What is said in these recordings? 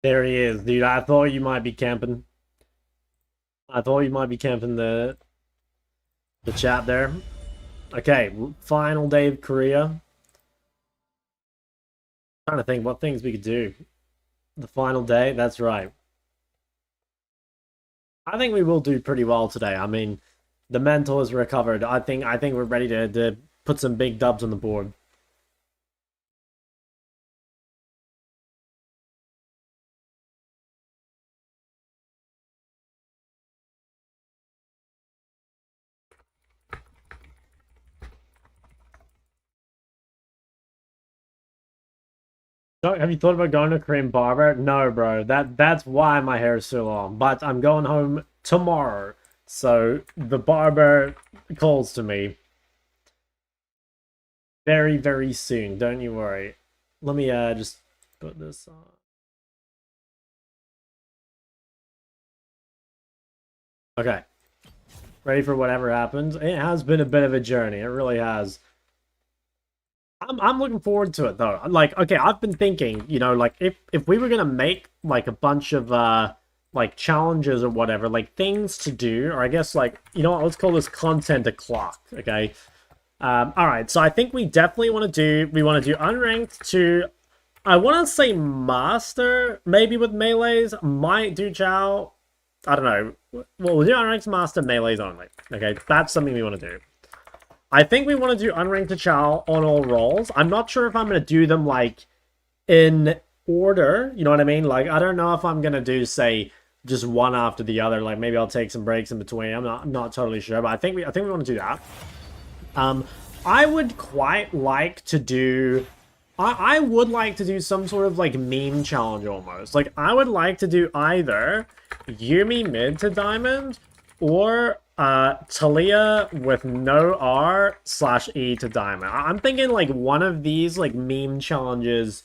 There he is, dude. I thought you might be camping. I thought you might be camping the chat there. Okay, final day of Korea. Trying to think what things we could do. The final day, that's right. I think we will do pretty well today. I mean, the mental is recovered. I think we're ready to put some big dubs on the board. So, have you thought about going to Korean barber? No, bro. That's why my hair is so long. But I'm going home tomorrow, so the barber calls to me very, very soon. Don't you worry. Let me just put this on. Okay, ready for whatever happens. It has been a bit of a journey. It really has. I'm looking forward to it though. Like, okay, I've been thinking, like if we were gonna make like a bunch of like challenges or whatever, like things to do, or I guess like what, let's call this content o'clock, okay? All right, so I think we definitely want to do unranked to, I want to say master, maybe with melees, might do chow. I don't know. Well, we'll do unranked master melees only. Okay, that's something we want to do. I think we want to do unranked to chow on all roles. I'm not sure if I'm going to do them, like, in order. You know what I mean? Like, I don't know if I'm going to do, say, just one after the other. Like, maybe I'll take some breaks in between. I'm not totally sure, but I think we want to do that. I would quite like to do... I would like to do some sort of, like, meme challenge almost. Like, I would like to do either Yumi mid to diamond or Talia with no R/E to diamond. I'm thinking like one of these like meme challenges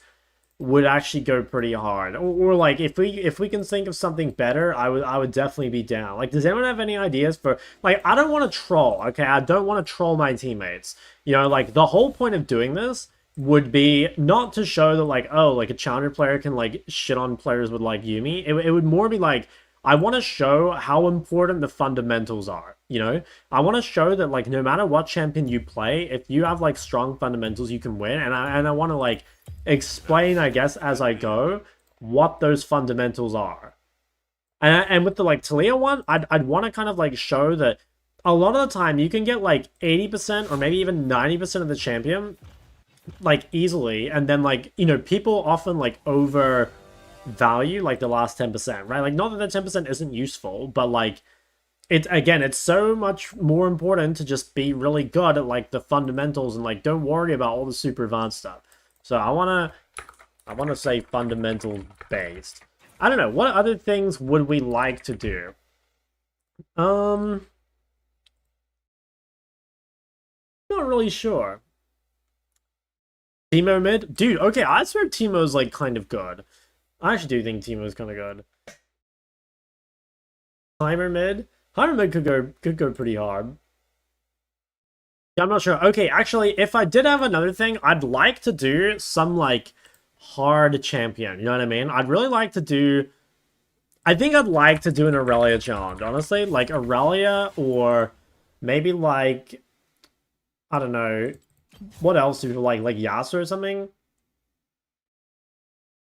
would actually go pretty hard. Or like if we can think of something better, I would definitely be down. Like, does anyone have any ideas for, like, I don't want to troll, okay? I don't want to troll my teammates. Like the whole point of doing this would be not to show that like, oh, like a challenger player can like shit on players with like Yumi. It would more be like, I want to show how important the fundamentals are, I want to show that, like, no matter what champion you play, if you have, like, strong fundamentals, you can win. And I want to, like, explain, I guess, as I go, what those fundamentals are. And with the, like, Talia one, I'd want to kind of, like, show that a lot of the time you can get, like, 80% or maybe even 90% of the champion, like, easily. And then, like, people often, like, value like the last 10%, right? Like, not that the 10% isn't useful, but like it's so much more important to just be really good at like the fundamentals and like don't worry about all the super advanced stuff. So I want to say fundamental based. I don't know, what other things would we like to do? Not really sure. Teemo mid? Dude, okay, I swear Teemo's like kind of good. I actually do think Teemo's kind of good. Heimer mid? Heimer mid could go pretty hard. Yeah, I'm not sure. Okay, actually, if I did have another thing, I'd like to do some, like, hard champion. You know what I mean? I'd really like to do... I think I'd like to do an Aurelia challenge, honestly. Like, Aurelia or maybe, like... I don't know. What else do you like Yasuo or something?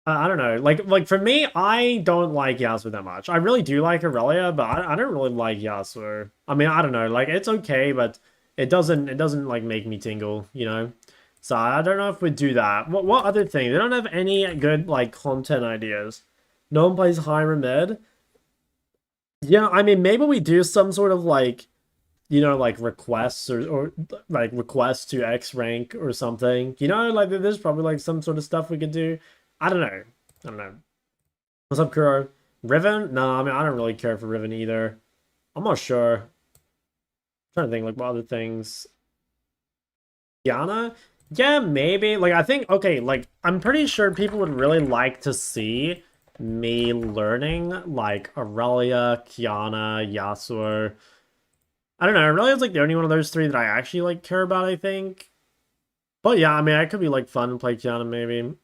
I don't know. Like for me, I don't like Yasuo that much. I really do like Aurelia, but I don't really like Yasuo. I mean, I don't know. Like, it's okay, but it doesn't like make me tingle, So I don't know if we'd do that. What other thing? They don't have any good like content ideas. No one plays Hyra mid. Yeah, I mean, maybe we do some sort of like, like requests or like requests to X rank or something. Like there's probably like some sort of stuff we could do. I don't know. I don't know. What's up, Kuro? Riven? No, I mean, I don't really care for Riven either. I'm not sure. I'm trying to think, like, what other things. Kiana? Yeah, maybe. Like, I think, okay, like, I'm pretty sure people would really like to see me learning, like, Aurelia, Kiana, Yasuo. I don't know. Aurelia's, like, the only one of those three that I actually, like, care about, I think. But, yeah, I mean, it could be, like, fun to play Kiana, maybe.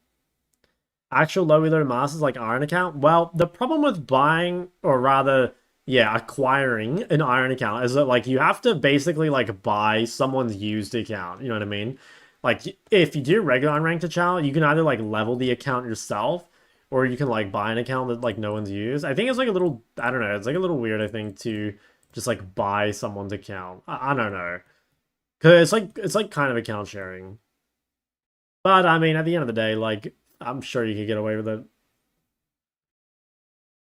Actual low elo masters like Iron account? Well, the problem with buying, or rather, yeah, acquiring an Iron account is that like you have to basically like buy someone's used account. You know what I mean? Like if you do regular unranked account, you can either like level the account yourself, or you can like buy an account that like no one's used. I think it's like a little, I don't know, it's like a little weird. I think to just like buy someone's account. I don't know, because it's like kind of account sharing. But I mean, at the end of the day, like I'm sure you could get away with it.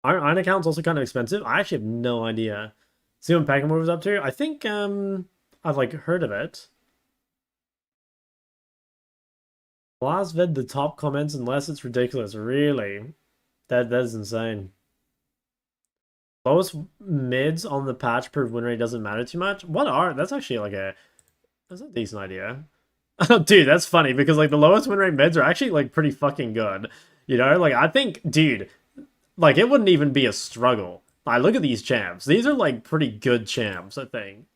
Iron account's also kind of expensive. I actually have no idea. See what Peckham was up to? I think I've like heard of it. Last vid the top comments unless it's ridiculous. Really? That's insane. Lowest mids on the patch per win rate doesn't matter too much. What are that's actually like that's a decent idea. Oh, dude, that's funny because like the lowest win rate mids are actually like pretty fucking good. You know, like I think, dude, like it wouldn't even be a struggle. I look at these champs. These are like pretty good champs, I think.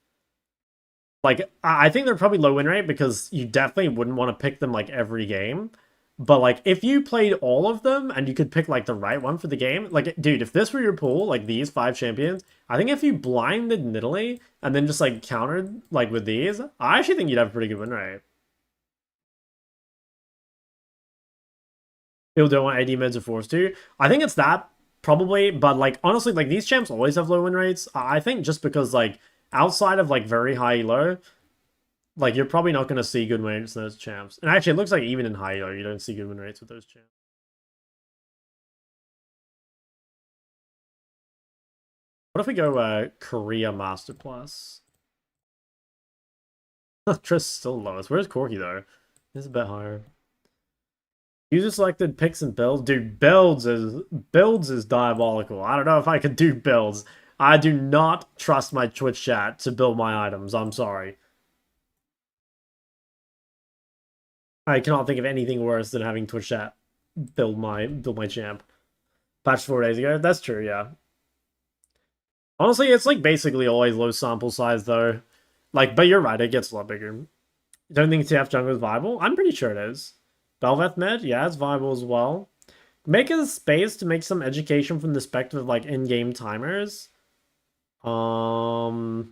Like I think they're probably low win rate because you definitely wouldn't want to pick them like every game. But like if you played all of them and you could pick like the right one for the game, like dude, if this were your pool, like these 5 champions, I think if you blinded Nidalee and then just like countered like with these, I actually think you'd have a pretty good win rate. People don't want AD mids are forced to. I think it's that probably, but like honestly, like these champs always have low win rates. I think just because like outside of like very high elo, like you're probably not going to see good win rates in those champs. And actually, it looks like even in high elo, you don't see good win rates with those champs. What if we go Korea Master Plus? Triss still lowest. Where's Corki though? It's a bit higher. User selected picks and builds. Dude, builds is diabolical. I don't know if I can do builds. I do not trust my Twitch chat to build my items. I'm sorry. I cannot think of anything worse than having Twitch chat build my champ. Patched 4 days ago. That's true, yeah. Honestly, it's like basically always low sample size though. Like, but you're right, it gets a lot bigger. Don't think TF jungle is viable? I'm pretty sure it is. Belveth med, yeah, it's viable as well. Make a space to make some education from the perspective of like in-game timers. Not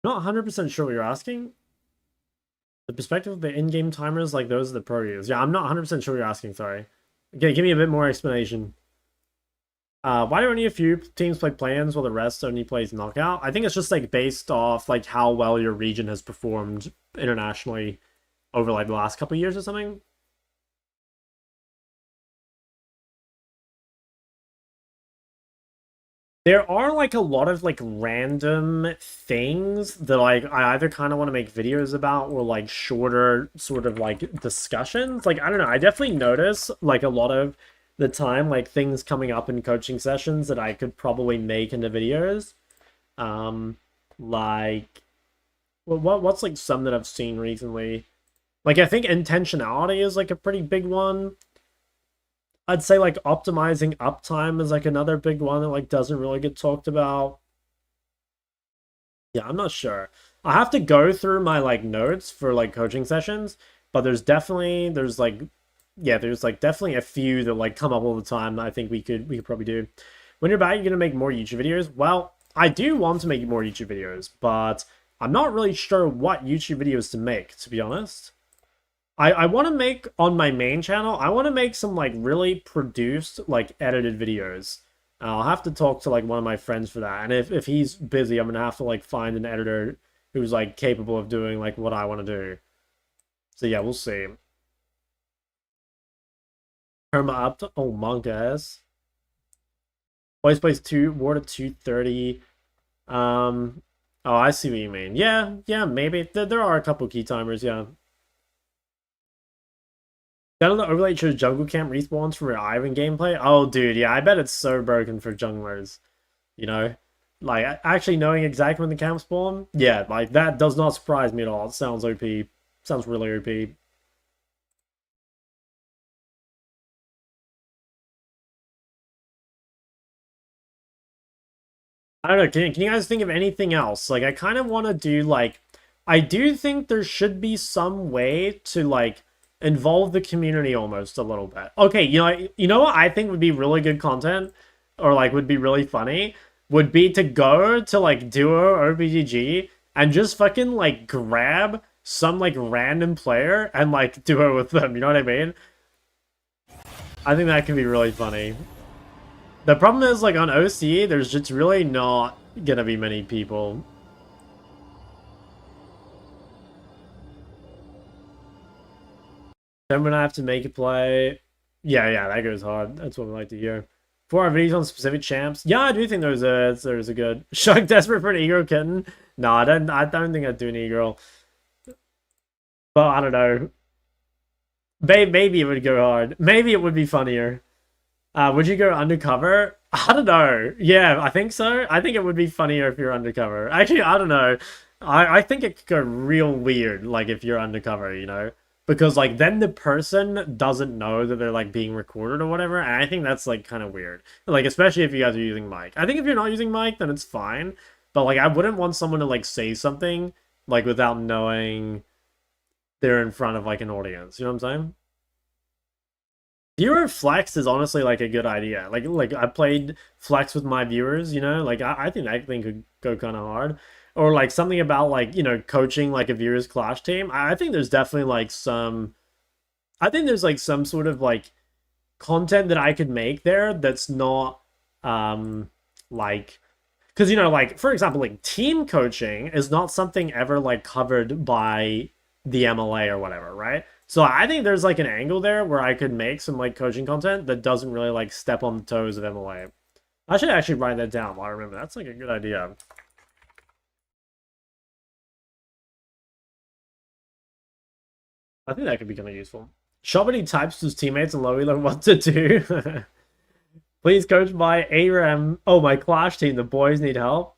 100% sure what you're asking. The perspective of the in-game timers, like those are the pro use. Yeah, I'm not 100% sure what you're asking, sorry. Okay, give me a bit more explanation. Why do only a few teams play play-ins while the rest only plays knockout? I think it's just like based off like how well your region has performed internationally over like the last couple years or something. There are like a lot of like random things that like I either kind of want to make videos about or like shorter sort of like discussions. Like I don't know, I definitely notice like a lot of the time like things coming up in coaching sessions that I could probably make into videos. Like what's like some that I've seen recently? Like I think intentionality is like a pretty big one. I'd say like optimizing uptime is like another big one that like doesn't really get talked about. Yeah, I'm not sure. I have to go through my like notes for like coaching sessions, but there's like yeah, there's like definitely a few that like come up all the time that I think we could probably do. When you're back, you're gonna make more YouTube videos. Well, I do want to make more YouTube videos, but I'm not really sure what YouTube videos to make, to be honest. I want to make on my main channel, I want to make some like really produced, like edited videos. I'll have to talk to like one of my friends for that. And if he's busy, I'm gonna have to like find an editor who's like capable of doing like what I want to do. So yeah, we'll see. Perma up to oh monkas. Voice plays 2 Ward at 230. Oh, I see what you mean. Yeah, maybe. There are a couple key timers, yeah. Down the overlay shows jungle camp respawns from your Ivan gameplay. Oh, dude, yeah, I bet it's so broken for junglers. You know, like actually knowing exactly when the camp spawn. Yeah, like that does not surprise me at all. It sounds OP. Sounds really OP. I don't know. Can you guys think of anything else? Like, I kind of want to do like, I do think there should be some way to like involve the community almost a little bit. Okay, you know what I think would be really good content, or like would be really funny, would be to go to like Duo or BGG and just fucking like grab some like random player and like duo with them. You know what I mean? I think that could be really funny. The problem is like on OC, there's just really not gonna be many people. Then when I have to make a play, yeah, that goes hard. That's what we like to hear. 4 videos on specific champs. Yeah, I do think those are good. Shark desperate for an e-girl kitten. No, I don't think I'd do an e-girl. But I don't know. Maybe it would go hard. Maybe it would be funnier. Would you go undercover? I don't know. Yeah, I think so. I think it would be funnier if you're undercover. Actually, I don't know. I think it could go real weird, like if you're undercover, you know? Because like then the person doesn't know that they're like being recorded or whatever, and I think that's like kind of weird. Like especially if you guys are using mic. I think if you're not using mic, then it's fine. But like I wouldn't want someone to like say something like without knowing they're in front of like an audience. You know what I'm saying? Viewer flex is honestly like a good idea. Like I played flex with my viewers, you know, like I think that thing could go kind of hard. Or like something about like, you know, coaching like a viewers clash team. I think there's definitely like some, I think there's like some sort of like content that I could make there that's not like, because you know, like for example, like team coaching is not something ever like covered by the MLA or whatever, right? So I think there's like an angle there where I could make some like coaching content that doesn't really like step on the toes of MLA. I should actually write that down while I remember. That's like a good idea. I think that could be kind of useful. Shobity types to his teammates and low elo what to do. Please coach my ARAM. Oh, my Clash team. The boys need help.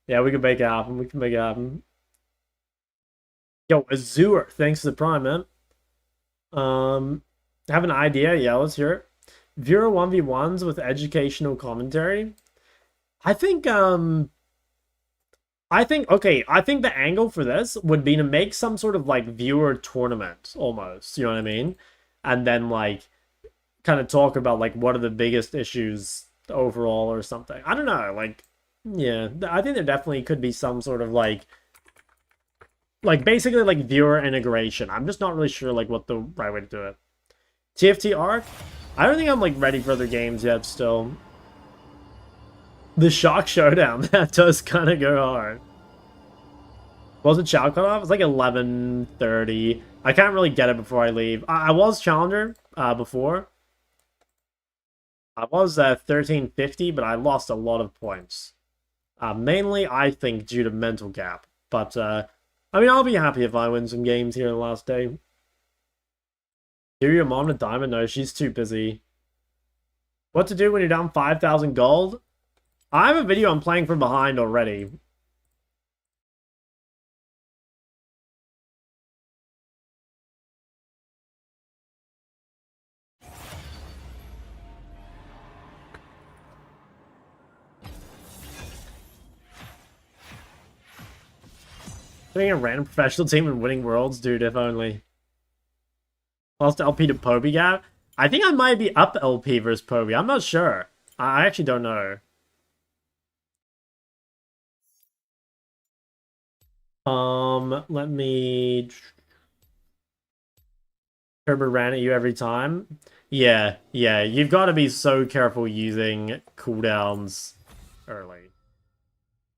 Yeah, we can make it happen. We can make it happen. Yo, Azure. Thanks to the Prime, man. Have an idea? Yeah, let's hear it. Viewer 1v1s with educational commentary. I think okay, I think the angle for this would be to make some sort of like viewer tournament almost, you know what I mean? And then like kind of talk about like what are the biggest issues overall or something. I don't know, like yeah, I think there definitely could be some sort of like basically like viewer integration. I'm just not really sure like what the right way to do it. TFT arc? I don't think I'm like ready for other games yet still. The Shock Showdown, that does kind of go hard. What was the chow cutoff? It's like 11:30. I can't really get it before I leave. I was Challenger before. I was 1350, but I lost a lot of points. Mainly, I think, due to mental gap. But, I mean, I'll be happy if I win some games here in the last day. Do your mom a diamond? No, she's too busy. What to do when you're down 5,000 gold? I have a video on playing from behind already. Getting a random professional team and winning worlds, dude, if only. Lost LP to Poby gap? I think I might be up LP versus Poby. I'm not sure. I actually don't know. Let me... Turbo ran at you every time. Yeah, you've got to be so careful using cooldowns early.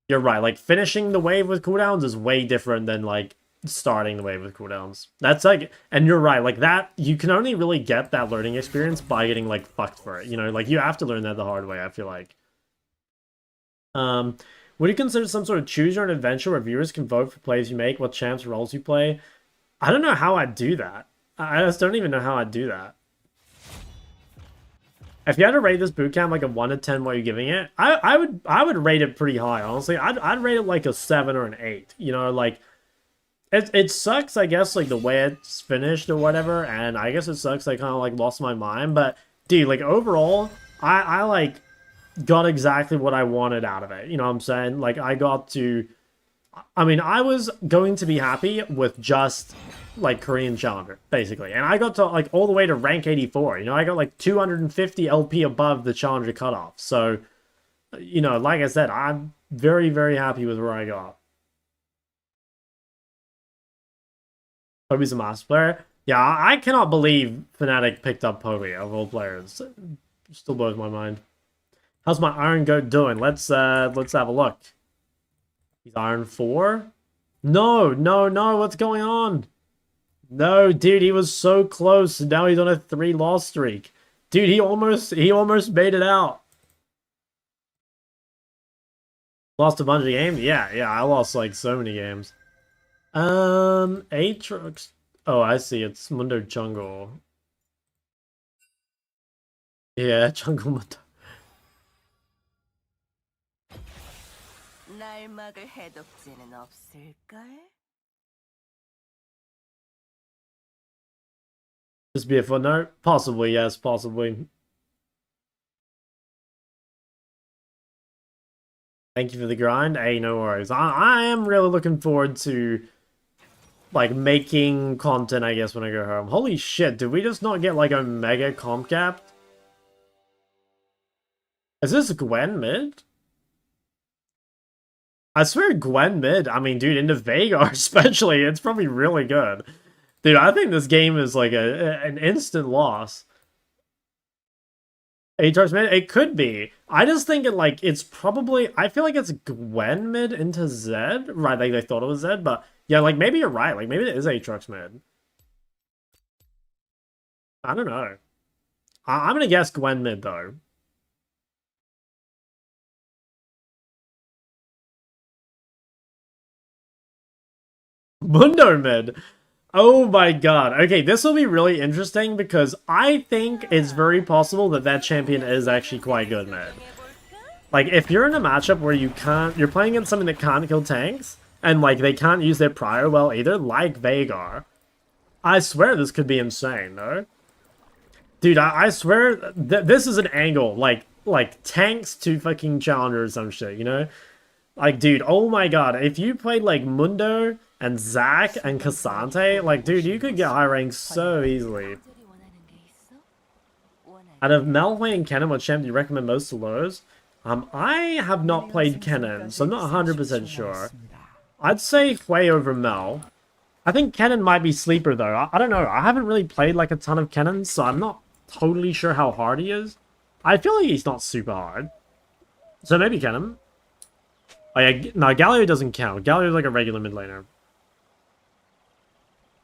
You're right, like, finishing the wave with cooldowns is way different than, like, starting the wave with cooldowns. That's, like, and you're right, like, that, you can only really get that learning experience by getting, like, fucked for it, you know? Like, you have to learn that the hard way, I feel like. Would you consider some sort of choose your own adventure where viewers can vote for plays you make, what champs or roles you play? I don't know how I'd do that. I just don't even know how I'd do that. If you had to rate this bootcamp like a 1 to 10, what are you giving it? I would rate it pretty high, honestly. I'd rate it like a 7 or an 8. You know, like it sucks, I guess, like the way it's finished or whatever, and I guess it sucks I kind of like lost my mind, but dude, like overall, I like got exactly what I wanted out of it. You know what I'm saying? Like I got to, I mean, I was going to be happy with just like Korean challenger, basically. And I got to like all the way to rank 84. You know, I got like 250 LP above the challenger cutoff. So, you know, like I said, I'm very, very happy with where I got. Poby's a master player. Yeah, I cannot believe Fnatic picked up Poby of all players. Still blows my mind. How's my Iron Goat doing? Let's have a look. He's Iron 4? No, no, no, what's going on? No, dude, he was so close. Now he's on a 3-loss streak. Dude, he almost made it out. Lost a bunch of games? Yeah, I lost like so many games. Aatrox. Oh, I see. It's Mundo Jungle. Yeah, Jungle Mundo. Just be a footnote? Possibly, yes, possibly. Thank you for the grind. Hey, no worries. I am really looking forward to like making content, I guess, when I go home. Holy shit, did we just not get like a mega comp cap? Is this Gwen mid? I swear Gwen mid. I mean, dude, into Veigar especially, it's probably really good. Dude, I think this game is like an instant loss. Aatrox mid? It could be. I just think it's probably, I feel like it's Gwen mid into Zed. Right, like they thought it was Zed, but yeah, like maybe you're right. Like maybe it is Aatrox mid. I don't know. I'm gonna guess Gwen mid though. Mundo mid. Oh my god. Okay, this will be really interesting because I think it's very possible that that champion is actually quite good mid. Like, if you're in a matchup where you're playing against something that can't kill tanks, and like they can't use their prior well either, like Veigar, I swear this could be insane, no? Dude, I swear this is an angle, like tanks to fucking challenger or some shit, you know? Like, dude, oh my god, if you played like Mundo and Zac and Cassante, like, dude, you could get high ranks so easily. Out of Malway and Kennen, what champ do you recommend most to lows? I have not played Kennen, so I'm not 100% sure. I'd say Hui over Mel. I think Kennen might be sleeper, though. I don't know. I haven't really played, like, a ton of Kennen, so I'm not totally sure how hard he is. I feel like he's not super hard. So maybe Kennen. Oh, yeah. No, Galio doesn't count. Galio's like a regular mid laner.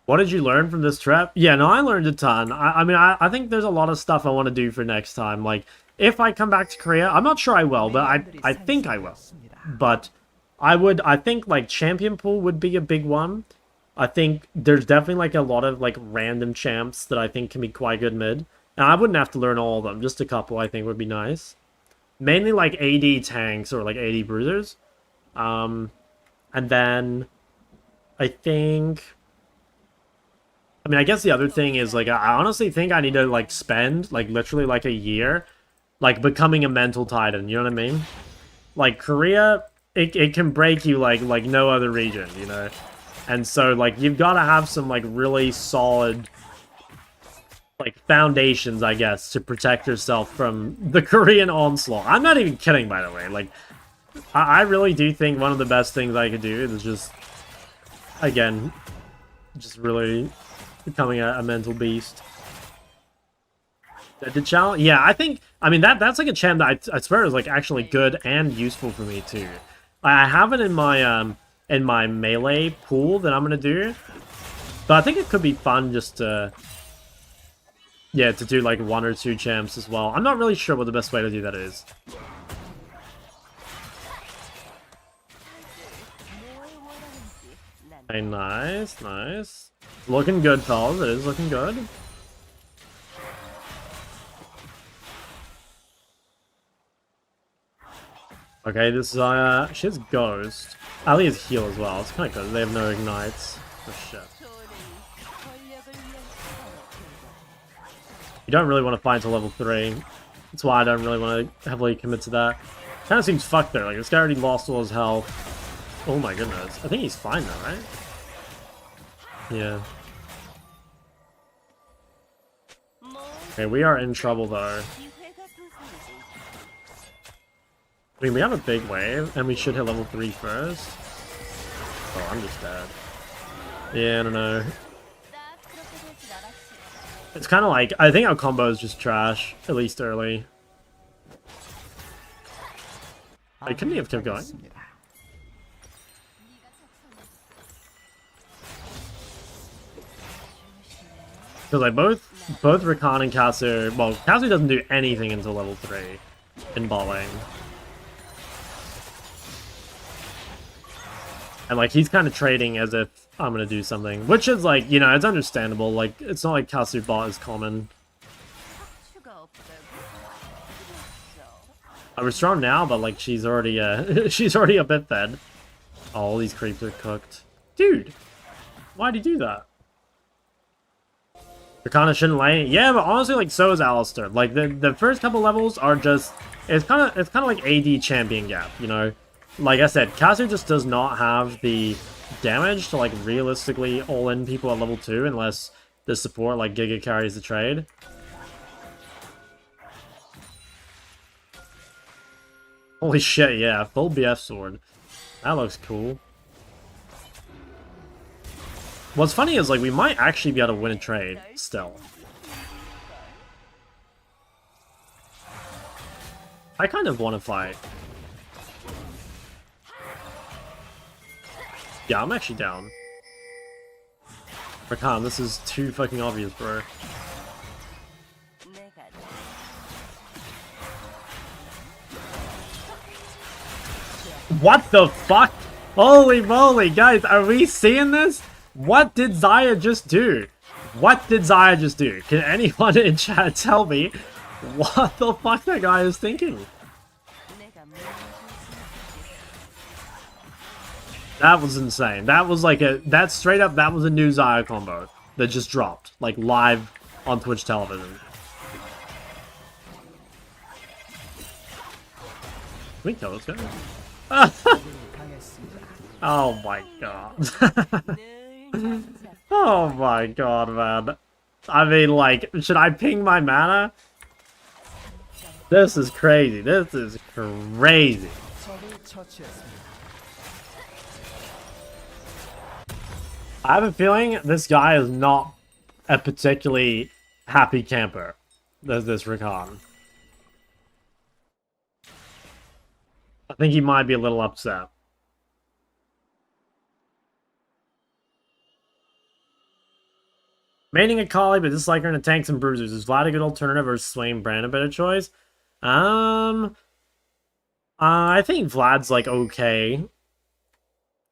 What did you learn from this trap? Yeah, no, I learned a ton. I mean, I think there's a lot of stuff I want to do for next time. Like, if I come back to Korea, I'm not sure I will, but I think I will. But I think, like, champion pool would be a big one. I think there's definitely, like, a lot of, like, random champs that I think can be quite good mid. And I wouldn't have to learn all of them. Just a couple, I think, would be nice. Mainly, like, AD tanks or, like, AD bruisers. And then I think... I mean, I guess the other thing is, like, I honestly think I need to, like, spend, like, literally, like, a year, like, becoming a mental titan, you know what I mean? Like, Korea, it can break you like no other region, you know? And so, like, you've got to have some, like, really solid, like, foundations, I guess, to protect yourself from the Korean onslaught. I'm not even kidding, by the way. Like, I really do think one of the best things I could do is just, again, just really... becoming a mental beast. The challenge, yeah, I mean that's like a champ that I swear is like actually good and useful for me too. I have it in my melee pool that I'm gonna do, but I think it could be fun just to do like 1 or 2 champs as well. I'm not really sure what the best way to do that is. Okay, nice, nice. Looking good, fellas. It is looking good. Okay, this is, she has Ghost. Ali has Heal as well. It's kind of good. They have no Ignites. Oh, shit. You don't really want to fight until level 3. That's why I don't really want to heavily commit to that. Kind of seems fucked there. Like, this guy already lost all his health. Oh my goodness. I think he's fine though, right? Yeah. Okay, we are in trouble though. I mean, we have a big wave, and we should hit level 3 first. Oh, I'm just dead. Yeah, I don't know. It's kind of like, I think our combo is just trash, at least early. Wait, couldn't he have kept going? Because like both Rakan and Kasu, well, Kasu doesn't do anything until level 3 in bot lane. And like he's kind of trading as if I'm gonna do something, which is like, you know, it's understandable. Like it's not like Kasu bot is common. We're strong now, but like she's already she's already a bit fed. Oh, all these creeps are cooked, dude. Why'd he do that? Rakan shouldn't lane. Yeah, but honestly, like so is Alistar. Like the first couple levels are just it's kind of like AD champion gap, you know. Like I said, Kasu just does not have the damage to like realistically all-in people at level 2 unless the support like Giga carries the trade. Holy shit, yeah, full BF sword. That looks cool. What's funny is like we might actually be able to win a trade still. I kind of want to fight. Yeah, I'm actually down. Rakan, this is too fucking obvious, bro. What the fuck? Holy moly, guys, are we seeing this? What did Xayah just do? What did Xayah just do? Can anyone in chat tell me what the fuck that guy is thinking? That was insane. That was like that straight up, that was a new Xayah combo that just dropped, like live on Twitch television. Can we kill this guy? Oh my god. Oh my god, man. I mean, like, should I ping my mana? This is crazy. This is crazy. I have a feeling this guy is not a particularly happy camper. There's this Rakan. I think he might be a little upset. Maining a Kali, but disliking her in tanks and bruisers. Is Vlad a good alternative or Swain Brand a better choice? I think Vlad's like okay.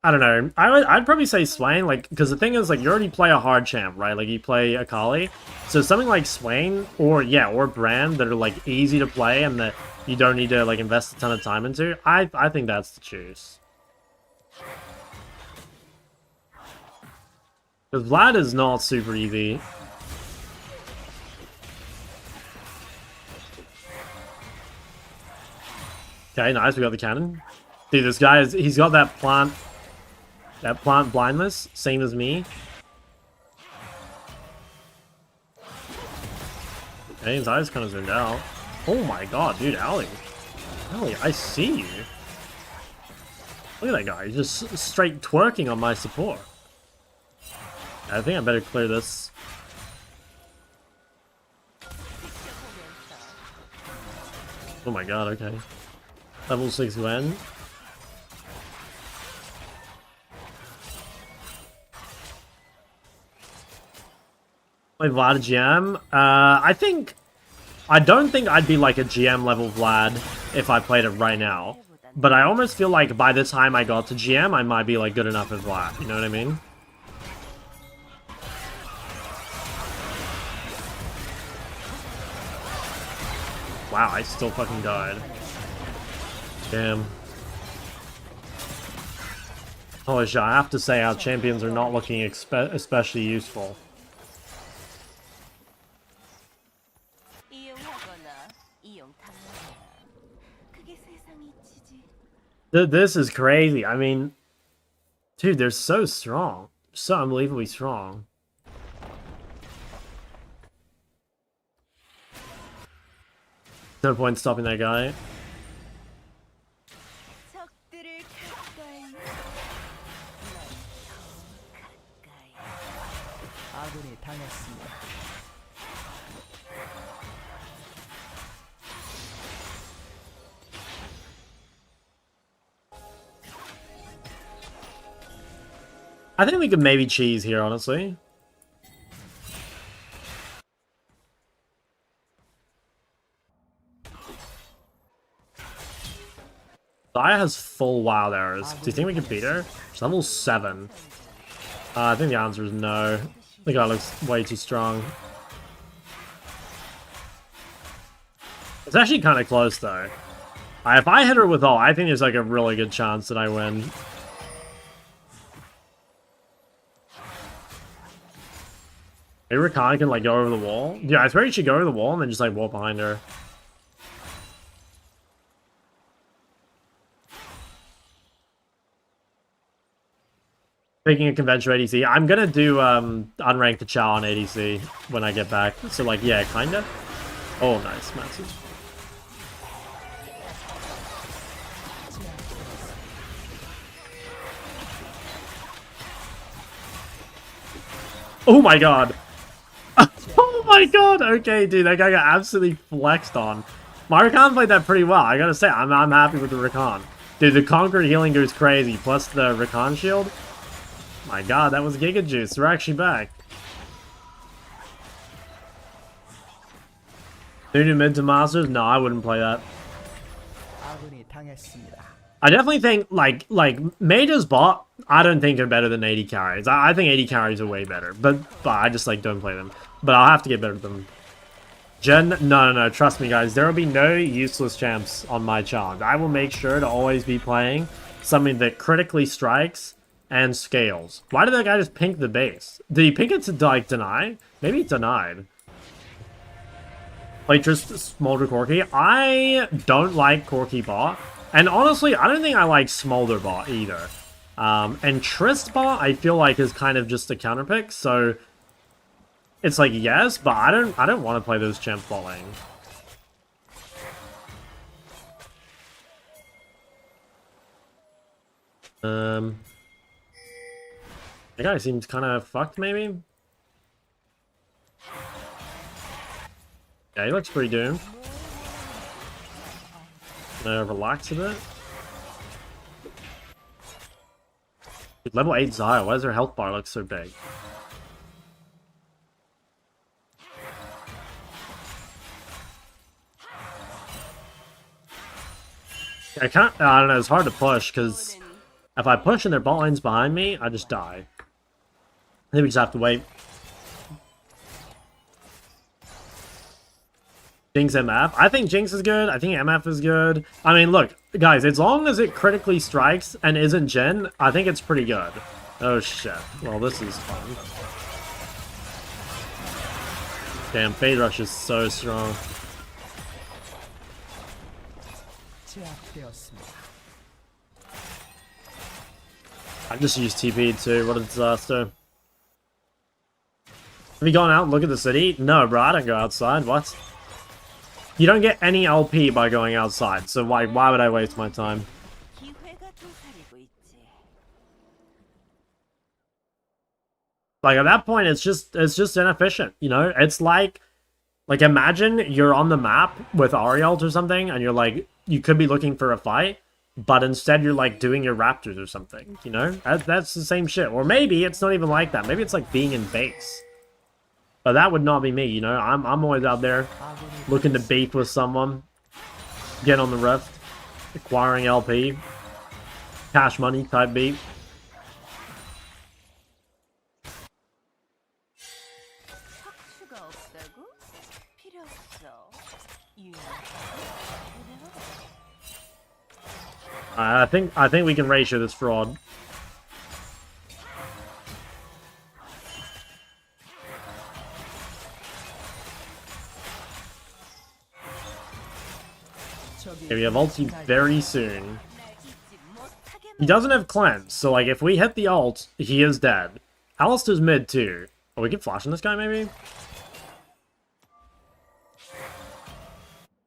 I don't know. I'd probably say Swain, like, because the thing is, like, you already play a hard champ, right? Like, you play Akali. So something like Swain, or Brand, that are, like, easy to play and that you don't need to, like, invest a ton of time into, I think that's the choice. Because Vlad is not super easy. Okay, nice, we got the cannon. Dude, this guy he's got that plant blindness, same as me. Hey, his eyes kind of zoomed out. Oh my god, dude, Ali, I see you. Look at that guy, he's just straight twerking on my support. I think I better clear this. Oh my god, okay. Level 6 Gwen. Play Vlad GM? I don't think I'd be like a GM level Vlad if I played it right now. But I almost feel like by the time I got to GM, I might be like good enough at Vlad, you know what I mean? Wow, I still fucking died. Damn. Holy shit, I have to say our champions are not looking especially useful. This is crazy. I mean, dude, they're so strong. So unbelievably strong. No point stopping that guy. I think we could maybe cheese here, honestly. Zaya has full wild arrows. Do you think we can beat her? She's level 7. I think the answer is no. The guy looks way too strong. It's actually kind of close, though. If I hit her with ult, I think there's like a really good chance that I win. Maybe Rakan can like go over the wall. Yeah, I swear you should go over the wall and then just like walk behind her. Picking a conventional ADC. I'm gonna do unranked the Chow on ADC when I get back. So like, yeah, kinda. Oh, nice, massive. Oh my god. Oh my god. Okay, dude, that guy got absolutely flexed on. My Rakan played that pretty well. I gotta say, I'm happy with the Rakan. Dude, the Conquered healing goes crazy. Plus the Rakan shield. My god, that was Giga Juice. We're actually back. New mid to Masters? No, I wouldn't play that. I definitely think, like Mage's bot, I don't think are better than 80 carries. I think 80 carries are way better. But I just, like, don't play them. But I'll have to get better at them. Jen, no. Trust me, guys. There will be no useless champs on my challenge. I will make sure to always be playing something that critically strikes and scales. Why did that guy just pink the base? Did he pink it to, like, deny? Maybe it denied. Like, just Smolder Corki. I don't like Corki bot. And honestly, I don't think I like Smolder bot either. And Trist bot, I feel like, is kind of just a counter pick. So, it's like, yes, but I don't want to play those champs bot lane. That guy seems kind of fucked, maybe? Yeah, he looks pretty doomed. Relax a bit. Dude, level 8 Zaya, why does her health bar look so big? I don't know, it's hard to push, because if I push and their bot lane's behind me, I just die. I think we just have to wait. Jinx MF. I think Jinx is good. I think MF is good. I mean, look, guys, as long as it critically strikes and isn't Gen, I think it's pretty good. Oh, shit. Well, this is fun. Damn, Fade Rush is so strong. I just used TP too. What a disaster. Have you gone out and look at the city? No, bro, I don't go outside. What? You don't get any LP by going outside, so why would I waste my time? Like, at that point, it's just inefficient, you know? It's like imagine you're on the map with Ariel or something, and you're like, you could be looking for a fight, but instead you're like doing your Raptors or something, you know? That's the same shit. Or maybe it's not even like that. Maybe it's like being in base. But that would not be me, you know? I'm always out there looking to beef with someone, get on the rift, acquiring LP, cash money type beat. I think we can ratio this fraud. Okay, we have ulti very soon. He doesn't have cleanse, so like if we hit the ult, he is dead. Alistar's mid too. Oh, we can flash on this guy maybe?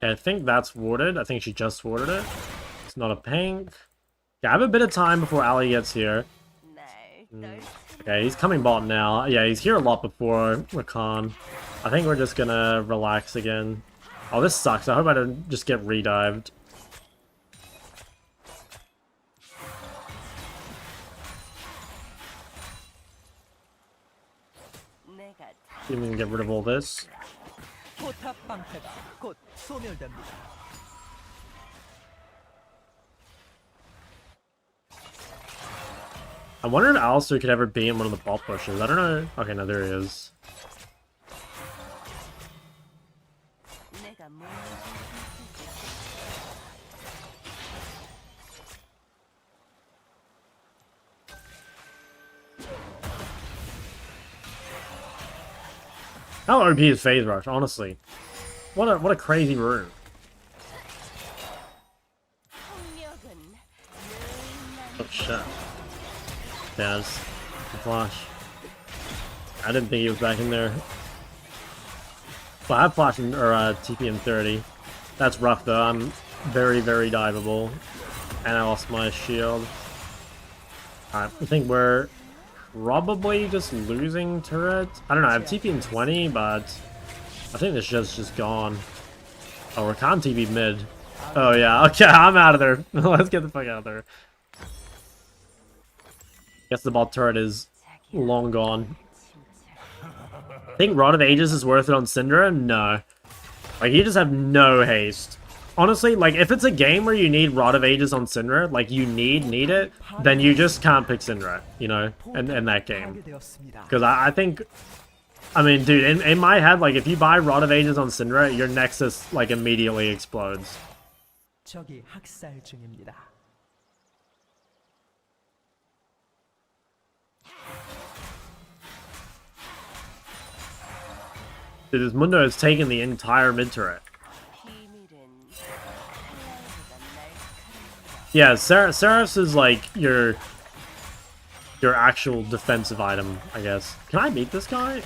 Okay, I think that's warded. I think she just warded it. It's not a pink. Yeah, I have a bit of time before Ali gets here. Okay, he's coming bot now. Yeah, he's here a lot before Rakan. I think we're just gonna relax again. Oh, this sucks. I hope I don't just get redived. See if we can get rid of all this. I wonder if Alistair could ever be in one of the bot pushes. I don't know. Okay, no, there he is. How OP is Phase Rush, honestly. What a crazy rune. Oh shit. Yeah, it's a flash. I didn't think he was back in there. But I have flash in, or TP in 30. That's rough though. I'm very, very diveable. And I lost my shield. Alright, I think we're probably just losing turret. I don't know, I have TP in 20, but I think this shit's just gone. Oh, we're can't TP mid. Oh yeah, okay, I'm out of there. Let's get the fuck out of there. Guess the bot turret is long gone. I think Rod of Ages is worth it on Syndra? No. Like, you just have no haste. Honestly, like, if it's a game where you need Rod of Ages on Syndra, like, you need it, then you just can't pick Syndra, you know, in that game. Because I think... I mean, dude, in my head, like, if you buy Rod of Ages on Syndra, your Nexus, like, immediately explodes. Dude, this Mundo has taken the entire mid turret. Yeah, Seraph's is like your actual defensive item, I guess. Can I beat this guy?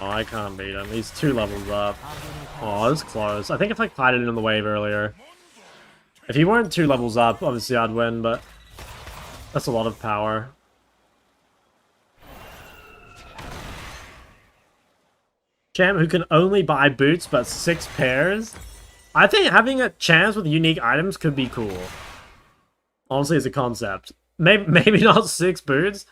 Oh, I can't beat him. He's 2 levels up. Oh, this is close. I think if I kited it in the wave earlier. If he weren't 2 levels up, obviously I'd win, but that's a lot of power. Champ who can only buy boots but 6 pairs. I think having a chance with unique items could be cool. Honestly, as a concept. Maybe not 6 boots.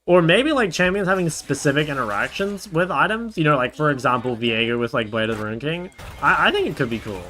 Or maybe like champions having specific interactions with items. You know, like for example, Viego with like Blade of the Rune King. I think it could be cool.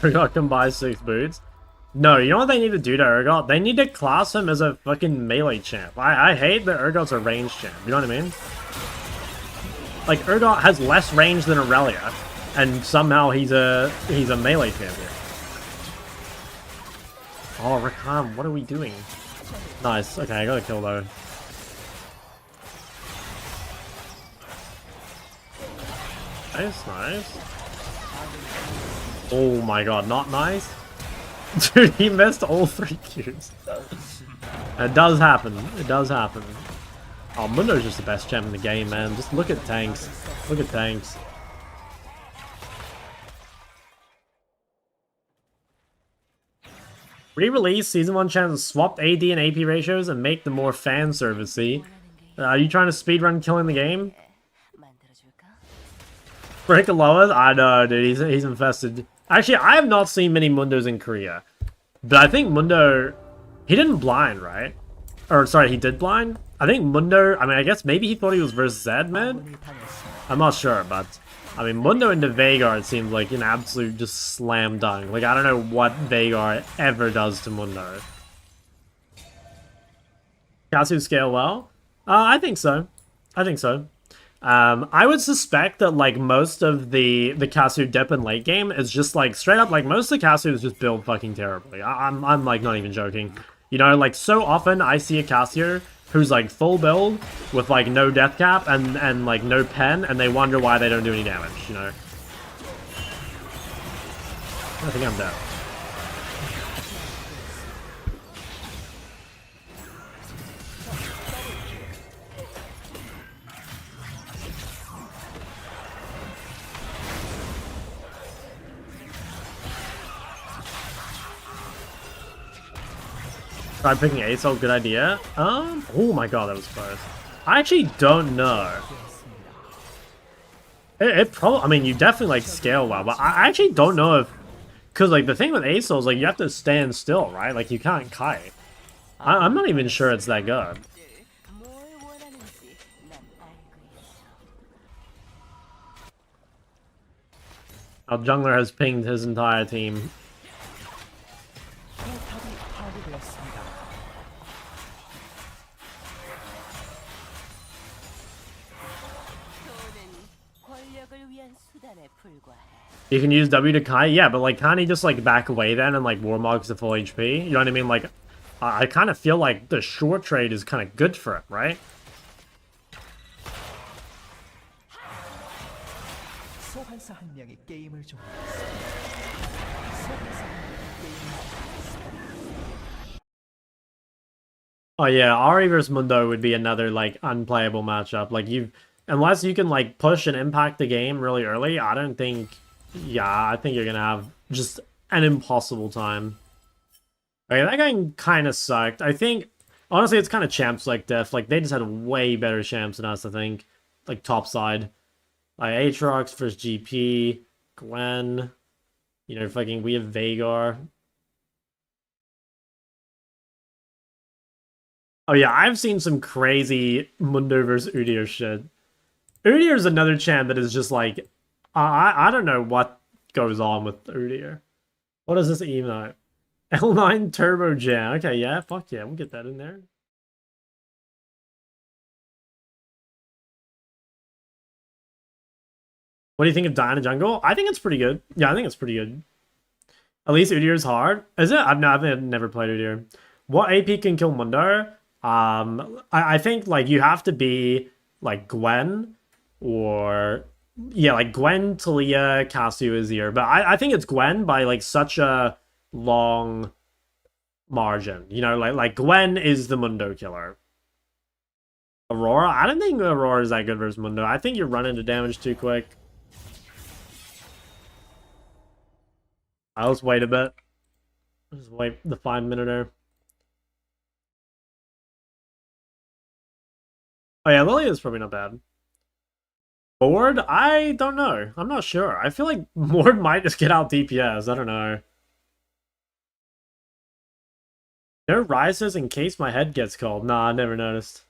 Urgot can buy 6 boots. No, you know what they need to do to Urgot? They need to class him as a fucking melee champ. I hate that Urgot's a range champ, you know what I mean? Like, Urgot has less range than Aurelia, and somehow he's a melee champion. Oh, Rakan, what are we doing? Nice, okay, I got a kill though. Nice, nice. Oh my god, not nice. Dude, he missed all 3 Qs. It does happen. It does happen. Oh, Mundo's just the best champ in the game, man. Just look at tanks. Look at tanks. Re-release Season 1 champs swapped AD and AP ratios and make them more fan servicey. Are you trying to speedrun killing the game? Break a lowers? I know, dude. He's infested. Actually, I have not seen many Mundos in Korea. But I think Mundo... He didn't blind, right? Or, sorry, he did blind? I think Mundo... I mean, I guess maybe he thought he was versus Zed mid? I'm not sure, but... I mean, Mundo into Veigar seems like an absolute just slam dunk. Like, I don't know what Veigar ever does to Mundo. Kasu scale well? I think so. I think so. I would suspect that like most of the Kasu dip in late game is just like straight up like most of the Kasu is just build fucking terribly. I'm like not even joking. You know, like so often I see a Cassier who's like full build with like no death cap and like no pen, and they wonder why they don't do any damage. You know. I think I'm dead. Try picking ASOL, good idea. Oh my god, that was close. I actually don't know. It probably, I mean, you definitely like scale well, but I actually don't know if, because like the thing with ASOL is like you have to stand still, right? Like you can't kite. I'm not even sure it's that good. Our jungler has pinged his entire team. You can use W to kite, yeah, but like can't he just like back away then and like Warmog's the full HP? You know what I mean? Like, I kind of feel like the short trade is kind of good for him, right? Oh yeah, Ari versus Mundo would be another like unplayable matchup. Like unless you can like push and impact the game really early, I don't think. Yeah, I think you're gonna have just an impossible time. Okay, that game kind of sucked. I think honestly, it's kind of champs like Def. Like they just had way better champs than us. I think, like top side, like Aatrox versus GP, Gwen. You know, fucking we have Vagar. Oh yeah, I've seen some crazy Mundo versus Udyr shit. Udyr is another champ that is just like, I don't know what goes on with Udyr. What is this emote? L9 Turbo Jam. Okay, yeah, fuck yeah, we'll get that in there. What do you think of Diana Jungle? I think it's pretty good. Yeah, I think it's pretty good. At least Udyr's hard. Is it? I've never played Udyr. What AP can kill Mundo? I think like you have to be like Gwen or yeah, like Gwen, Talia, Cassio, Azir. But I think it's Gwen by like such a long margin. You know, like Gwen is the Mundo killer. Aurora? I don't think Aurora is that good versus Mundo. I think you're running into damage too quick. I'll just wait a bit. Just wait the 5 minute. Oh yeah, Lily is probably not bad. Mord? I don't know. I'm not sure. I feel like Mord might just get out DPS. I don't know. No rises in case my head gets cold. Nah, I never noticed.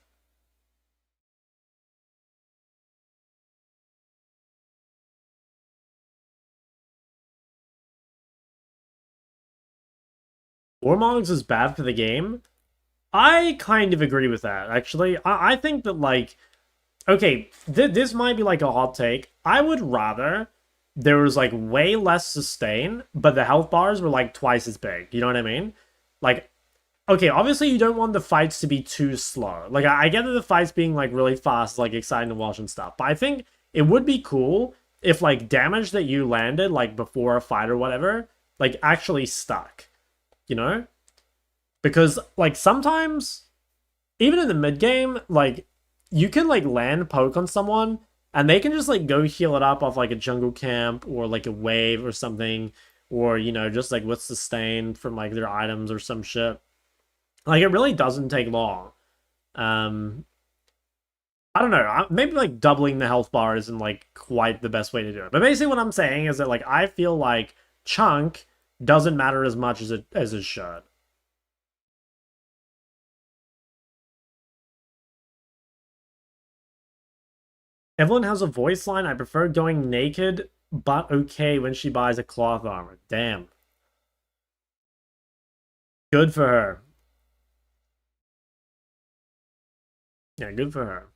Warmogs is bad for the game. I kind of agree with that, actually. I think that, like, okay, this might be like a hot take. I would rather there was like way less sustain, but the health bars were like twice as big. You know what I mean? Like, okay, obviously you don't want the fights to be too slow. Like, I get that the fights being like really fast, like exciting to watch and stuff, but I think it would be cool if like damage that you landed like before a fight or whatever, like actually stuck. You know? Because like sometimes even in the mid game, like you can like land poke on someone and they can just like go heal it up off like a jungle camp or like a wave or something, or you know, just like with sustain from like their items or some shit. Like it really doesn't take long. Um I don't know. Maybe like doubling the health bar isn't like quite the best way to do it. But basically what I'm saying is that like I feel like chunk doesn't matter as much as it should. Evelyn has a voice line. I prefer going naked, but okay when she buys a cloth armor. Damn. Good for her. Yeah, good for her.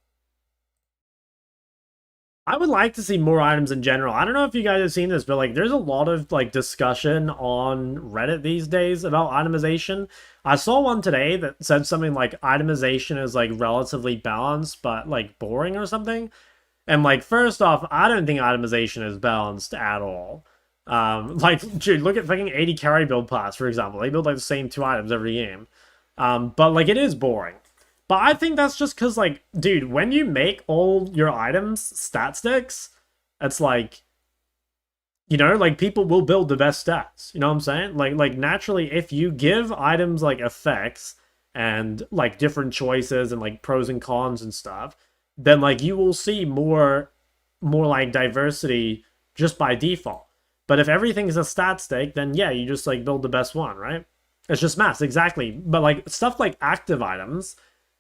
I would like to see more items in general. I don't know if you guys have seen this, but like there's a lot of like discussion on Reddit these days about itemization. I saw one today that said something like itemization is like relatively balanced but like boring or something. And like first off, I don't think itemization is balanced at all. Like dude, look at fucking 80 carry build pass, for example. They build like the same 2 items every game. But like it is boring. But I think that's just because, like, dude, when you make all your items stat sticks, it's like, you know, like people will build the best stats. You know what I'm saying? Like naturally, if you give items like effects and like different choices and like pros and cons and stuff, then like you will see more like diversity just by default. But if everything's a stat stick, then yeah, you just like build the best one, right? It's just maths, exactly. But like stuff like active items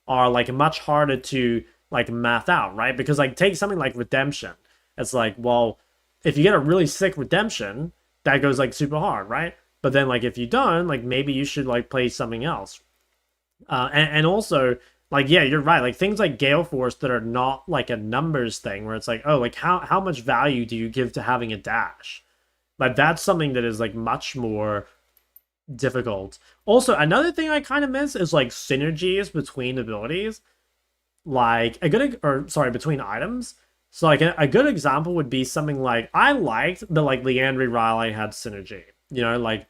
are like much harder to like math out, right? Because like take something like redemption. It's like, well, if you get a really sick redemption, that goes like super hard, right? But then like if you don't, like maybe you should like play something else. And also like yeah, you're right. Like things like Gale Force that are not like a numbers thing where it's like, oh, like how much value do you give to having a dash? Like that's something that is like much more difficult. Also, another thing I kind of miss is like synergies between abilities, like between items. So like a good example would be something like I liked the like Leandri Riley had synergy. You know, like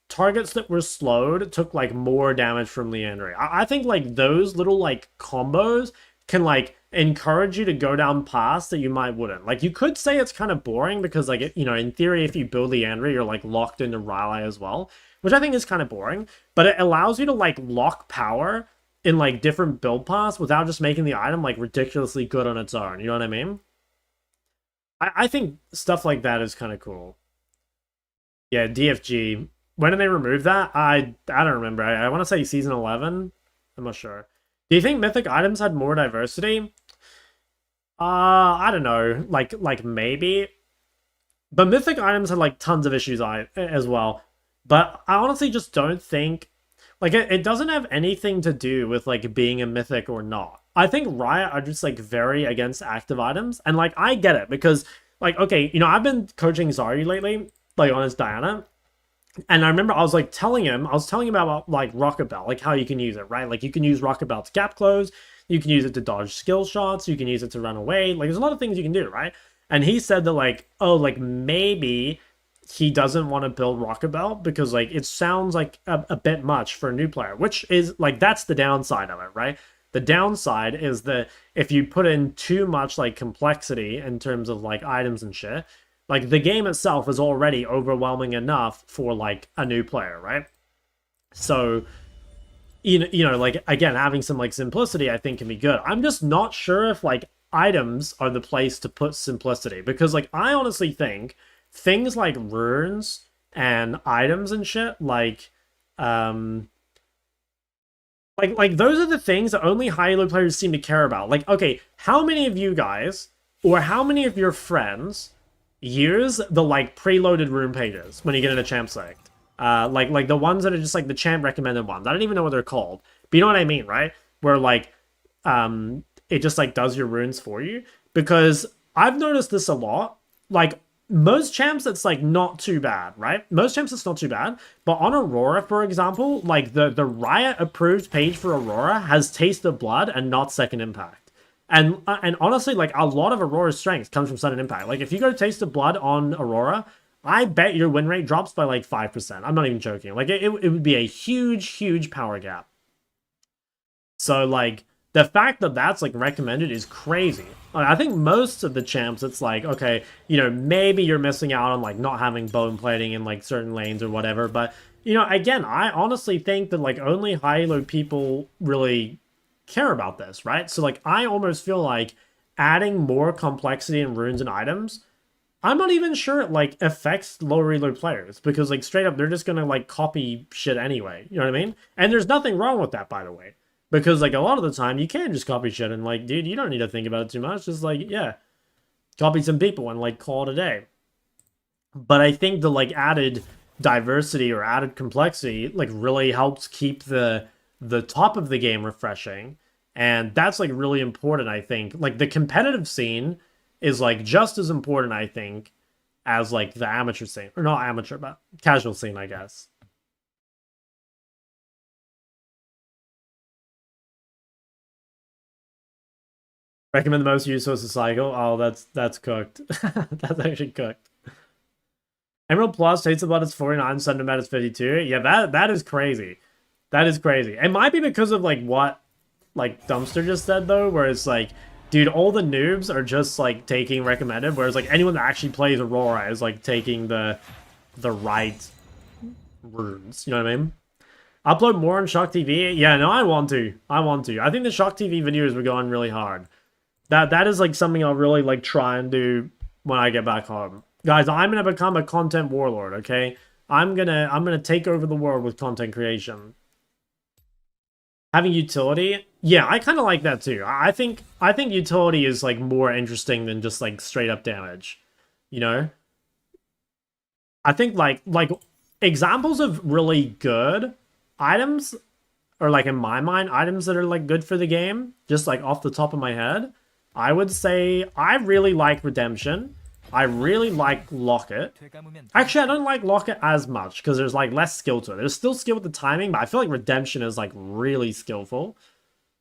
targets that were slowed took like more damage from Leandri. I think like those little like combos can like encourage you to go down paths that you might wouldn't. Like you could say it's kind of boring because like you know in theory if you build Leandri you're like locked into Riley as well, which I think is kind of boring, but it allows you to like lock power in like different build paths without just making the item like ridiculously good on its own. You know what I mean? I think stuff like that is kind of cool. Yeah, DFG. When did they remove that? I don't remember. I want to say season 11. I'm not sure. Do you think mythic items had more diversity? I don't know. Like maybe. But mythic items had like tons of issues as well. But I honestly just don't think like it doesn't have anything to do with like being a mythic or not. I think Riot are just like very against active items, and like I get it because like okay, you know I've been coaching Zari lately, like on his Diana, and I remember I was telling him about like Rocket Belt, like how you can use it, right? Like you can use Rocket Belt's gap close, you can use it to dodge skill shots, you can use it to run away. Like there's a lot of things you can do, right? And he said that like, oh, like maybe he doesn't want to build Rocket Belt because like it sounds like a bit much for a new player, which is like that's the downside of it, right? The downside is that if you put in too much like complexity in terms of like items and shit, like the game itself is already overwhelming enough for like a new player, right? So you know like again having some like simplicity I think can be good. I'm just not sure if like items are the place to put simplicity because like I honestly think things like runes and items and shit like those are the things that only high elo players seem to care about. Like okay, how many of you guys or how many of your friends use the like preloaded rune pages when you get in a champ select? Like the ones that are just like the champ recommended ones. I don't even know what they're called, but you know what I mean, right? Where like it just like does your runes for you. Because I've noticed this a lot. Like most champs it's like not too bad, right? Most champs it's not too bad, but on Aurora, for example, like the Riot approved page for Aurora has Taste of Blood and not Second Impact. And honestly, like a lot of Aurora's strength comes from sudden impact. Like if you go Taste of Blood on Aurora, I bet your win rate drops by like 5%. I'm not even joking. Like it would be a huge power gap. So like the fact that that's like recommended is crazy. Like, I think most of the champs, it's like, okay, you know, maybe you're missing out on like not having bone plating in like certain lanes or whatever. But you know, again, I honestly think that like only high elo people really care about this, right? So like I almost feel like adding more complexity in runes and items, I'm not even sure it like affects lower elo players because like straight up they're just gonna like copy shit anyway. You know what I mean? And there's nothing wrong with that, by the way. Because like a lot of the time you can just copy shit and like, dude, you don't need to think about it too much. Just like, yeah, copy some people and like call it a day. But I think the like added diversity or added complexity like really helps keep the top of the game refreshing. And that's like really important, I think. Like the competitive scene is like just as important, I think, as like the amateur scene. Or not amateur, but casual scene, I guess. Recommend the most used source of cycle. Oh, that's cooked. That's actually cooked. Emerald Plus takes about its 49, Centimet is 52. Yeah, that is crazy. That is crazy. It might be because of like what like Dumpster just said though, where it's like, dude, all the noobs are just like taking recommended, whereas like anyone that actually plays Aurora is like taking the right runes. You know what I mean? Upload more on Shock TV. Yeah, no, I want to. I think the Shock TV videos were going really hard. That is like something I'll really like try and do when I get back home. Guys, I'm gonna become a content warlord, okay? I'm gonna take over the world with content creation. Having utility, yeah, I kind of like that too. I think utility is like more interesting than just like straight up damage, you know. I think like examples of really good items, or like in my mind, items that are like good for the game, just like off the top of my head, I would say I really like Redemption. I really like Locket. Actually, I don't like Locket as much because there's like less skill to it. There's still skill with the timing, but I feel like Redemption is like really skillful.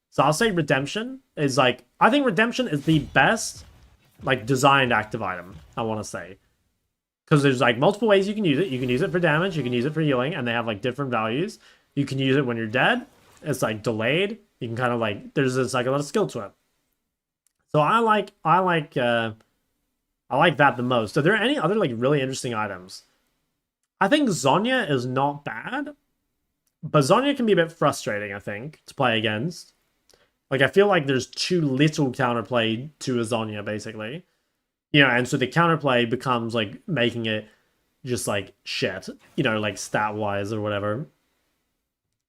So I'll say Redemption is like, I think Redemption is the best like designed active item, I want to say. Because there's like multiple ways you can use it. You can use it for damage, you can use it for healing, and they have like different values. You can use it when you're dead. It's like delayed. You can kind of like, there's like a lot of skill to it. So I like that the most. Are there any other like really interesting items? I think Zonya is not bad, but Zonya can be a bit frustrating, I think, to play against. Like, I feel like there's too little counterplay to a Zonya, basically. You know, and so the counterplay becomes like making it just like shit, you know, like stat-wise or whatever.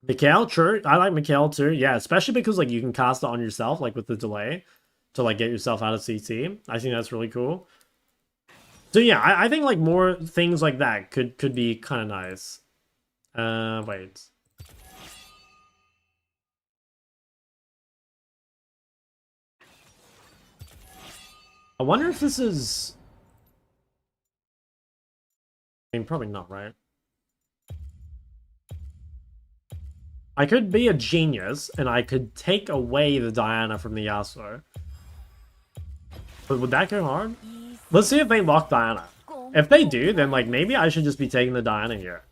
Mikhail, true. I like Mikhail too. Yeah, especially because like you can cast it on yourself, like with the delay, to like get yourself out of CT. I think that's really cool. So yeah, I think like more things like that could be kind of nice. Wait. I wonder if this is... I mean, probably not, right? I could be a genius, and I could take away the Diana from the Yasuo. But would that go hard? Let's see if they lock Diana. If they do, then like maybe I should just be taking the Diana here.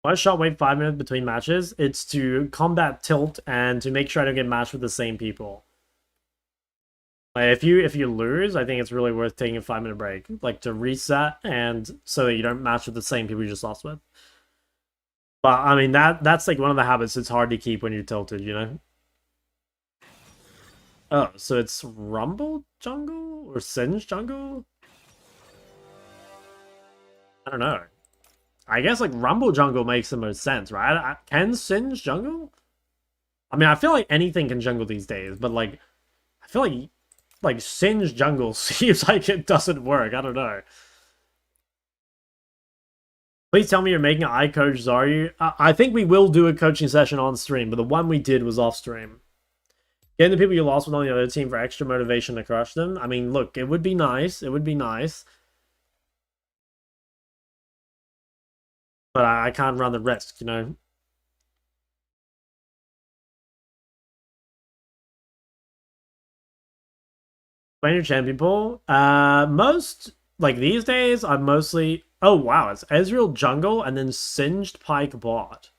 Why shot wait 5 minutes between matches? It's to combat tilt and to make sure I don't get matched with the same people. Like if you lose, I think it's really worth taking a 5-minute break, like to reset and so that you don't match with the same people you just lost with. But I mean that's like one of the habits it's hard to keep when you're tilted, you know. Oh, so it's Rumble jungle or Singe jungle? I don't know. I guess like Rumble jungle makes the most sense, right? Can Singe jungle? I mean, I feel like anything can jungle these days, but like, I feel like Singe jungle seems like it doesn't work. I don't know. Please tell me you're making an iCoach Zaryu. I think we will do a coaching session on stream, but the one we did was off stream. Getting the people you lost with on the other team for extra motivation to crush them. I mean, look, it would be nice. It would be nice. But I can't run the risk, you know? Playing your champion pool? Most, like these days, I'm mostly... Oh, wow, it's Ezreal jungle and then Singed Pike bot.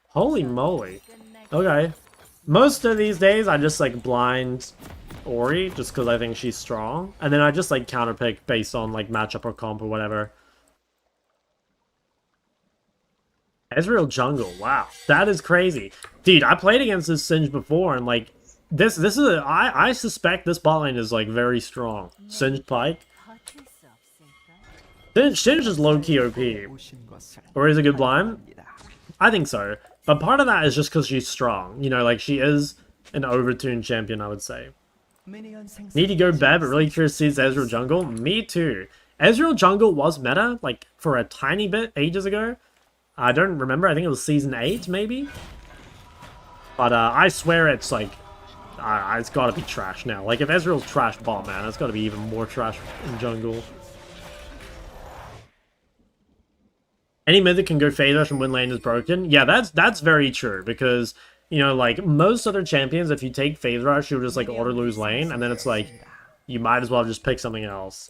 Holy moly. Okay. Most of these days, I just, like, blind Ori, just because I think she's strong. And then I just, like, counterpick based on, like, matchup or comp or whatever. Ezreal jungle, wow. That is crazy. Dude, I played against this Singe before, and, like, this is a... I suspect this bot lane is, like, very strong. Singed Pike. Singe is low-key OP. Or is it good blind? I think so. But part of that is just because she's strong. You know, like, she is an overtuned champion, I would say. Need to go bad, but really curious to see this Ezreal jungle. Me too. Ezreal jungle was meta, like, for a tiny bit ages ago. I don't remember. I think it was season 8, maybe? But I swear it's like, it's gotta be trash now. Like, if Ezreal's trash bot, man, it's gotta be even more trash in jungle. Any mid that can go phase rush and win lane is broken. Yeah, that's very true, because, you know, like, most other champions, if you take phase rush, you'll just, like, auto lose lane, and then it's like, you might as well just pick something else.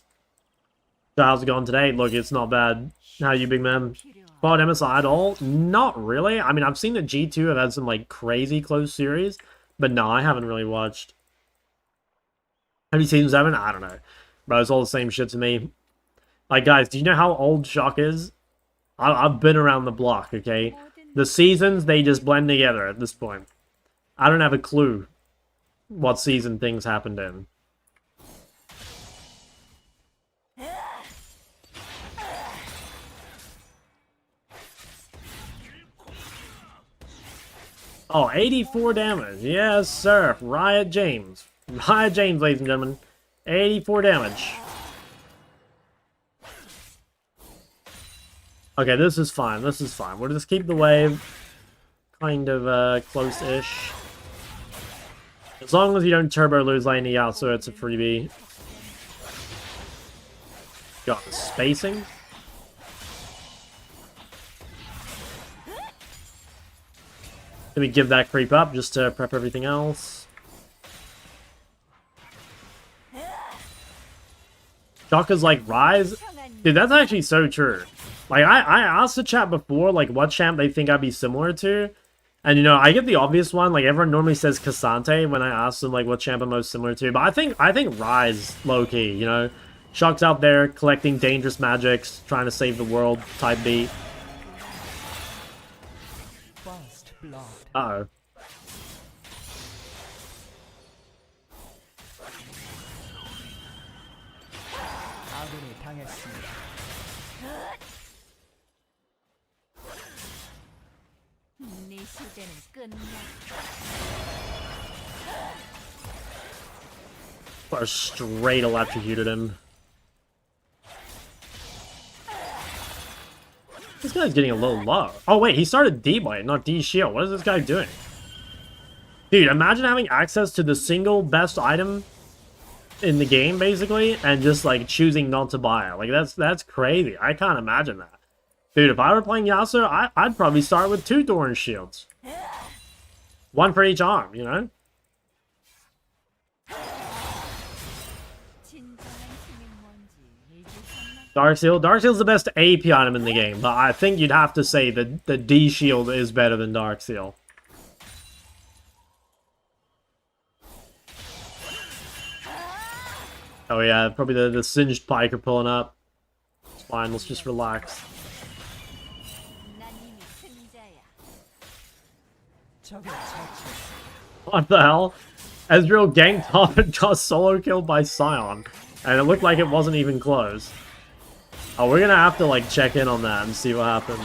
So how's it going today? Look, it's not bad. How you, big man? Followed MSI at all? Not really. I mean, I've seen that G2 have had some, like, crazy close series, but no, I haven't really watched. Have you seen 7? I don't know. Bro, it's all the same shit to me. Like, guys, do you know how old Shock is? I've been around the block, okay? The seasons, they just blend together at this point. I don't have a clue what season things happened in. Oh, 84 damage. Yes, sir. Riot James. Riot James, ladies and gentlemen. 84 damage. Okay, this is fine. This is fine. We'll just keep the wave kind of close-ish. As long as you don't turbo lose lane out, so it's a freebie. Got the spacing. Let me give that creep up just to prep everything else. Shaka's like, Rise? Dude, that's actually so true. Like, I asked the chat before, like, what champ they think I'd be similar to. And, you know, I get the obvious one. Like, everyone normally says Cassante when I ask them, like, what champ I'm most similar to. But I think Rise, low-key, you know? Shock's out there collecting dangerous magics, trying to save the world type beat. Uh-oh. Or straight electrocuted him. This guy's getting a little low. Oh wait, he started D-Bite, not D-Shield. What is this guy doing? Dude, imagine having access to the single best item in the game, basically, and just, like, choosing not to buy it. Like, that's crazy. I can't imagine that. Dude, if I were playing Yasuo, I'd probably start with 2 Thorn Shields. 1 for each arm, you know? Darkseal. Darkseal's the best AP item in the game, but I think you'd have to say that the D-Shield is better than Darkseal. Oh yeah, probably the Singed Pike are pulling up. It's fine, let's just relax. What the hell? Ezreal ganked up and got solo killed by Sion. And it looked like it wasn't even close. Oh, we're gonna have to, like, check in on that and see what happens.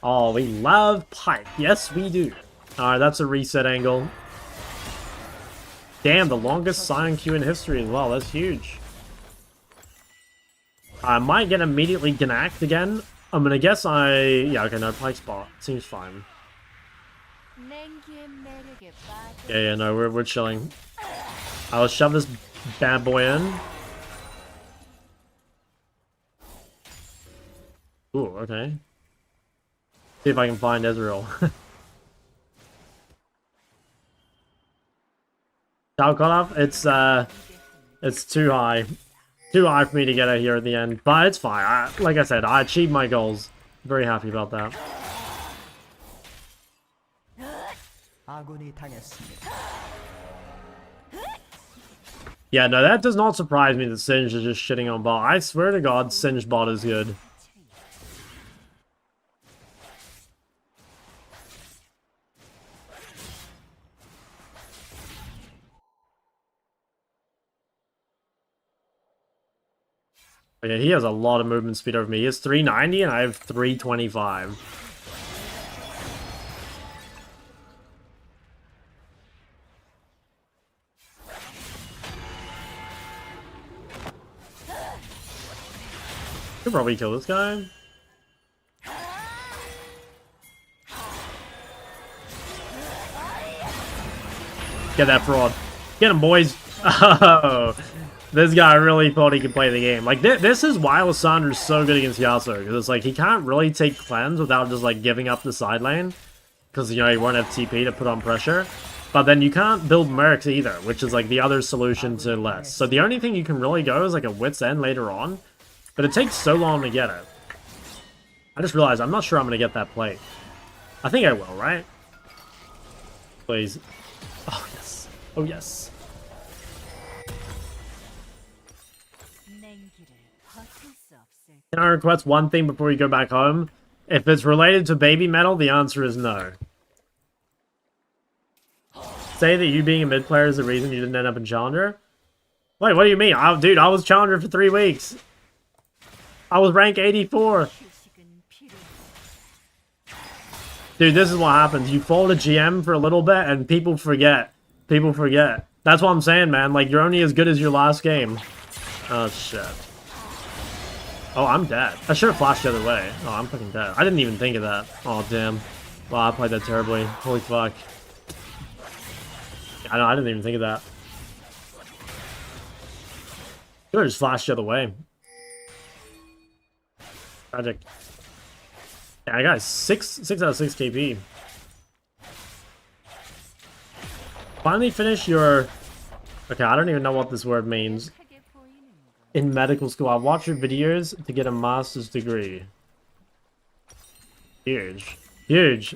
Oh, we love Pike. Yes, we do. Alright, that's a reset angle. Damn, the longest Sion queue in history as well. That's huge. I might get immediately gnacked again. I'm gonna guess yeah, okay, no, Pike spot. Seems fine. Yeah, no, we're chilling. I'll shove this bad boy in. Ooh, okay. See if I can find Ezreal. Tower cutoff? It's too high. Too high for me to get out here at the end. But it's fine. Like I said, I achieved my goals. Very happy about that. Yeah, no, that does not surprise me that Singed is just shitting on bot. I swear to God, Singed bot is good. Yeah, he has a lot of movement speed over me. He has 390 and I have 325. Could probably kill this guy. Get that fraud. Get him, boys. Oh, this guy really thought he could play the game. Like, this is why Lissandra's so good against Yasuo. Because it's like, he can't really take cleanse without just, like, giving up the side lane. Because, you know, he won't have TP to put on pressure. But then you can't build Mercs either, which is, like, the other solution to less. So the only thing you can really go is, like, a Wit's End later on. But it takes so long to get it. I just realized I'm not sure I'm going to get that plate. I think I will, right? Please. Oh, yes. Oh, yes. Can I request one thing before we go back home? If it's related to baby metal, the answer is no. Say that you being a mid player is the reason you didn't end up in Challenger? Wait, what do you mean? Dude, I was Challenger for 3 weeks. I was rank 84. Dude, this is what happens. You fall to GM for a little bit and people forget. People forget. That's what I'm saying, man. Like, you're only as good as your last game. Oh, shit. Oh, I'm dead. I should have flashed the other way. Oh, I'm fucking dead. I didn't even think of that. Oh, damn. Wow, I played that terribly. Holy fuck. I know, I didn't even think of that. Should have just flashed the other way. Tragic. Yeah, I got 6 out of 6 KP. Finally finish your... Okay, I don't even know what this word means. In medical school, I watched your videos to get a master's degree. Huge. Huge.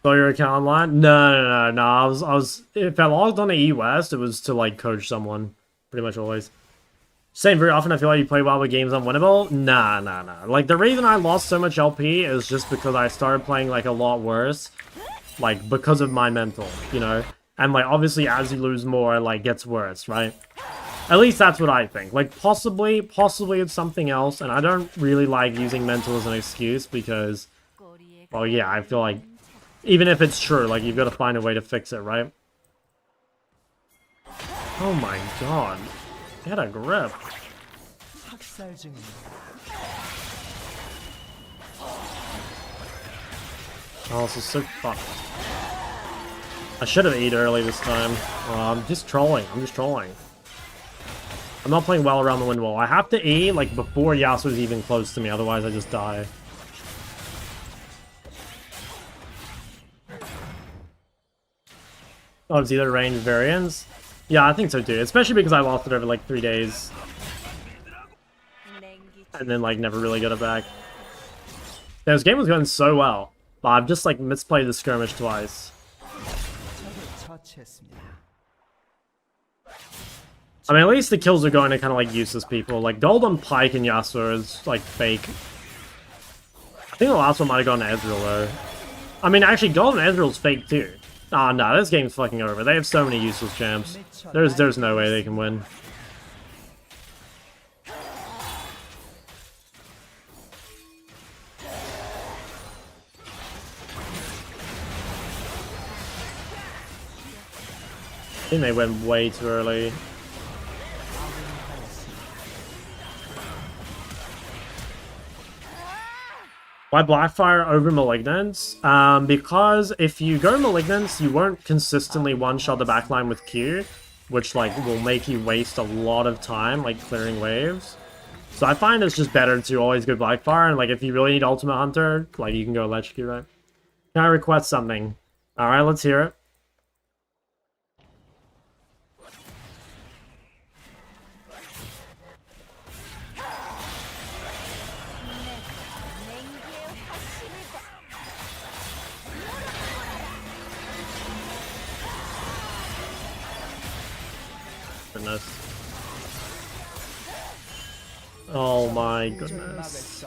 So your account online? No. I was if I logged on to eWest, it was to like coach someone. Pretty much always. Saying very often I feel like you play well with games unwinnable. Nah. Like the reason I lost so much LP is just because I started playing like a lot worse. Like because of my mental, you know? And, like, obviously, as you lose more, it, like, gets worse, right? At least that's what I think. Like, possibly it's something else, and I don't really like using mental as an excuse because, well, yeah, I feel like, even if it's true, like, you've got to find a way to fix it, right? Oh my god. He had a grip. Oh, this is so fucked. I should have eaten early this time. I'm just trolling. I'm not playing well around the wind wall. I have to eat, like, before Yasuo's even close to me, otherwise I just die. Oh, it's either range variants? Yeah, I think so too. Especially because I lost it over, like, 3 days. And then, like, never really got it back. Yeah, this game was going so well. But I've just, like, misplayed the skirmish twice. I mean, at least the kills are going to kind of like useless people. Like, Golden Pike and Yasuo is like fake. I think the last one might have gone to Ezreal though. I mean, actually, Golden Ezreal's fake too. Oh, no, this game's fucking over. They have so many useless champs. There's no way they can win. I think they went way too early. Why Blackfire over Malignance? Because if you go Malignance, you won't consistently one-shot the backline with Q, which like will make you waste a lot of time like clearing waves. So I find it's just better to always go Blackfire, and like if you really need Ultimate Hunter, like you can go Electrocute, right? Can I request something? Alright, let's hear it. Goodness. Oh my goodness.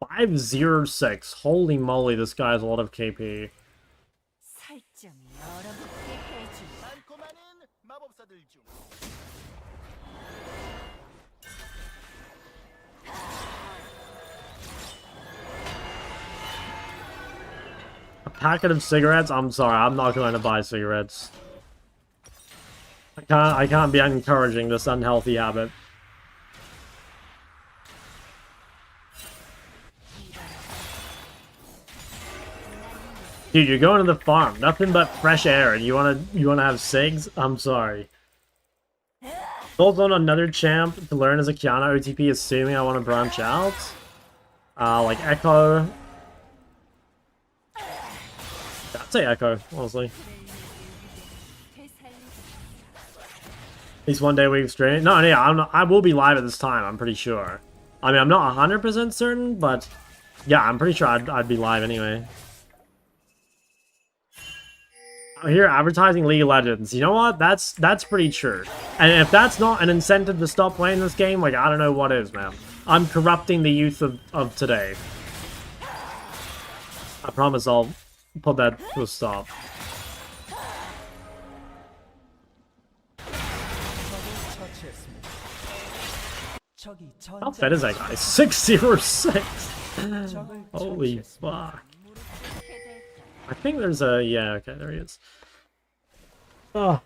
506. Holy moly, this guy has a lot of KP. A packet of cigarettes? I'm sorry, I'm not going to buy cigarettes. I can't be encouraging this unhealthy habit. Dude, you're going to the farm. Nothing but fresh air, and you wanna have SIGs? I'm sorry. Gold on another champ to learn as a Kiana OTP, assuming I want to branch out. Like Echo. I'd say Echo, honestly. At least one day a week stream. No, yeah, I will be live at this time, I'm pretty sure. I mean, I'm not 100% certain, but yeah, I'm pretty sure I'd be live anyway. Here, advertising League of Legends. You know what? That's pretty true. And if that's not an incentive to stop playing this game, like, I don't know what is, man. I'm corrupting the youth of today. I promise I'll put that to a stop. How fed is that guy? 606! Holy fuck. I think there's a... yeah, okay, there he is. Oh.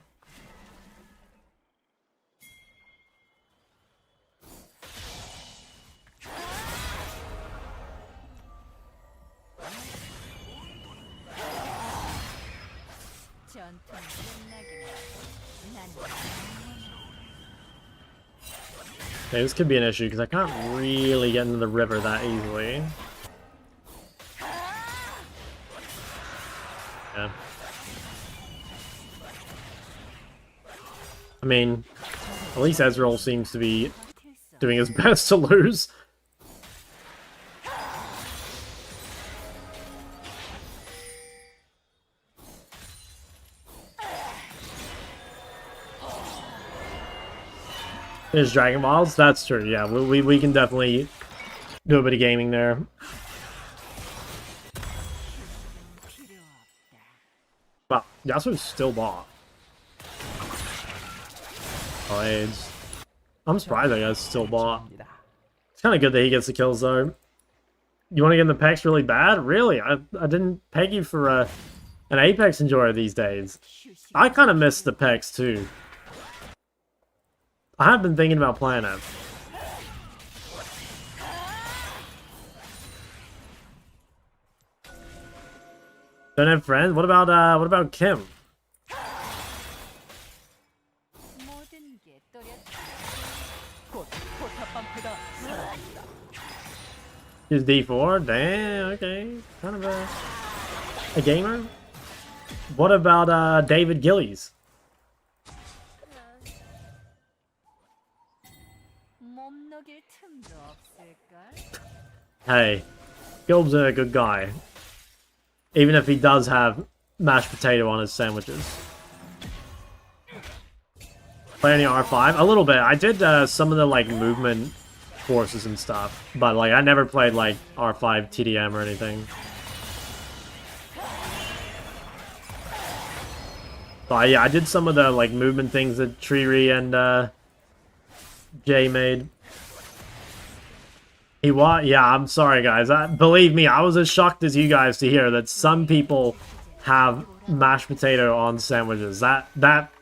Okay, this could be an issue because I can't really get into the river that easily. Yeah. I mean, at least Ezreal seems to be doing his best to lose. There's Dragon Balls, that's true, yeah, we can definitely do a bit of gaming there. Wow, Yasuo's still bought. Oh, AIDS. I'm surprised that guy's still bought. It's kind of good that he gets the kills, though. You want to get in the Pex really bad? Really? I didn't peg you for an Apex enjoyer these days. I kind of miss the Pex, too. I have been thinking about playing it. Don't have friends? What about Kim? He's D4? Damn, okay. Kind of a gamer. What about David Gillies? Hey, Gilb's a good guy. Even if he does have mashed potato on his sandwiches. Play any R5? A little bit. I did some of the like movement courses and stuff, but like I never played like R5 TDM or anything. But yeah, I did some of the like movement things that Triri and Jay made. He what? Yeah, I'm sorry guys. Believe me, I was as shocked as you guys to hear that some people have mashed potato on sandwiches. That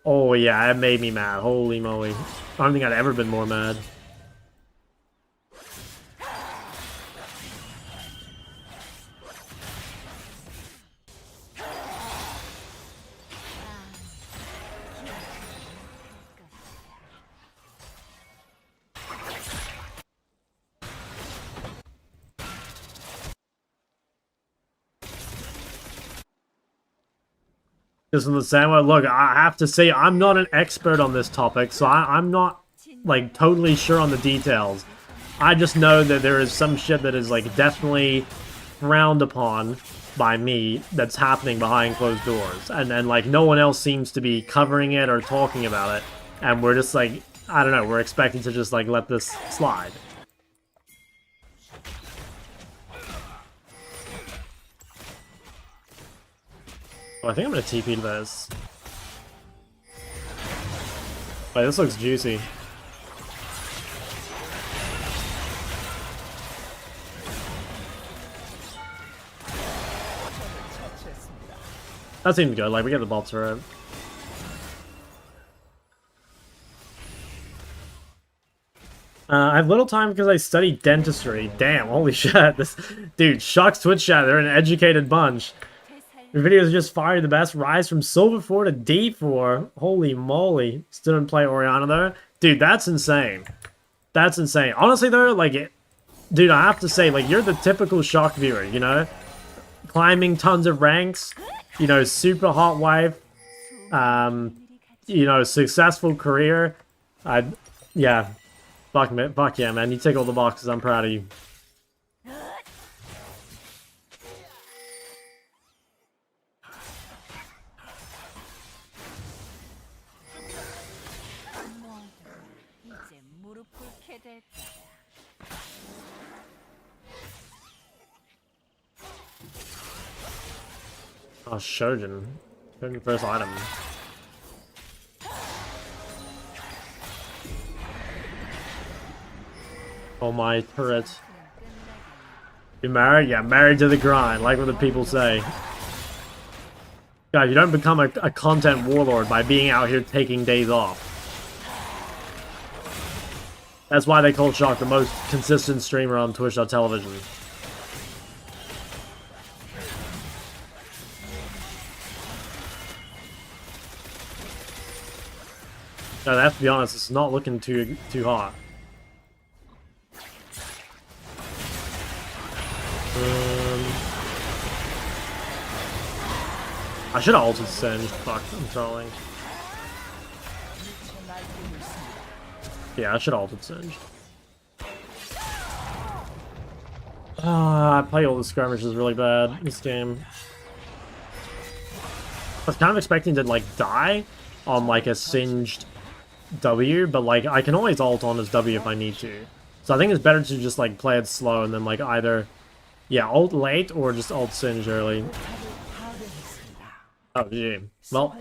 oh yeah, it made me mad. Holy moly. I don't think I'd ever been more mad. Just in the same way, look, I have to say, I'm not an expert on this topic, so I'm not, like, totally sure on the details. I just know that there is some shit that is, like, definitely frowned upon by me that's happening behind closed doors. And like, no one else seems to be covering it or talking about it. And we're just, like, I don't know, we're expected to just, like, let this slide. Oh, I think I'm gonna TP to this. Wait, this looks juicy. That seems good, like we get the bolts for it. I have little time because I study dentistry. Damn, holy shit. This dude, Shock's Twitch chat, they're an educated bunch. Your videos just fire the best. Rise from Silver 4 to D4. Holy moly. Still didn't play Oriana though. Dude, that's insane. That's insane. Honestly though, like, dude, I have to say, like, you're the typical Shock viewer, you know? Climbing tons of ranks, you know, super hot wife, you know, successful career. Yeah. Fuck yeah, man. You tick all the boxes. I'm proud of you. Oh, Shojin. Shojin first item. Oh, my turret. You married? Yeah, married to the grind, like what the people say. Guys, you don't become a content warlord by being out here taking days off. That's why they call Shock the most consistent streamer on Twitch.tv. No, I have to be honest, it's not looking too hot. I should have ulted Singed. Fuck, I'm trolling. Yeah, I should have ulted Singed. I play all the skirmishes really bad this game. I was kind of expecting to, like, die on, like, a Singed W, but, like, I can always ult on his W if I need to. So I think it's better to just, like, play it slow and then, like, either, yeah, ult late or just ult Singed early. Oh, gee. Well,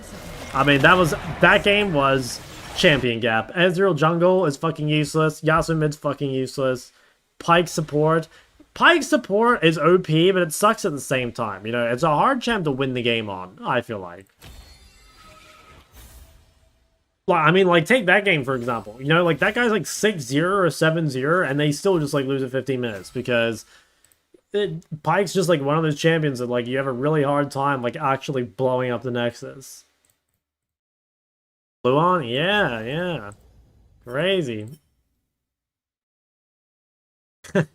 I mean, that game was champion gap. Ezreal jungle is fucking useless. Yasuo mid's fucking useless. Pyke support. Pyke support is OP, but it sucks at the same time. You know, it's a hard champ to win the game on, I feel like. Like, I mean, like, take that game, for example. You know, like, that guy's, like, 6-0 or 7-0, and they still just, like, lose in 15 minutes, because Pyke's just, like, one of those champions that, like, you have a really hard time, like, actually blowing up the Nexus. Blue on? Yeah, yeah. Crazy. He's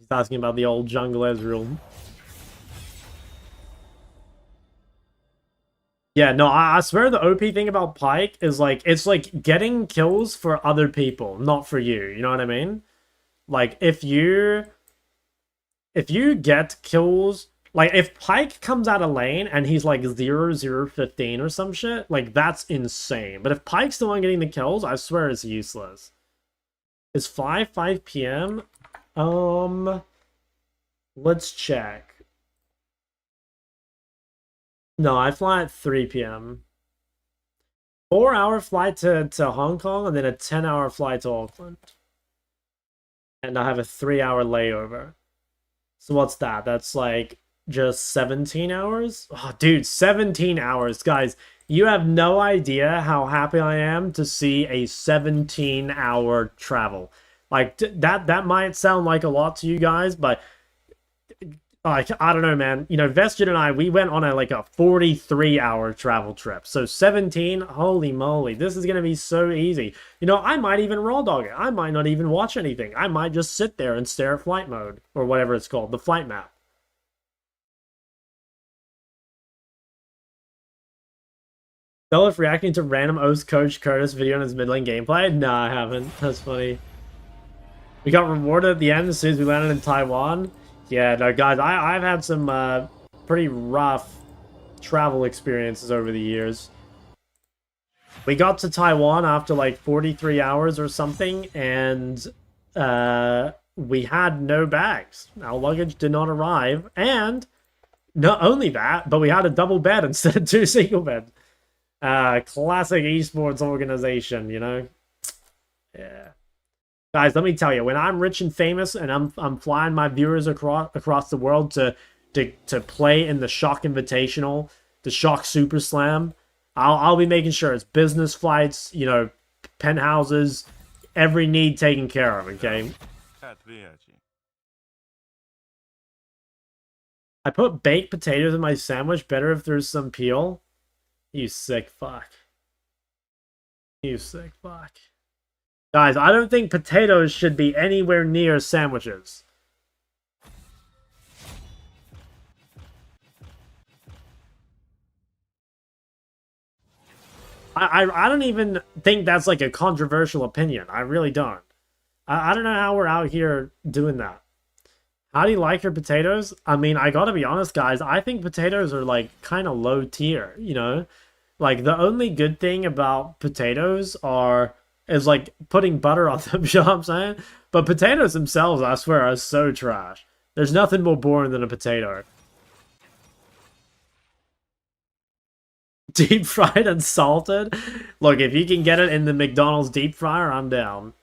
asking about the old jungle Ezreal. Yeah, no, I swear the OP thing about Pyke is, like, it's, like, getting kills for other people, not for you. You know what I mean? Like, if you get kills, like, if Pyke comes out of lane and he's, like, 0-0-15 or some shit, like, that's insane. But if Pyke's the one getting the kills, I swear it's useless. Is 5 p.m.? Let's check. No, I fly at 3 p.m. 4-hour flight to Hong Kong and then a 10-hour flight to Auckland. And I have a 3-hour layover. So what's that? That's like just 17 hours? Oh, dude, 17 hours. Guys, you have no idea how happy I am to see a 17-hour travel. Like, that might sound like a lot to you guys, but I don't know, man. You know, Vestian and I, we went on a 43-hour travel trip. So 17, holy moly, this is going to be so easy. You know, I might even raw dog it. I might not even watch anything. I might just sit there and stare at flight mode, or whatever it's called, the flight map. Philip reacting to random O's Coach Curtis video on his mid lane gameplay? No, I haven't. That's funny. We got rewarded at the end as soon as we landed in Taiwan. Yeah, no, guys, I've had some pretty rough travel experiences over the years. We got to Taiwan after like 43 hours or something, and we had no bags. Our luggage did not arrive, and not only that, but we had a double bed instead of 2 single beds. Classic esports organization, you know? Yeah. Guys, let me tell you, when I'm rich and famous and I'm flying my viewers across the world to play in the Shock Invitational, the Shock Super Slam, I'll be making sure it's business flights, you know, penthouses, every need taken care of, okay? I put baked potatoes in my sandwich. Better if there's some peel. You sick fuck. You sick fuck. Guys, I don't think potatoes should be anywhere near sandwiches. I don't even think that's like a controversial opinion. I really don't. I don't know how we're out here doing that. How do you like your potatoes? I mean, I gotta be honest, guys. I think potatoes are like kind of low tier, you know? Like the only good thing about potatoes is like putting butter on them, you know what I'm saying? But potatoes themselves, I swear, are so trash. There's nothing more boring than a potato. Deep fried and salted? Look, if you can get it in the McDonald's deep fryer, I'm down.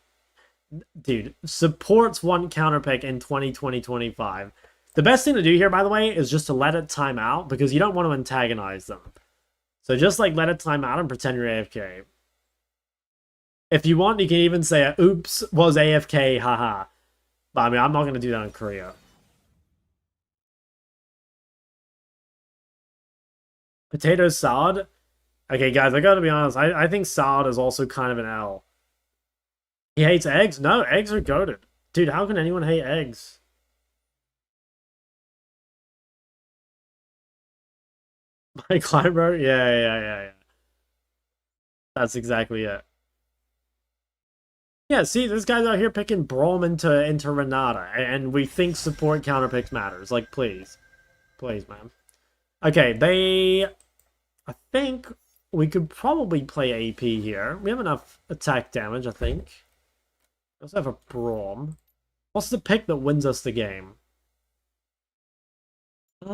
Dude, supports one counter pick in 2020-25. The best thing to do here, by the way, is just to let it time out because you don't want to antagonize them. So just like let it time out and pretend you're AFK. If you want, you can even say, oops, was AFK, haha. But I mean, I'm not going to do that in Korea. Potato salad? Okay, guys, I gotta be honest. I think salad is also kind of an L. He hates eggs? No, eggs are goated. Dude, how can anyone hate eggs? My climber? Yeah. That's exactly it. Yeah, see, this guy's out here picking Braum into Renata, and we think support counter picks matters. Like, please. Please, man. Okay, I think we could probably play AP here. We have enough attack damage, I think. We also have a Braum. What's the pick that wins us the game? I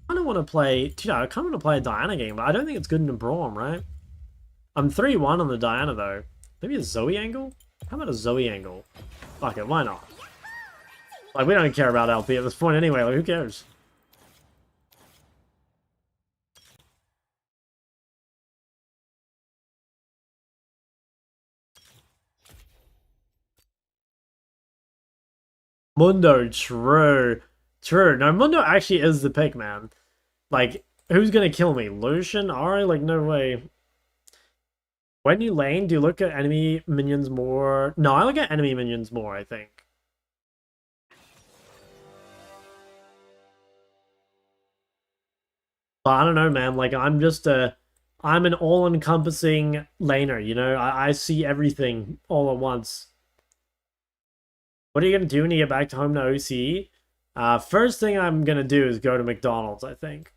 don't want to play... Dude, I kind of want to play a Diana game, but I don't think it's good in a Braum, right? I'm 3-1 on the Diana, though. Maybe a Zoe angle? How about a Zoe angle? Fuck it, why not? Like, we don't care about LP at this point anyway, like, who cares? Mundo, true. True. No, Mundo actually is the pick, man. Like, who's gonna kill me? Lucian? Ari? Like, no way. When you lane, do you look at enemy minions more? No, I look at enemy minions more, I think. But I don't know, man. Like, I'm an all-encompassing laner, you know? I see everything all at once. What are you gonna do when you get back to home to OCE? First thing I'm gonna do is go to McDonald's, I think.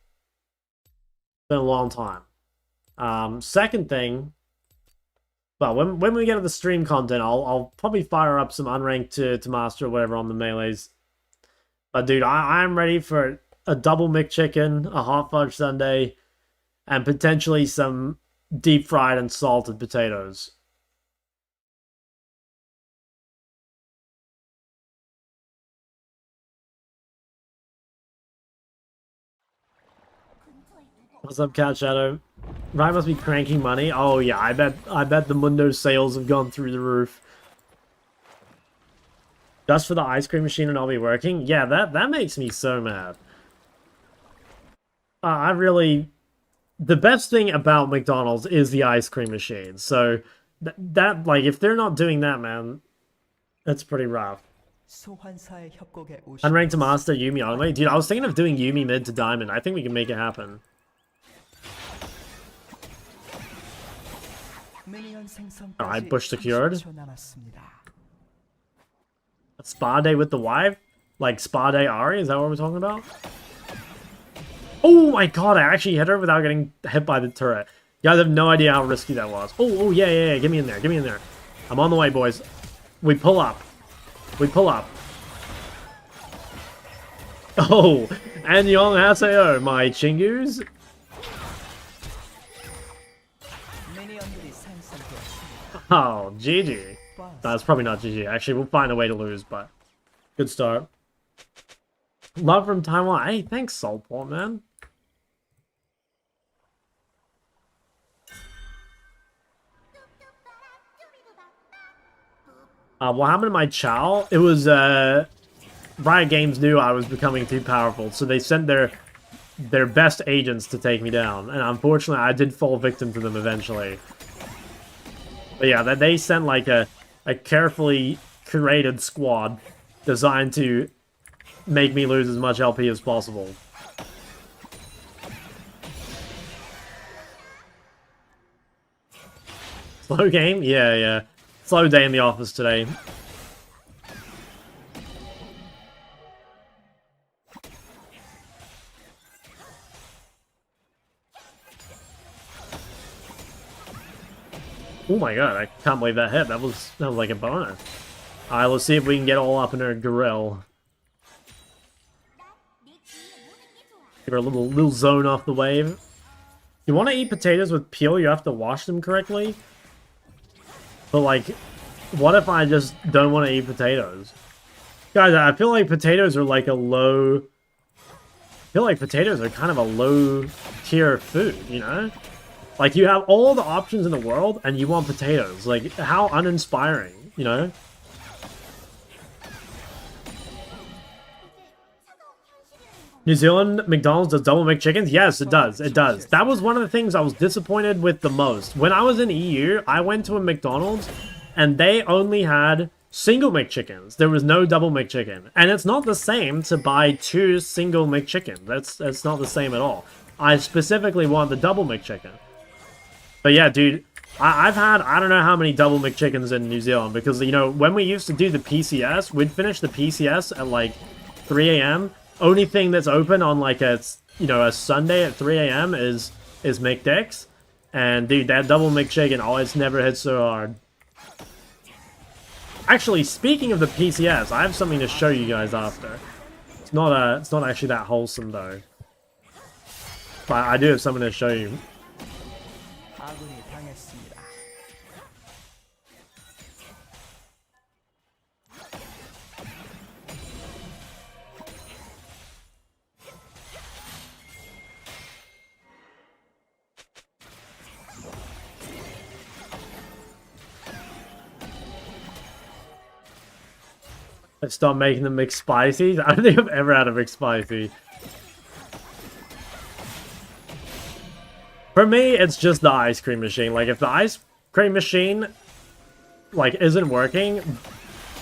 Been a long time. Second thing, well, when we get to the stream content, I'll probably fire up some unranked to master or whatever on the melees. But dude, I'm ready for a double McChicken, a hot fudge sundae, and potentially some deep fried and salted potatoes. What's up, Cat Shadow? Ryan must be cranking money. Oh yeah, I bet the Mundo sales have gone through the roof. Just for the ice cream machine and I'll be working? Yeah, that makes me so mad. I really... The best thing about McDonald's is the ice cream machine. So, like, if they're not doing that, man, that's pretty rough. Unranked to master Yumi Automate. Dude, I was thinking of doing Yumi mid to diamond. I think we can make it happen. Alright, bush secured. Spa day with the wife? Like spa day Ari? Is that what we're talking about? Oh my god, I actually hit her without getting hit by the turret. You guys have no idea how risky that was. Oh, yeah. Get me in there. Get me in there. I'm on the way, boys. We pull up. We pull up. Oh, annyeonghaseyo, my chingus. Oh, GG. That's probably not GG. Actually, we'll find a way to lose, but good start. Love from Taiwan. Hey, thanks, Soulport, man. What happened to my chow? It was, Riot Games knew I was becoming too powerful, so they sent their best agents to take me down. And unfortunately, I did fall victim to them eventually. But yeah, they sent like a carefully curated squad designed to make me lose as much LP as possible. Slow game? Yeah. Slow day in the office today. Oh my god, I can't believe that hit. That was like a bonus. Alright, let's see if we can get all up in her grill. Give her a little zone off the wave. You want to eat potatoes with peel, you have to wash them correctly. But like, what if I just don't want to eat potatoes? Guys, I feel like potatoes are like a low... I feel like potatoes are kind of a low tier food, you know? Like, you have all the options in the world, and you want potatoes. Like, how uninspiring, you know? New Zealand McDonald's does double McChickens? Yes, it does. It does. That was one of the things I was disappointed with the most. When I was in EU, I went to a McDonald's, and they only had single McChickens. There was no double McChicken. And it's not the same to buy 2 single McChickens. That's not the same at all. I specifically want the double McChicken. But yeah, dude, I've had, I don't know how many double McChickens in New Zealand, because, you know, when we used to do the PCS, we'd finish the PCS at, like, 3 a.m. Only thing that's open on, like, a Sunday at 3 a.m. is McDick's. And, dude, that double McChicken, oh, it's never hit so hard. Actually, speaking of the PCS, I have something to show you guys after. It's not actually that wholesome, though. But I do have something to show you. Let's start making them McSpicy. I don't think I've ever had a McSpicy. For me, it's just the ice cream machine. Like, if the ice cream machine, like, isn't working...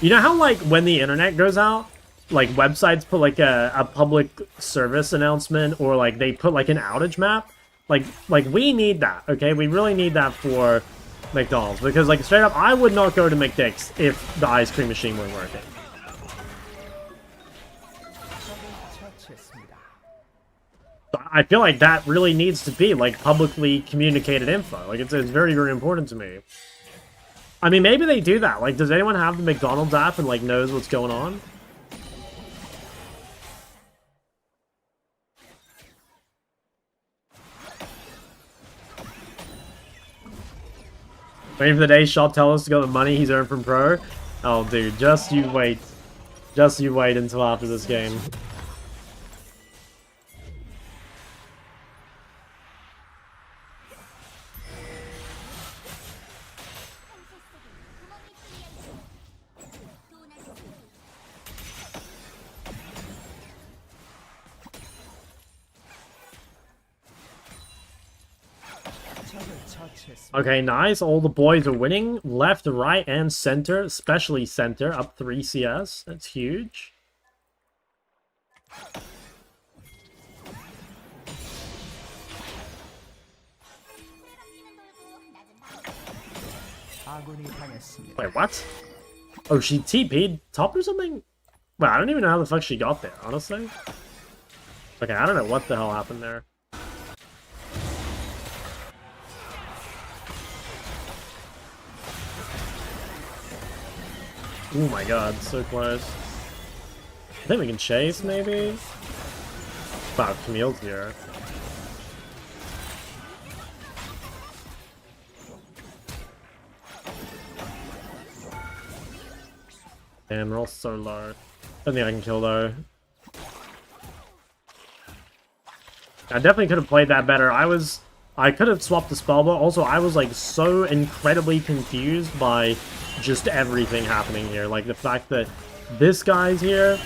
You know how, like, when the internet goes out, like, websites put, like, a public service announcement, or, like, they put, like, an outage map? Like, we need that, okay? We really need that for McDonald's. Because, like, straight up, I would not go to McDick's if the ice cream machine weren't working. I feel like that really needs to be, like, publicly communicated info. Like, it's very, very important to me. I mean, maybe they do that. Like, does anyone have the McDonald's app and, like, knows what's going on? Waiting for the day Shaw tells us to go the money he's earned from Pro? Oh, dude, just you wait. Just you wait until after this game. Okay, nice. All the boys are winning. Left, right, and center. Especially center. Up 3 CS. That's huge. Wait, what? Oh, she TP'd top or something? Wait, I don't even know how the fuck she got there, honestly. Okay, I don't know what the hell happened there. Oh my god, so close. I think we can chase, maybe? Wow, Camille's here. Damn, we're all so low. I don't think I can kill, though. I definitely could have played that better. I could have swapped the spell, but also I was, like, so incredibly confused by just everything happening here. Like, the fact that this guy's here,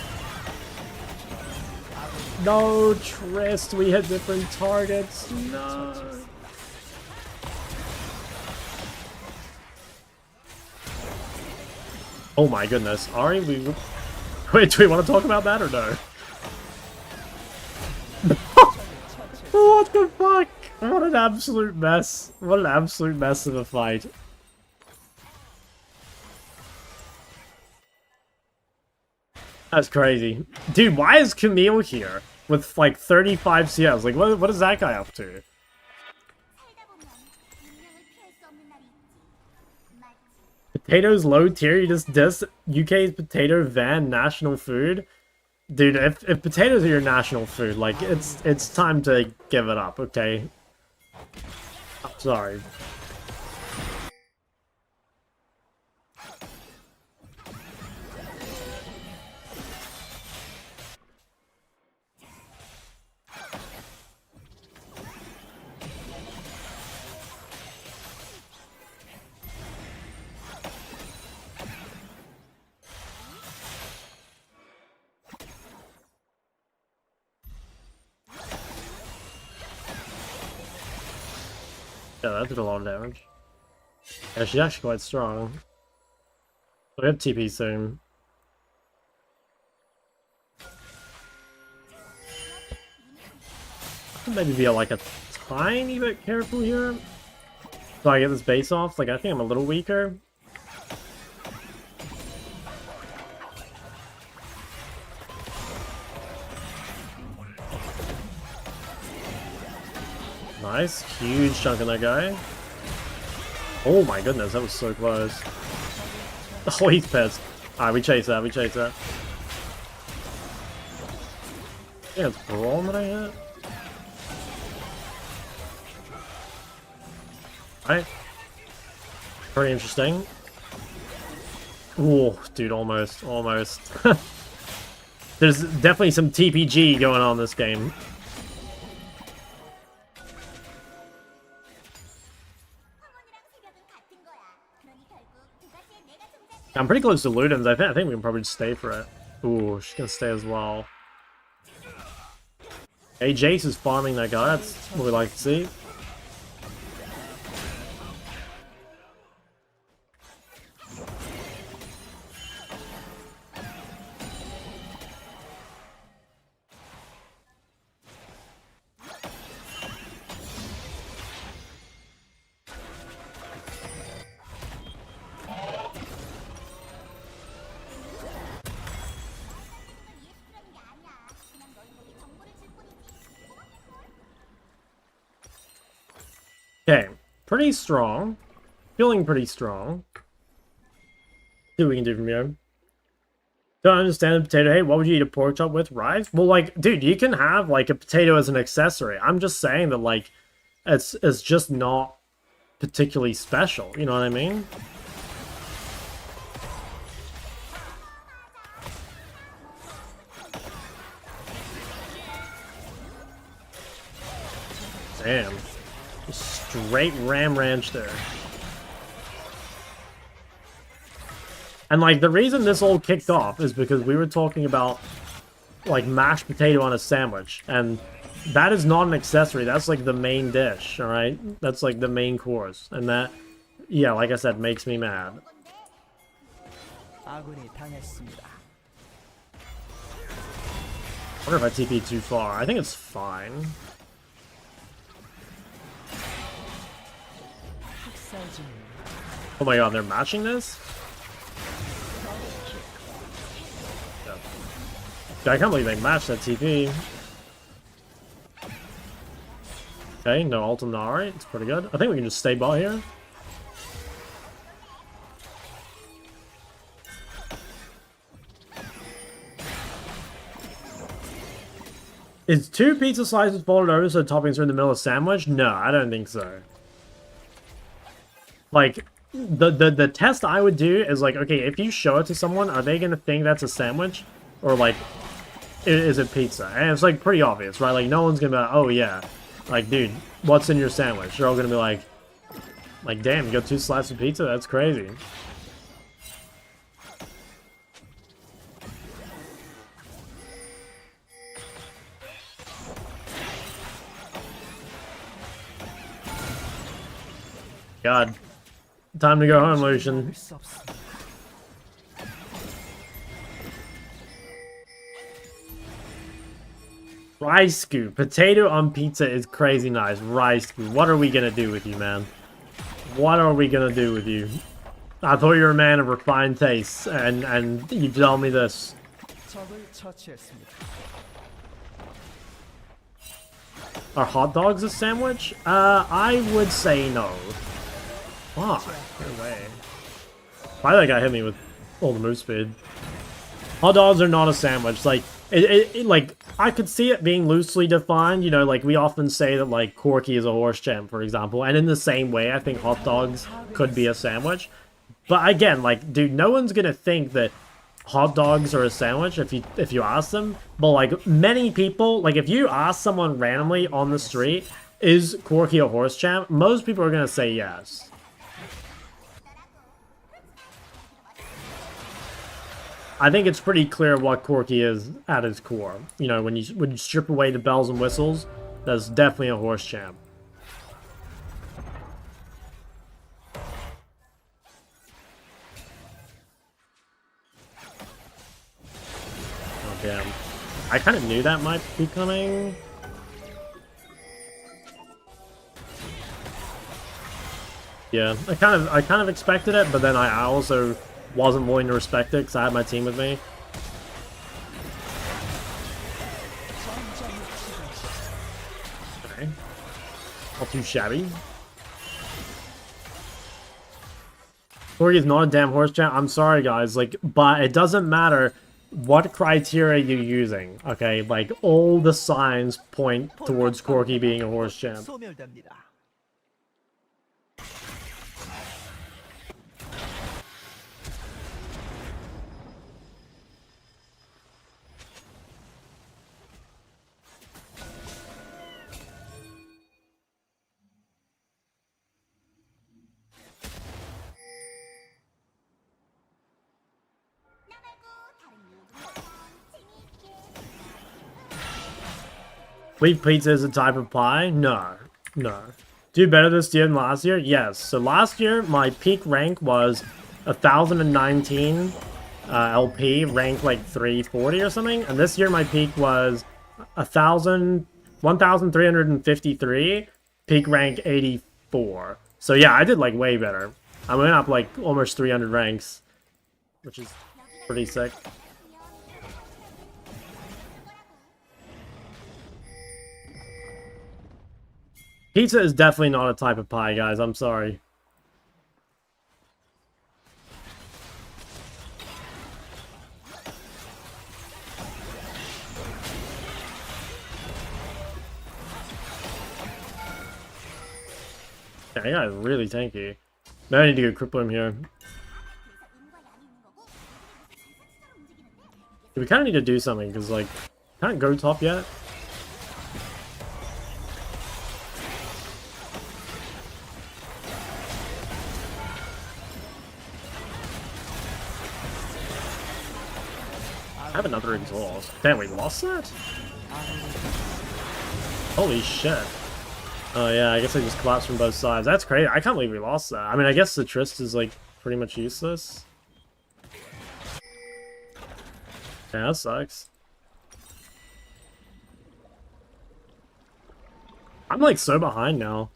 No, Trist, we had different targets. No. Oh my goodness. Ari, we... Wait, do we want to talk about that or no? What the fuck? What an absolute mess. What an absolute mess of a fight. That's crazy. Dude, why is Camille here with like 35 CS? Like, what is that guy up to? Potatoes low tier, you just diss UK's potato van national food? Dude, if potatoes are your national food, like, it's time to give it up, okay? I'm sorry. Yeah, that did a lot of damage. Yeah, she's actually quite strong. We have TP soon. Maybe be like a tiny bit careful here. So I get this base off. Like, I think I'm a little weaker. Nice. Huge chunk in that guy. Oh my goodness, that was so close. Oh, he's pissed. Alright, we chase that, we chase that. Yeah, it's Brawl that I hit. Alright. Pretty interesting. Oh, dude, almost. There's definitely some TPG going on in this game. I'm pretty close to Luden's. I think we can probably just stay for it. Ooh, she's gonna stay as well. Hey, Jace is farming that guy. That's what we like to see. Okay, pretty strong. Feeling pretty strong. See what we can do from here. Don't understand the potato. Hey, what would you eat a pork chop with? Rice? Well, like, dude, you can have, like, a potato as an accessory. I'm just saying that, like, it's just not particularly special. You know what I mean? Damn. Straight Ram Ranch there. And, like, the reason this all kicked off is because we were talking about, like, mashed potato on a sandwich. And that is not an accessory. That's, like, the main dish, alright? That's, like, the main course. And that, yeah, like I said, makes me mad. I wonder if I TP too far. I think it's fine. Oh my god, they're matching this? Yeah. I can't believe they matched that TP. Okay, no ult on the Ari. It's pretty good. I think we can just stay bot here. Is 2 pizza slices folded over so the toppings are in the middle of the sandwich? No, I don't think so. Like, the test I would do is like, okay, if you show it to someone, are they gonna think that's a sandwich? Or like, is it pizza? And it's like pretty obvious, right? Like, no one's gonna be like, oh yeah. Like, dude, what's in your sandwich? They're all gonna be like, damn, you got 2 slices of pizza? That's crazy. God. Time to go home, Lucian. Rice Scoop. Potato on pizza is crazy nice. Rice Scoop. What are we gonna do with you, man? What are we gonna do with you? I thought you were a man of refined tastes, and you tell me this. Are hot dogs a sandwich? I would say no. Fuck. No way. Why that guy hit me with all the move speed? Hot dogs are not a sandwich. Like, like, I could see it being loosely defined. You know, like, we often say that, like, Corky is a horse champ, for example. And in the same way, I think hot dogs could be a sandwich. But again, like, dude, no one's gonna think that hot dogs are a sandwich if you ask them. But, like, many people, like, if you ask someone randomly on the street, is Corky a horse champ? Most people are gonna say yes. I think it's pretty clear what Corky is at its core. You know, when you strip away the bells and whistles, that's definitely a horse champ. Oh damn! I kind of knew that might be coming. Yeah, I kind of expected it, but then I also wasn't willing to respect it because I had my team with me. Okay. Not too shabby. Corky's not a damn horse champ. I'm sorry, guys. Like, but it doesn't matter what criteria you're using. Okay, like all the signs point towards Corky being a horse champ. Wheat pizza is a type of pie? No. No. Do better this year than last year? Yes. So last year, my peak rank was 1,019 LP, rank like 340 or something. And this year, my peak was 1,353, peak rank 84. So yeah, I did like way better. I went up like almost 300 ranks, which is pretty sick. Pizza is definitely not a type of pie, guys. I'm sorry. Yeah, that guy is really tanky. Maybe I need to go cripple him here. We kind of need to do something, because, like, can't go top yet. I have another exhaust. Damn, we lost that? Holy shit. Oh yeah, I guess I just collapsed from both sides. That's crazy. I can't believe we lost that. I mean, I guess the Trist is, like, pretty much useless. Yeah, that sucks. I'm, like, so behind now.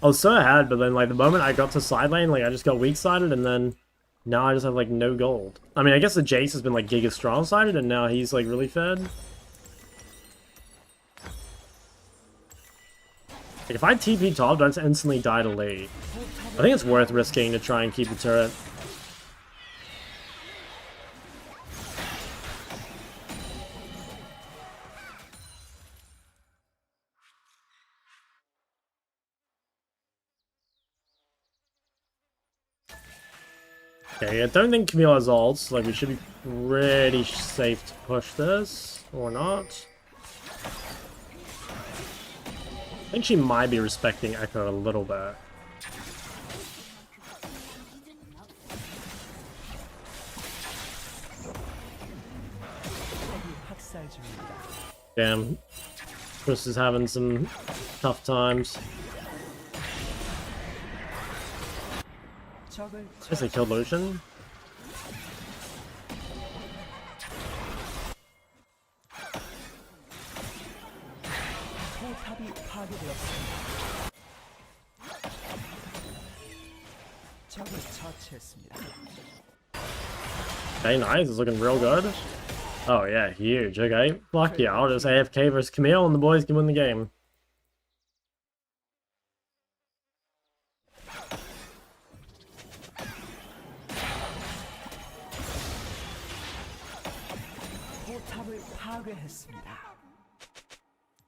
I was so ahead, but then, like, the moment I got to side lane, like, I just got weak-sided, and then now I just have, like, no gold. I mean, I guess the Jace has been, like, Giga strong-sided, and now he's, like, really fed. Like, if I TP top, don't instantly die to late. I think it's worth risking to try and keep the turret. Okay, I don't think Camille has ults. Like, we should be pretty safe to push this, or not. I think she might be respecting Echo a little bit. Damn. Chris is having some tough times. guess they killed Lucian. Okay, nice. It's looking real good. Oh yeah, huge. Okay, fuck yeah. I'll just AFK versus Camille and the boys can win the game.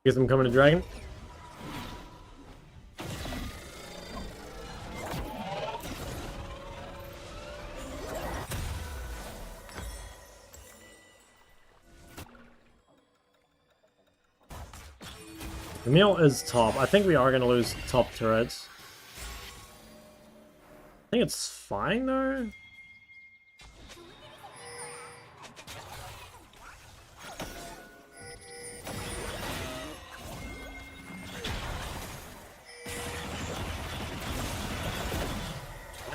Guess I'm coming to Dragon. Camille is top. I think we are going to lose top turrets. I think it's fine though.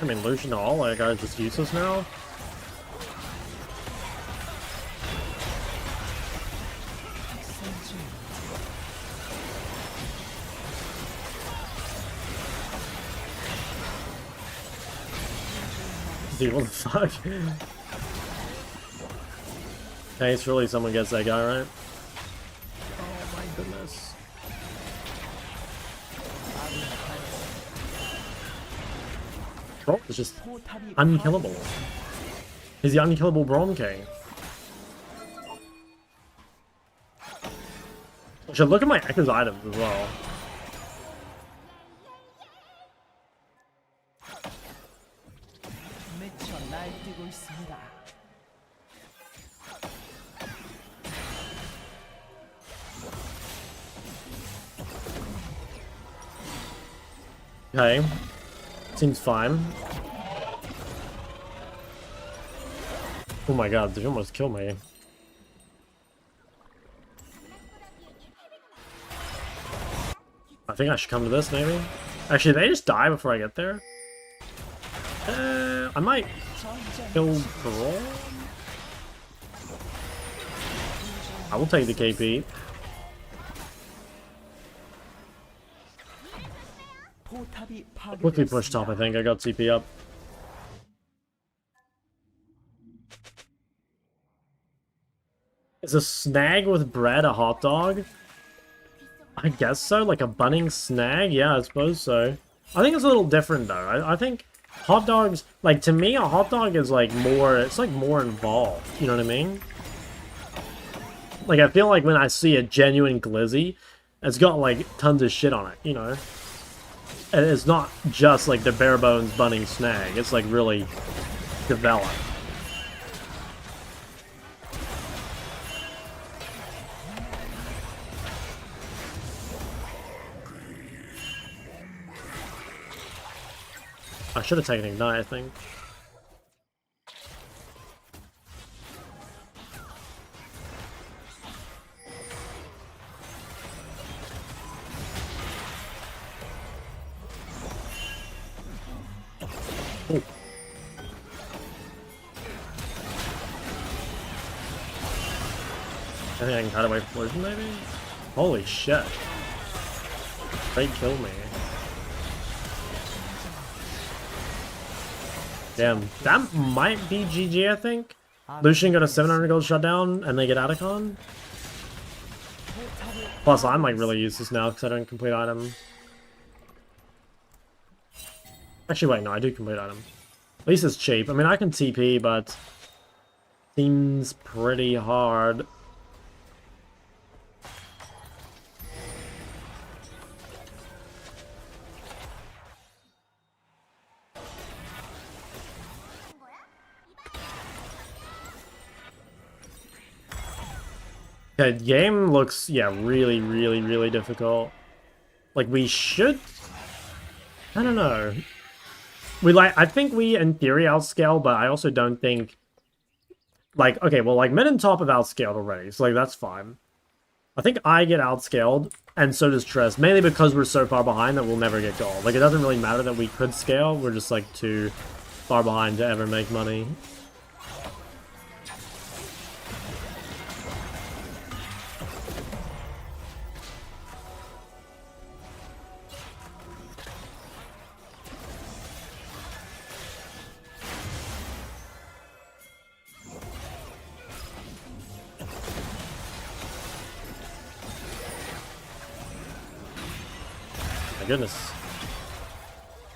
I mean, Lucian all like guys just useless now. Dude, what the fuck? Hey, it's really someone gets that guy, right? Oh my goodness. Bro is just unkillable. He's the unkillable Brom King. I should look at my Echo's items as well. Okay, seems fine. Oh my god, they almost killed me. I think I should come to this, maybe? Actually, they just die before I get there? I might kill Brawl? I will take the KP. Quickly push top, I think. I got CP up. Is a snag with bread a hot dog? I guess so, like a bunning snag? Yeah, I suppose so. I think it's a little different though. I think hot dogs, like to me, a hot dog is like more, it's like more involved. You know what I mean? Like I feel like when I see a genuine glizzy, it's got like tons of shit on it, you know? And it's not just like the bare bones bunning snag, it's like really developed. I should have taken Ignite, I think. Ooh. I think I can cut away from Lucian, maybe? Holy shit. They killed me. Damn, that might be GG, I think. Lucian got a 700 gold shutdown, and they get Atacon. Plus, I'm like really useless now because I don't complete item. Actually, wait, no, I do complete item. At least it's cheap. I mean, I can TP, but seems pretty hard. Okay, game looks, yeah, really, really, really difficult. Like, we should... I don't know. I think we, in theory, outscale, but I also don't think... Like, okay, well, like, mid and top have outscaled already, so, like, that's fine. I think I get outscaled, and so does Tress, mainly because we're so far behind that we'll never get gold. Like, it doesn't really matter that we could scale, we're just, like, too far behind to ever make money. My goodness.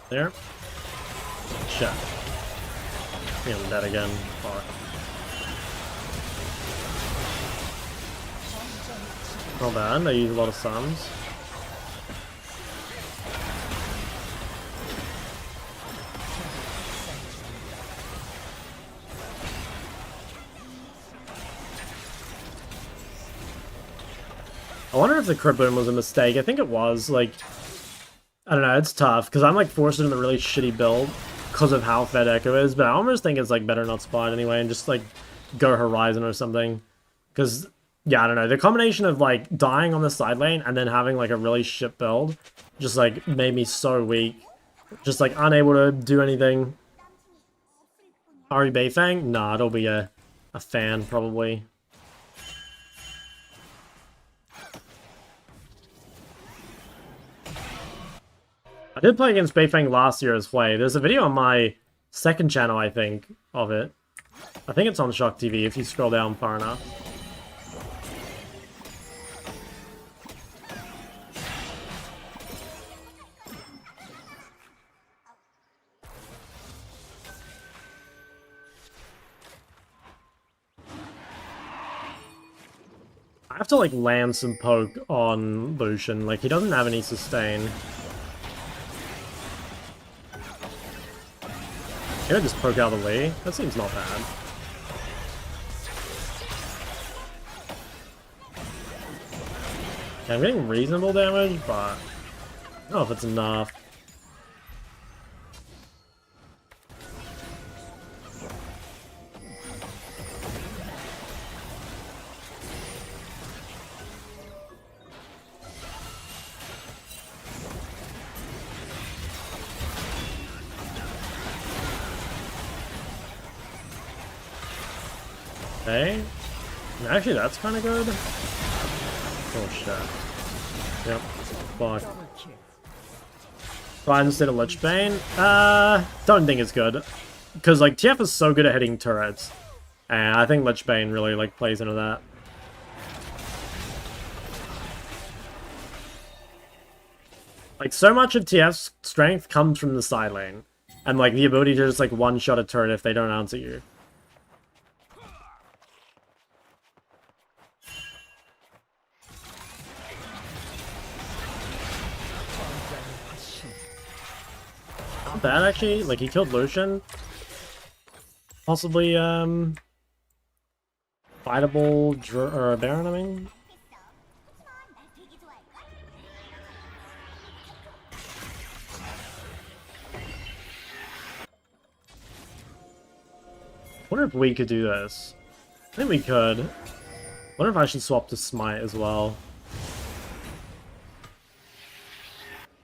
There. Shit. I think I'm dead again. Fuck. Not bad, they use a lot of summons. I wonder if the crit boom was a mistake. I think it was. Like, I don't know, it's tough, because I'm like forced into a really shitty build because of how fed Echo is, but I almost think it's like better not spot anyway and just like go Horizon or something. Because, yeah, I don't know, the combination of like dying on the side lane and then having like a really shit build just like made me so weak. Just like unable to do anything. Ari Beifang? Nah, it'll be a fan probably. I did play against Beifang last year as well. There's a video on my second channel, I think, of it. I think it's on Shock TV if you scroll down far enough. I have to like land some poke on Lucian. Like, he doesn't have any sustain. Can I just poke out of the way? That seems not bad. Yeah, I'm getting reasonable damage, but I don't know if it's enough. Okay. Actually, that's kind of good. Oh, shit. Yep. Fuck. Fine, instead of Lich Bane. Don't think it's good. Because, like, TF is so good at hitting turrets. And I think Lich Bane really, like, plays into that. Like, so much of TF's strength comes from the side lane. And, like, the ability to just, like, one-shot a turret if they don't answer you. Not bad, actually. Like, he killed Lucian. Possibly, fightable or Baron, I mean. Wonder if we could do this. I think we could. Wonder if I should swap to Smite as well.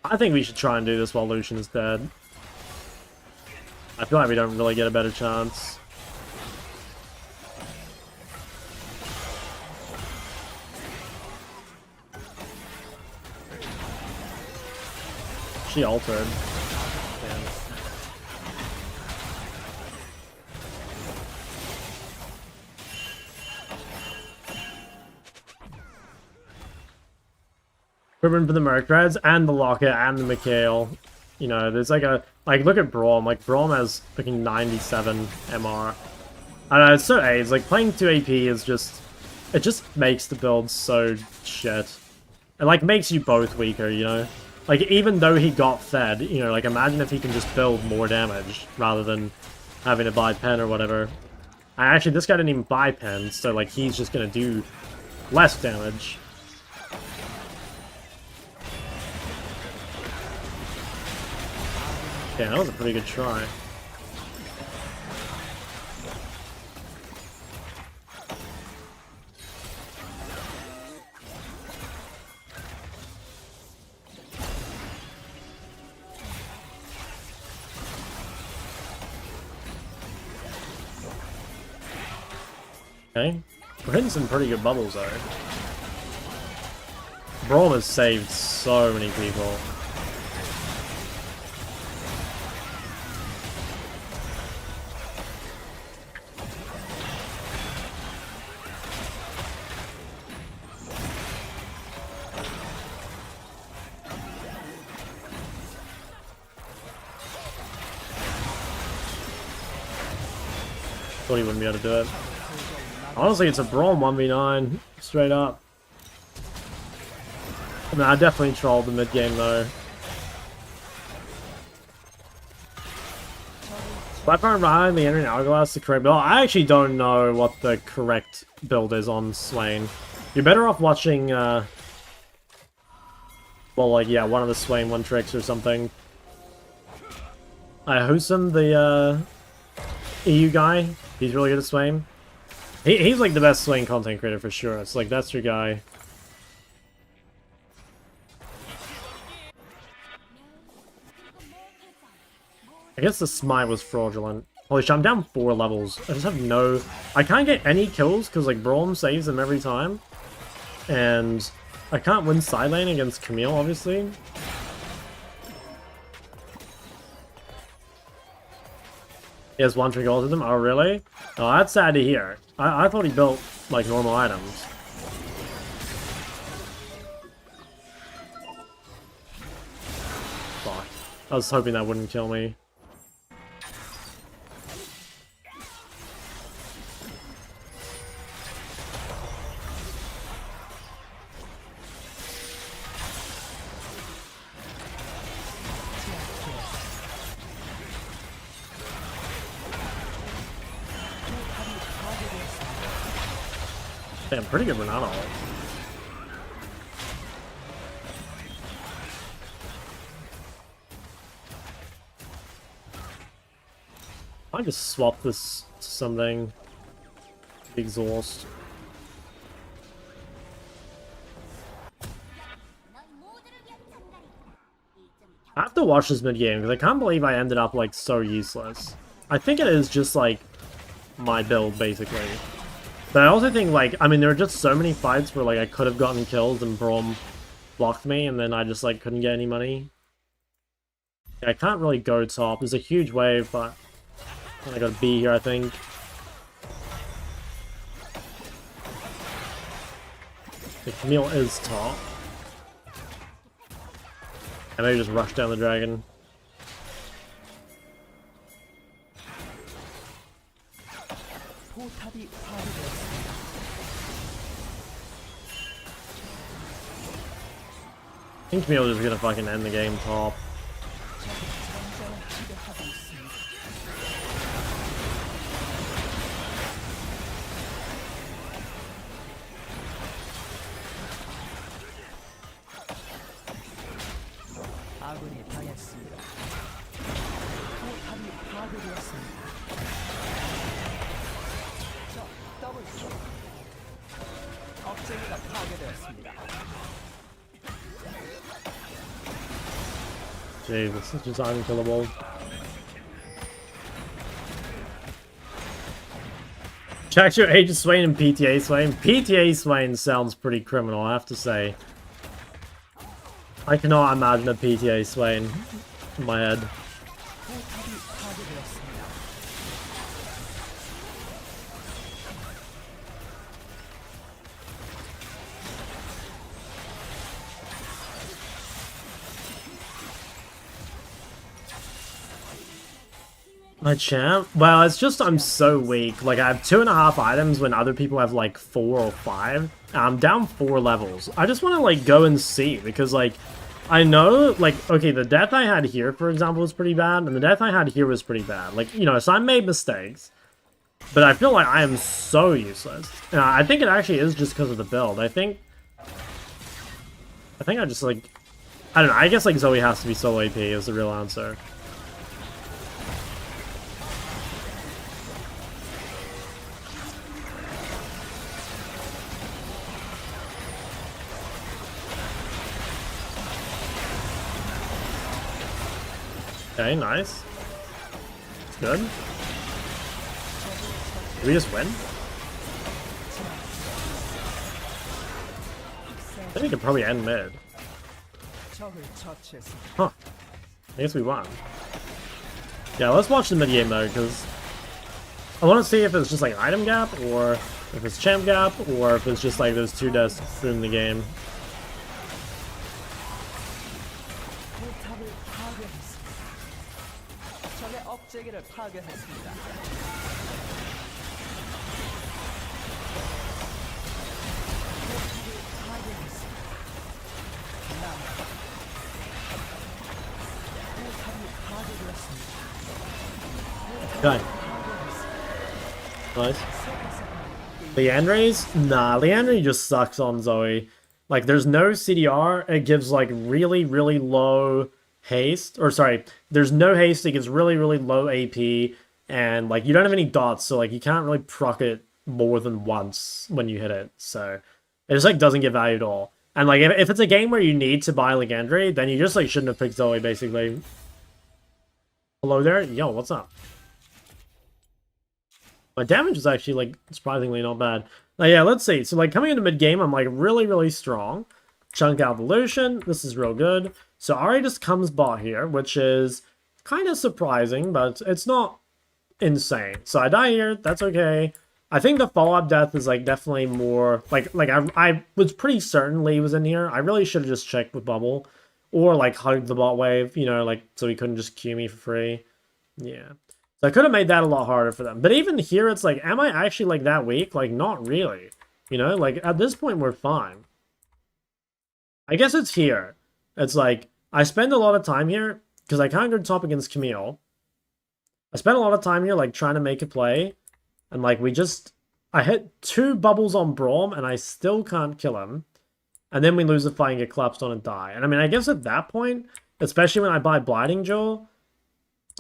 I think we should try and do this while Lucian is dead. I feel like we don't really get a better chance. She altered. Damn. Ribbon for the Merc Dreads and the Locket and the Mikhail. You know, there's like a... Like, look at Braum. Like, Braum has fucking 97 MR. I don't know, it's so AIDS. Like, playing 2 AP is just... It just makes the build so shit. It, like, makes you both weaker, you know? Like, even though he got fed, you know, like, imagine if he can just build more damage rather than having to buy pen or whatever. And actually, this guy didn't even buy pen, so, like, he's just gonna do less damage. Yeah, that was a pretty good try. Okay. We're hitting some pretty good bubbles though. Braum has saved so many people. Thought he wouldn't be able to do it. Honestly, it's a Braum 1v9, straight up. I mean, I definitely trolled the mid game though. Blackburn Ryan, the entering Hourglass, the correct build. I actually don't know what the correct build is on Swain. You're better off watching, well, like, yeah, one of the Swain 1 tricks or something. Husam, the EU guy, he's really good at Swain. He's like the best Swain content creator for sure. It's like, that's your guy. I guess the smite was fraudulent. Holy shit, I'm down 4 levels. I just have no... I can't get any kills because like Braum saves them every time. And I can't win side lane against Camille, obviously. He has 1 trick ult with him. Oh, really? Oh, that's sad to hear. I thought he built like normal items. Fuck. I was hoping that wouldn't kill me. Damn, pretty good Renata. I just swap this to something. Exhaust. I have to watch this mid game because I can't believe I ended up like so useless. I think it is just like my build basically. But I also think, like, I mean, there are just so many fights where, like, I could have gotten kills and Braum blocked me, and then I just, like, couldn't get any money. Yeah, I can't really go top. There's a huge wave, but I gotta be here, I think. The Camille is top. I maybe just rush down the dragon. I think Camille is gonna fucking end the game top. Jeez, this is just unkillable. Check your Age of Swain and PTA Swain. PTA Swain sounds pretty criminal, I have to say. I cannot imagine a PTA Swain in my head. My champ? Well, it's just I'm so weak. Like, I have 2.5 items when other people have, like, 4 or 5. I'm down 4 levels. I just want to, like, go and see, because, like, I know, like, okay, the death I had here, for example, was pretty bad, and the death I had here was pretty bad. Like, you know, so I made mistakes. But I feel like I am so useless. And I think it actually is just because of the build. I think I just, like... I don't know, I guess, like, Zoe has to be solo AP is the real answer. Okay, nice. It's good. Did we just win? I think we could probably end mid. Huh. I guess we won. Yeah, let's watch the mid game though, because I want to see if it's just like item gap, or if it's champ gap, or if it's just like those two deaths in the game. Okay. Nice. Leandra's? Nah, Leandre just sucks on Zoe. Like, there's no CDR. It gives, like, really, really low haste. Or, sorry, there's no haste. It gives really, really low AP. And, like, you don't have any dots. So, like, you can't really proc it more than once when you hit it. So, it just, like, doesn't get value at all. And, like, if it's a game where you need to buy Leandre, then you just, like, shouldn't have picked Zoe, basically. Hello there? Yo, what's up? My damage is actually, like, surprisingly not bad. Now, yeah, let's see. So, like, coming into mid-game, I'm, like, really, really strong. Chunk out the Lucian. This is real good. So, Ahri just comes bot here, which is kind of surprising, but it's not insane. So, I die here. That's okay. I think the follow-up death is, like, definitely more... Like I was pretty certain Lee was in here. I really should have just checked with Bubble. Or, like, hugged the bot wave, you know, like, so he couldn't just Q me for free. Yeah. So I could have made that a lot harder for them. But even here, it's like, am I actually, like, that weak? Like, not really. You know? Like, at this point, we're fine. I guess it's here. It's like, I spend a lot of time here, because I can't go top against Camille. I spent a lot of time here, like, trying to make a play. And, like, I hit 2 bubbles on Braum, and I still can't kill him. And then we lose the fight and get collapsed on and die. And, I mean, I guess at that point, especially when I buy Blighting Jewel...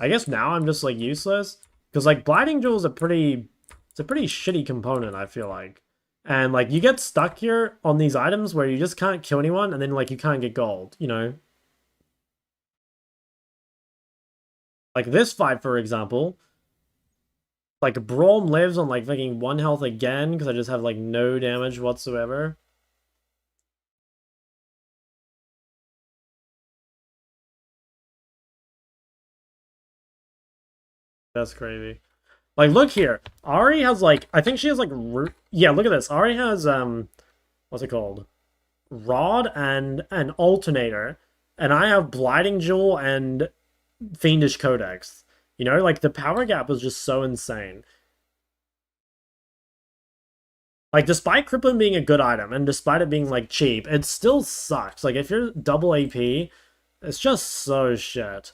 I guess now I'm just, like, useless. Because, like, Blighting Jewel is a pretty shitty component, I feel like. And, like, you get stuck here on these items where you just can't kill anyone, and then, like, you can't get gold, you know? Like, this fight, for example. Like, Braum lives on, like, fucking 1 health again, because I just have, like, no damage whatsoever. That's crazy. Like, look here. Ahri has, like, I think she has, like, yeah, look at this. Ahri has, what's it called? Rod and an Alternator. And I have Blighting Jewel and Fiendish Codex. You know, like, the power gap was just so insane. Like, despite Crippling being a good item, and despite it being, like, cheap, it still sucks. Like, if you're double AP, it's just so shit.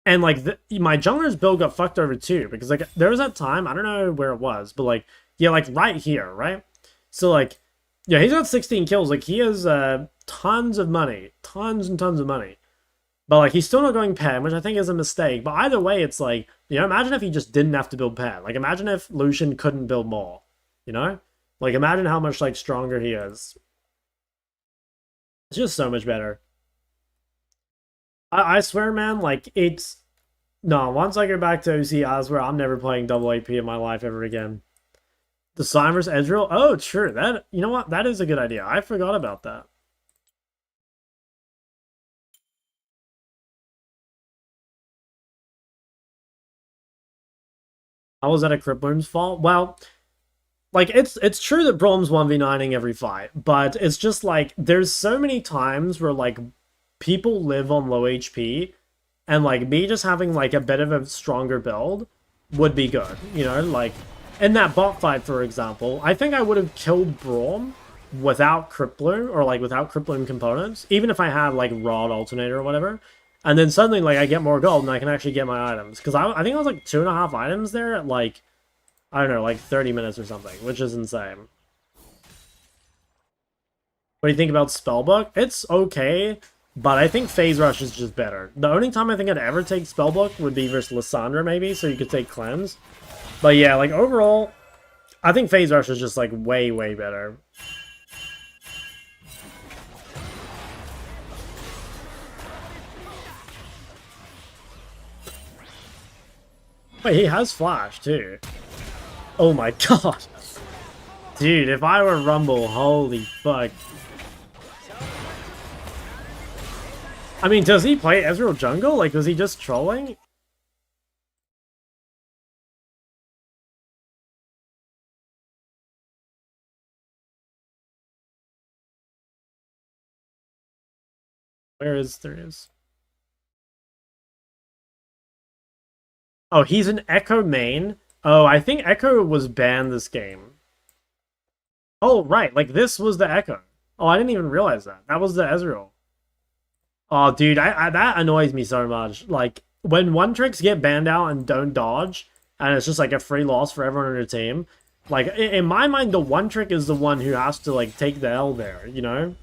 And, like, my jungler's build got fucked over, too. Because, like, there was that time, I don't know where it was, but, like, yeah, like, right here, right? So, like, yeah, he's got 16 kills. Like, he has tons of money. Tons and tons of money. But, like, he's still not going Pen, which I think is a mistake. But either way, it's like, you know, imagine if he just didn't have to build Pen. Like, imagine if Lucian couldn't build more. You know? Like, imagine how much, like, stronger he is. It's just so much better. I swear, man, like, it's... No, once I go back to OC, I swear I'm never playing double AP in my life ever again. The Sign vs. Ezreal? Oh, sure. That, you know what? That is a good idea. I forgot about that. How was that a Crippler's fault? Well, like, it's true that Braum's 1v9ing every fight, but it's just, like, there's so many times where, like, people live on low HP, and, like, me just having, like, a bit of a stronger build would be good, you know? Like, in that bot fight, for example, I think I would have killed Braum without Crippler, or, like, without Crippling components, even if I had, like, Rod Alternator or whatever, and then suddenly, like, I get more gold, and I can actually get my items, because I think I was, like, 2.5 items there at, like, I don't know, like, 30 minutes or something, which is insane. What do you think about Spellbook? It's okay, but I think Phase Rush is just better. The only time I think I'd ever take Spellbook would be versus Lissandra, maybe, so you could take Cleanse. But yeah, like, overall, I think Phase Rush is just, like, way, way better. Wait, he has Flash, too. Oh my god. Dude, if I were Rumble, holy fuck. I mean, does he play Ezreal jungle? Like, was he just trolling? Where is there is? Oh, he's an Echo main. Oh, I think Echo was banned this game. Oh, right. Like, this was the Echo. Oh, I didn't even realize that. That was the Ezreal. Oh, dude, that annoys me so much. Like, when one tricks get banned out and don't dodge, and it's just like a free loss for everyone on your team, like, in my mind, the one trick is the one who has to, like, take the L there, you know?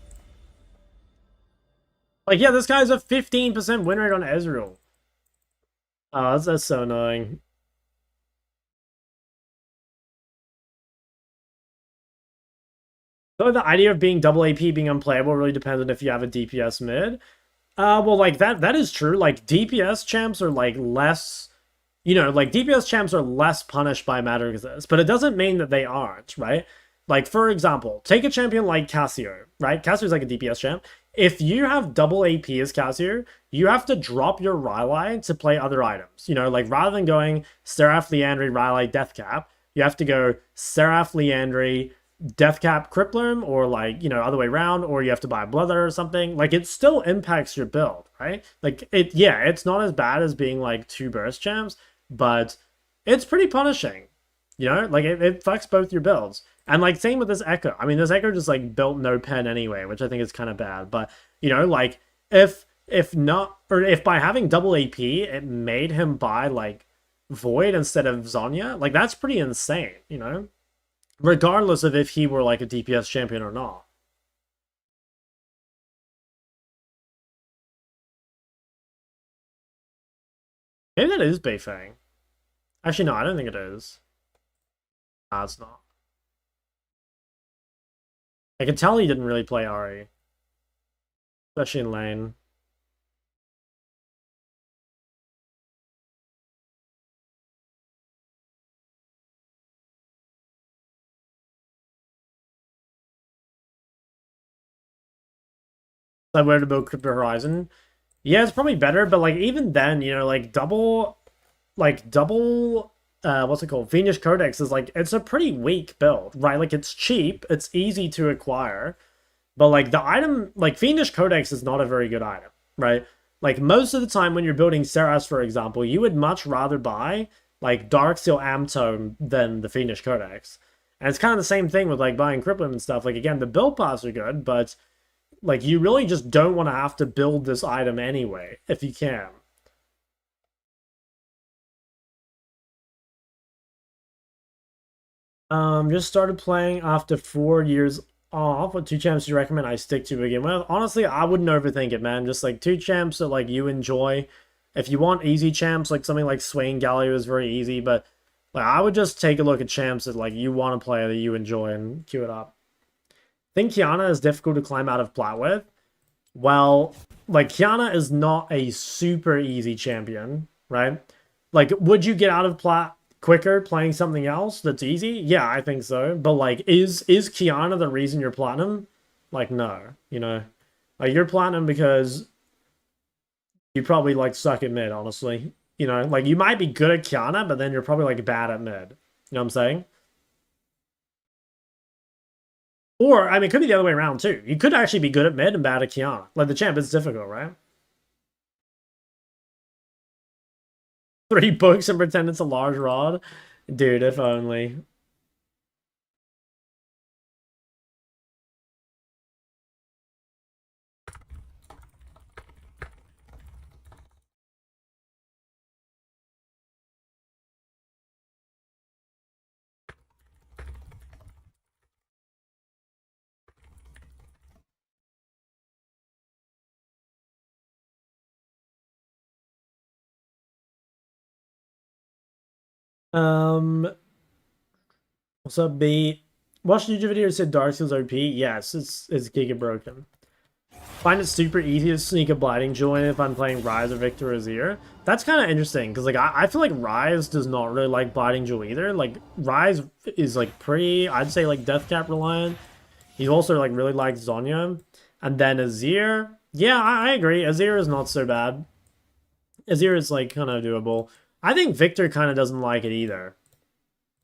Like, yeah, this guy's a 15% win rate on Ezreal. Oh, that's so annoying. So the idea of being double AP being unplayable really depends on if you have a DPS mid. Well, like, that is true. Like, DPS champs are, like, less... You know, like, DPS champs are less punished by matter exists, but it doesn't mean that they aren't, right? Like, for example, take a champion like Cassio, right? Cassio's like a DPS champ. If you have double AP as Cassio, you have to drop your Rylai to play other items. You know, like, rather than going Seraph, Liandry, Rylai, Deathcap, you have to go Seraph, Liandry, Deathcap, Crippler, or, like, you know, other way around, or you have to buy Bloodletter or something. Like, it still impacts your build, right? Like, yeah, it's not as bad as being, like, two burst champs, but it's pretty punishing, you know? Like, it fucks both your builds. And, like, same with this Echo. I mean, this Echo just, like, built no pen anyway, which I think is kind of bad. But, you know, like, if not, or if by having double AP, it made him buy, like, Void instead of Zhonya, like, that's pretty insane, you know? Regardless of if he were, like, a DPS champion or not. Maybe that is Beifang. Actually, no, I don't think it is. Nah, it's not. I can tell he didn't really play Ari. Especially in lane. Like, where to build Crypto Horizon. Yeah, it's probably better, but, like, even then, you know, like, double, what's it called? Venus Codex is, like, it's a pretty weak build, right? Like, it's cheap, it's easy to acquire, but, like, the item, like, Fiendish Codex is not a very good item, right? Like, most of the time when you're building Seras, for example, you would much rather buy, like, Darksteel Amtome than the Fiendish Codex. And it's kind of the same thing with, like, buying Crippling and stuff. Like, again, the build paths are good, but, like, you really just don't want to have to build this item anyway, if you can. Just started playing after 4 years off. What two champs do you recommend I stick to begin with? Honestly, I wouldn't overthink it, man. Just like two champs that like you enjoy. If you want easy champs, like something like Swain Galio is very easy, but like I would just take a look at champs that like you want to play that you enjoy and queue it up. I think Kiana is difficult to climb out of plat with. Well, like Kiana is not a super easy champion, right? Like, would you get out of plat quicker playing something else that's easy? Yeah, I think so. But like, is Kiana the reason you're platinum? Like, no, you know, like you're platinum because you probably like suck at mid, honestly. You know, like you might be good at Kiana, but then you're probably like bad at mid. You know what I'm saying? Or, I mean, it could be the other way around too. You could actually be good at mid and bad at Kiana. Like the champ is difficult, right? 3 books and pretend it's a large rod? Dude, if only. What's up, B? Watched a YouTube video that said Dark Souls OP. Yes, it's giga broken. Find it super easy to sneak a Blighting Jewel in if I'm playing Rise or Victor Azir. That's kind of interesting, because like I feel like Rise does not really like Blighting Jewel either. Like, Rise is like pretty, I'd say like Deathcap reliant. He also like really likes Zhonya. And then Azir, Yeah, I agree. Azir is not so bad. Azir is like kind of doable. I think Victor kind of doesn't like it either.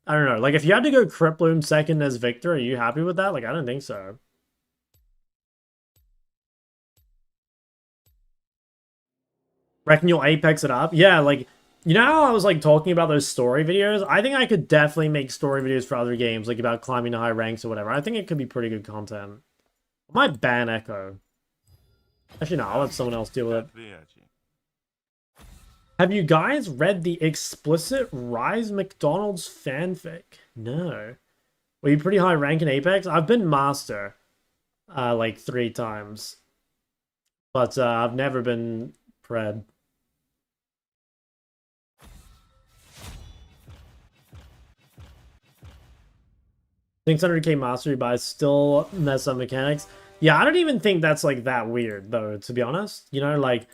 I don't know. Like if you had to go Criploom second as Victor, are you happy with that? Like I don't think so. Reckon you'll Apex it up? Yeah, like you know how I was like talking about those story videos? I think I could definitely make story videos for other games, like about climbing to high ranks or whatever. I think it could be pretty good content. I might ban Echo. Actually, no, I'll let someone else deal with it. Have you guys read the explicit Rise McDonald's fanfic? No. Were you pretty high rank in Apex? I've been Master, like 3 times. But I've never been Pred. 600k mastery, but I still mess up mechanics. Yeah, I don't even think that's like that weird though, to be honest. You know, like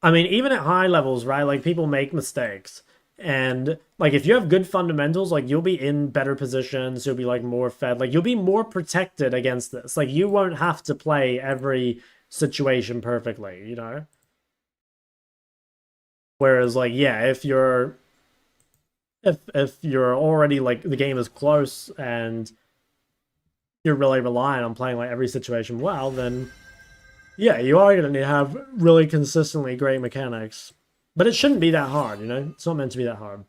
I mean, even at high levels, right? Like people make mistakes. And like if you have good fundamentals, like you'll be in better positions, you'll be like more fed, like you'll be more protected against this. Like you won't have to play every situation perfectly, you know? Whereas like yeah, if you're already like the game is close and you're really relying on playing like every situation well, then yeah, you are going to have really consistently great mechanics. But it shouldn't be that hard, you know? It's not meant to be that hard.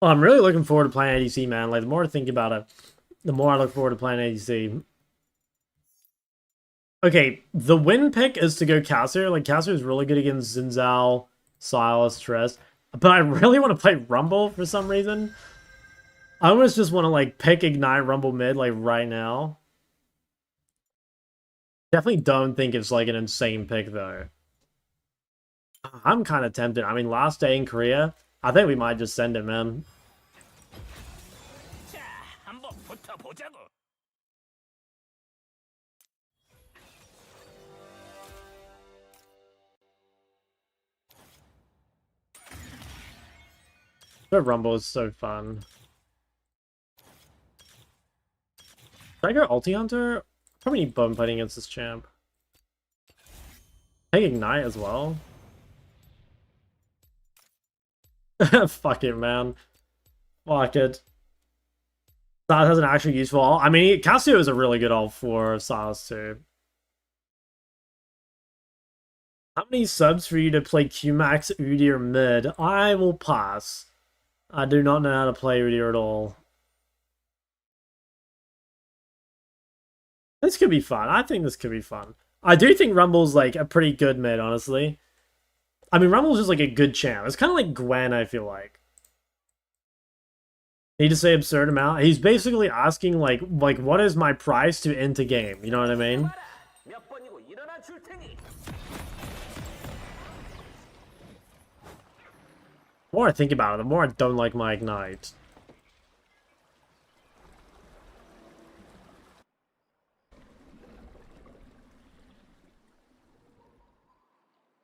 Well, I'm really looking forward to playing ADC, man. Like, the more I think about it, the more I look forward to playing ADC. Okay, the win pick is to go Cassio. Like, Cassio is really good against Xin Zhao, Sylas, Triss. But I really want to play Rumble for some reason. I almost just want to, like, pick Ignite Rumble mid, like, right now. Definitely don't think it's, like, an insane pick, though. I'm kind of tempted. I mean, last day in Korea, I think we might just send it, man. The Rumble is so fun. Should I go Ulti Hunter? Probably need bone fighting against this champ. Take Ignite as well. Fuck it, man. Fuck it. That has an actually useful ult. I mean, Cassio is a really good ult for Sylas too. How many subs for you to play Qmax, Udyr mid? I will pass. I do not know how to play Udyr at all. This could be fun. I think this could be fun. I do think Rumble's like a pretty good mid, honestly. I mean, Rumble's just like a good champ. It's kind of like Gwen, I feel like. Need to say absurd amount. He's basically asking like what is my price to enter game? You know what I mean? The more I think about it, the more I don't like my Ignite.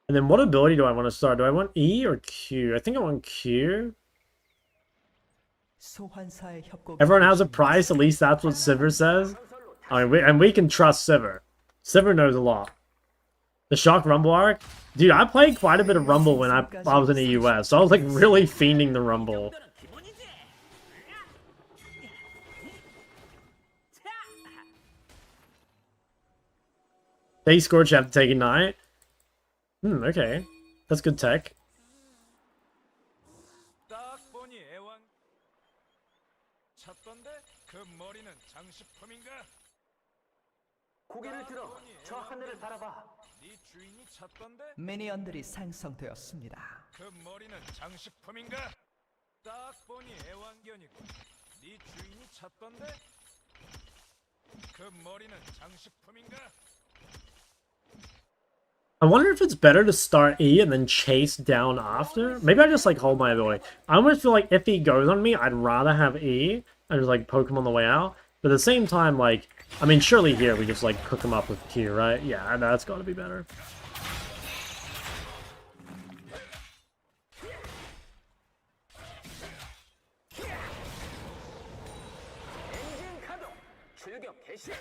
And then what ability do I want to start? Do I want E or Q? I think I want Q. Everyone has a price, at least that's what Sivir says. I mean, we can trust Sivir. Sivir knows a lot. The Shock Rumble arc? Dude, I played quite a bit of Rumble when I was in the US, so I was like really fiending the Rumble. They Scorch have to take a night. Okay. That's good tech. 미니언들이 생성되었습니다. 그 머리는 장식품인가? 딱 보니 애완견이고 네 주인이 찾던데? 그 머리는 장식품인가? I wonder if it's better to start E and then chase down after. Maybe I just like hold my ability. I almost feel like if he goes on me, I'd rather have E and just like poke him on the way out. But at the same time, like, I mean, surely here we just like cook him up with Q, right? Yeah, that's got to be better.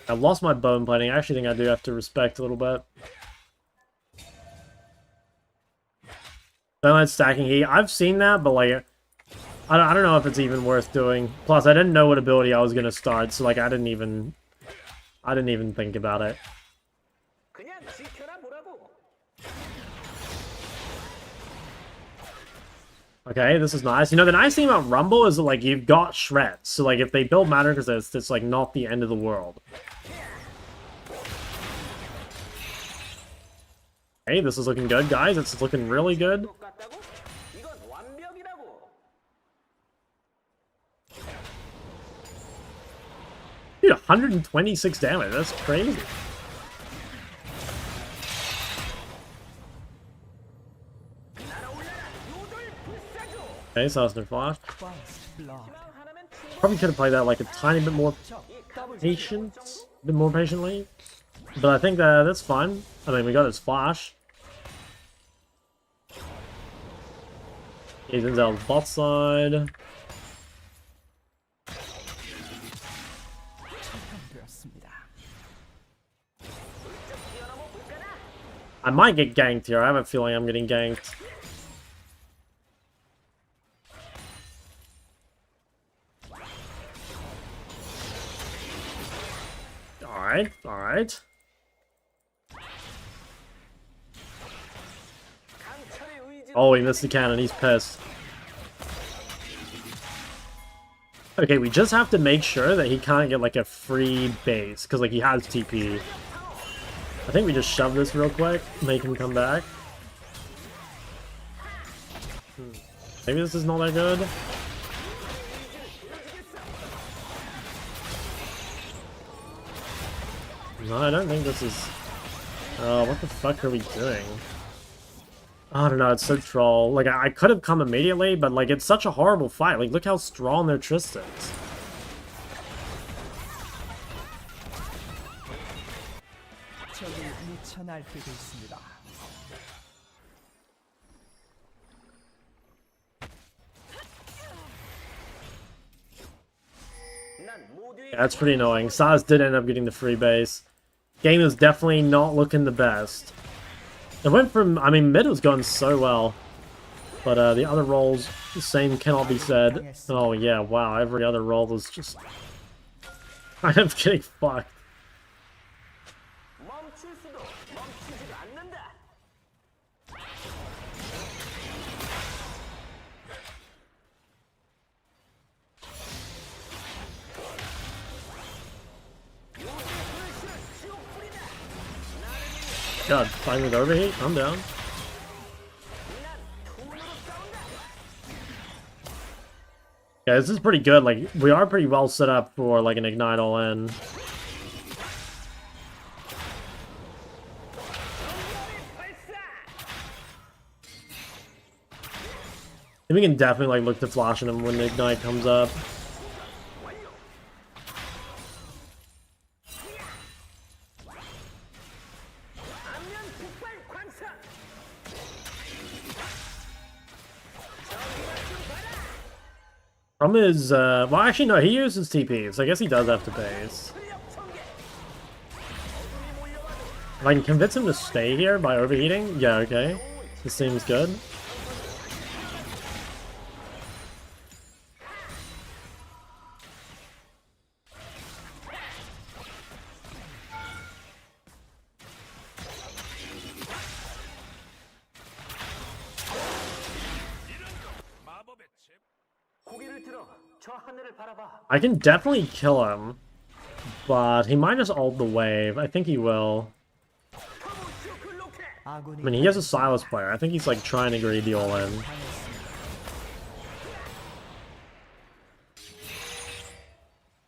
I lost my bone plating. I actually think I do have to respect a little bit. Don't like stacking heat. I've seen that, but like, I don't know if it's even worth doing. Plus, I didn't know what ability I was gonna start, so like, I didn't even think about it. Okay, this is nice. You know, the nice thing about Rumble is that, like, you've got shreds. So, like, if they build matter, because it's, like, not the end of the world. Hey, this is looking good, guys. It's looking really good. Dude, 126 damage. That's crazy. Okay, so that's their flash. Probably could have played that like a tiny bit more patiently. But I think that's fine. I mean, we got his flash. He's in the bot side. I might get ganked here. I have a feeling I'm getting ganked. Alright, alright. Oh, he missed the cannon. He's pissed. Okay, we just have to make sure that he can't get, like, a free base. Because, like, he has TP. I think we just shove this real quick. Make him come back. Maybe this is not that good. No, I don't think this is... Oh, what the fuck are we doing? I don't know, it's so troll. Like, I could have come immediately, but, like, it's such a horrible fight. Like, look how strong their Trist is. Yeah, that's pretty annoying. Saz did end up getting the free base. Game is definitely not looking the best. It went from, I mean, mid was going so well. But the other roles, the same cannot be said. Oh yeah, wow, every other role was just kind of getting fucked. God, fighting with overheat? I'm down. Yeah, this is pretty good. Like, we are pretty well set up for, like, an Ignite all-in. And we can definitely, like, look to flashing him when the Ignite comes up. Problem is, well, actually, no, he uses TP, so I guess he does have to base. If I can convince him to stay here by overheating, yeah, okay. This seems good. I can definitely kill him, but he might just ult the wave. I think he will. I mean, he has a Silas player. I think he's like trying to greed the all-in.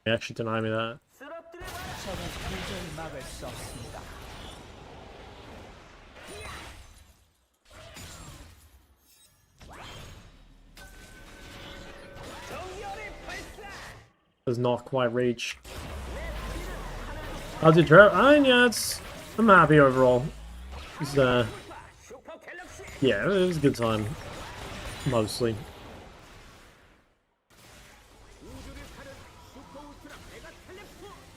He actually denied me that. Does not quite reach. How's your trip? Yeah, I'm happy overall. It's, yeah, it was a good time. Mostly.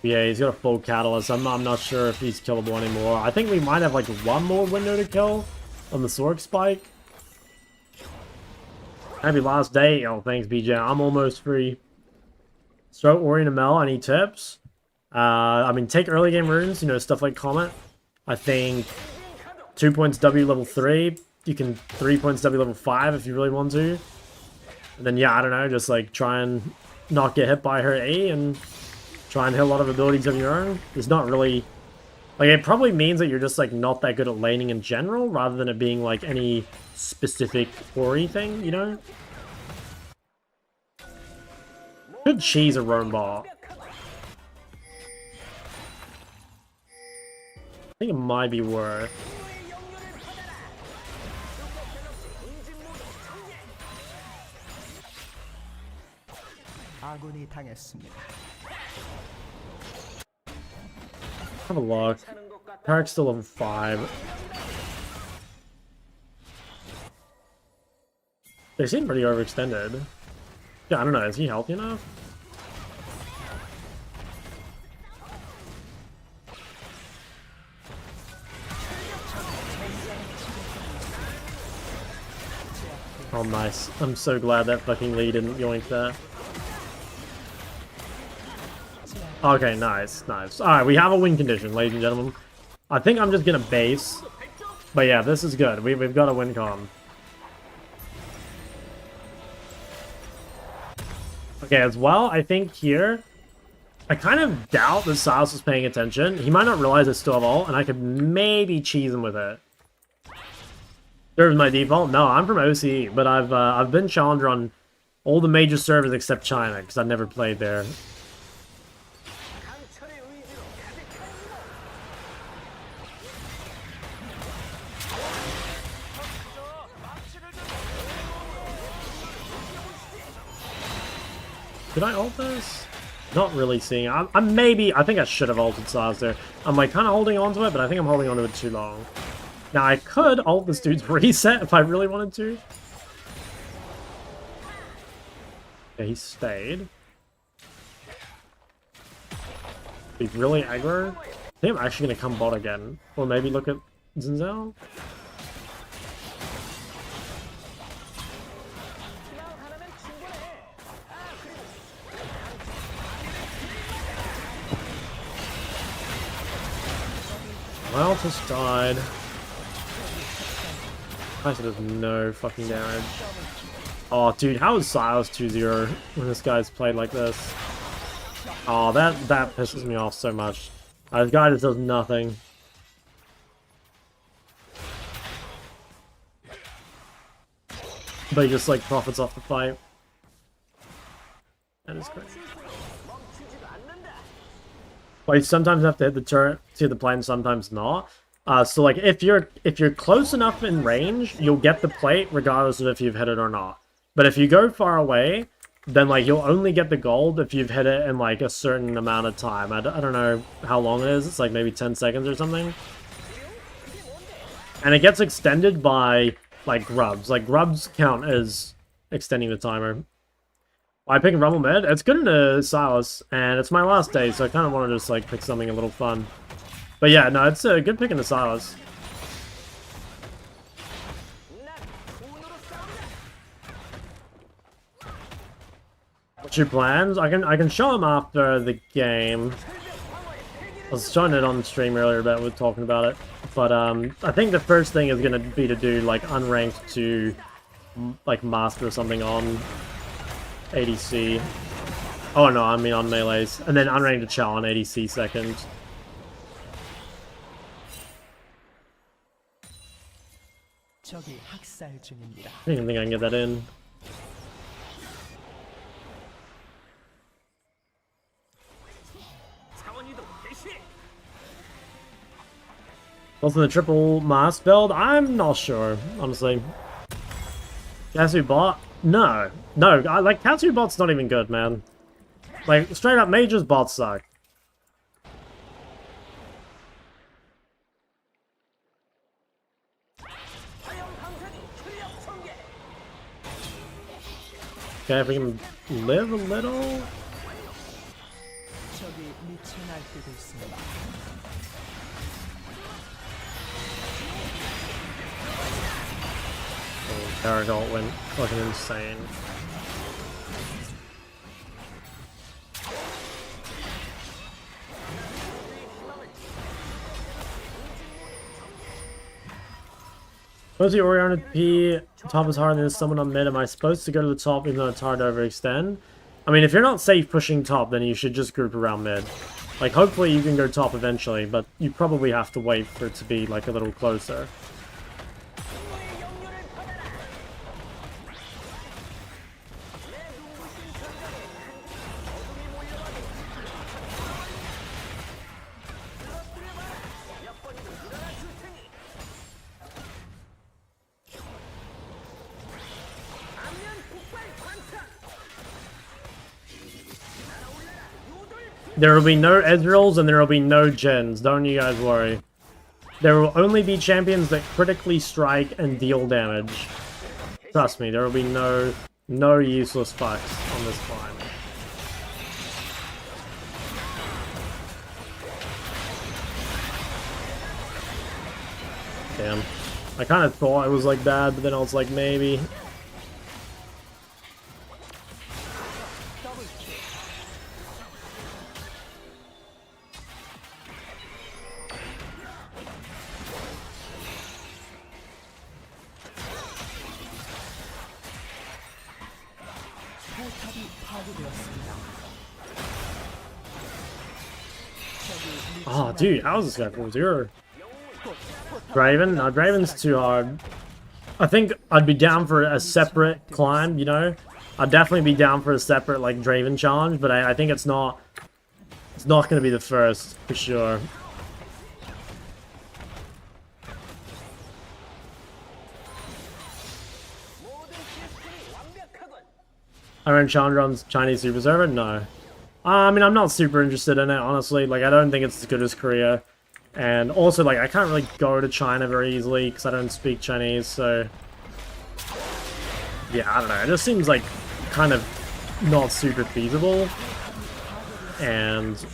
Yeah, he's got a full catalyst. I'm not sure if he's killable anymore. I think we might have like one more window to kill on the Sork Spike. Happy last day. Oh, thanks, BJ. I'm almost free. Stroke, Ori, and Mel, any tips? I mean, take early game runes, you know, stuff like Comet. I think 2 points W level 3. You can 3 points W level 5 if you really want to. And then, yeah, I don't know, just like try and not get hit by her E and try and hit a lot of abilities of your own. It's not really... Like, it probably means that you're just, like, not that good at laning in general, rather than it being, like, any specific Ori thing, you know? Could cheese a roam bar. I think it might be worth. 아군이 당했습니다. Have a look. Tarik's still level 5. They seem pretty overextended. Yeah, I don't know. Is he healthy enough? Oh, nice. I'm so glad that fucking Lee didn't yoink that. Okay, nice, nice. Alright, we have a win condition, ladies and gentlemen. I think I'm just gonna base. But yeah, this is good. We've got a win con. Okay, as well, I think here... I kind of doubt that Silas was paying attention. He might not realize I still have ult, and I could maybe cheese him with it. Server's my default? No, I'm from OCE, but I've been challenger on all the major servers except China, because I've never played there. Did I ult this? Not really seeing. I think I should have ulted Silas there. I'm like kind of holding on to it, but I think I'm holding on to it too long. Now I could ult this dude's reset if I really wanted to. Yeah, he stayed. He's really aggro. I think I'm actually gonna come bot again. Or maybe look at Zinzao. My ult just died. I said there's no fucking damage. Oh, dude, how is Silas 2-0 when this guy's played like this? Oh, that pisses me off so much. This guy just does nothing. But he just, like, profits off the fight. That is crazy. Well, you sometimes have to hit the turret to the plane, sometimes not. So like if you're close enough in range, you'll get the plate regardless of if you've hit it or not. But if you go far away, then like you'll only get the gold if you've hit it in like a certain amount of time. I don't know how long it is. It's like maybe 10 seconds or something. And it gets extended by like grubs. Like grubs count as extending the timer. I pick Rumble mid. It's good into Silas, and it's my last day, so I kind of want to just like pick something a little fun. But yeah, no, it's a good pick into Silas. What's your plans? I can show them after the game. I was showing it on stream earlier, but we're talking about it. But I think the first thing is gonna be to do like unranked to like master or something on ADC. Oh no, I mean on melees. And then unranked to chow on ADC second. 적이 학살 중입니다. I don't even think I can get that in. Also the triple mask build? I'm not sure, honestly. Katsu bot? No. No, like Katsu bot's not even good, man. Like, straight up, Mage's bots suck. Okay, if we can live a little. 적이 미쳐 날뛰고 있습니다. Oh, Paragolt went fucking insane. What's the Orion P? Top is harder than someone on mid. Am I supposed to go to the top even though it's hard to overextend? I mean, if you're not safe pushing top, then you should just group around mid. Like, hopefully you can go top eventually, but you probably have to wait for it to be, like, a little closer. There will be no Ezreals and there will be no Gens, don't you guys worry. There will only be champions that critically strike and deal damage. Trust me, there will be no useless fucks on this climb. Damn. I kind of thought it was like bad, but then I was like, maybe. Oh, dude, how is this guy 4-0? Draven? No, Draven's too hard. I think I'd be down for a separate climb, you know? I'd definitely be down for a separate, like, Draven challenge, but I think it's not going to be the first, for sure. I ran Challenger on Chinese Super Server? No. I mean, I'm not super interested in it, honestly. Like, I don't think it's as good as Korea. And also, like, I can't really go to China very easily because I don't speak Chinese, so... Yeah, I don't know. It just seems, like, kind of not super feasible. And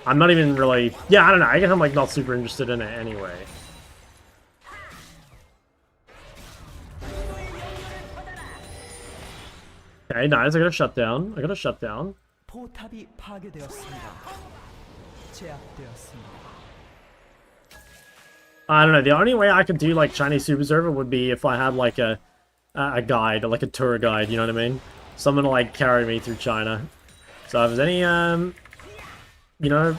I'm not even really... Yeah, I don't know. I guess I'm, like, not super interested in it anyway. Okay, nice. I got a shutdown. 포탑이 파괴되었습니다. 제압되었습니다. I don't know. The only way I could do like Chinese Super Server would be if I had like a guide, like a tour guide. You know what I mean? Someone to like carry me through China. So if there's any you know,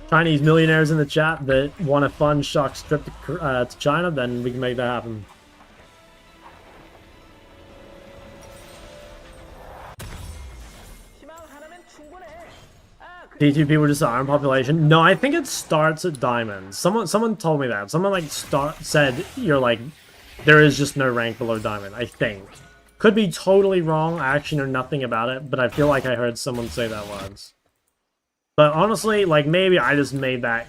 Chinese millionaires in the chat that want a fun shock trip to China, then we can make that happen. D2 people just iron population. No, I think it starts at diamonds. Someone told me that. Someone like said you're like there is just no rank below diamond. I think could be totally wrong. I actually know nothing about it, but I feel like I heard someone say that once. But honestly, like maybe I just made that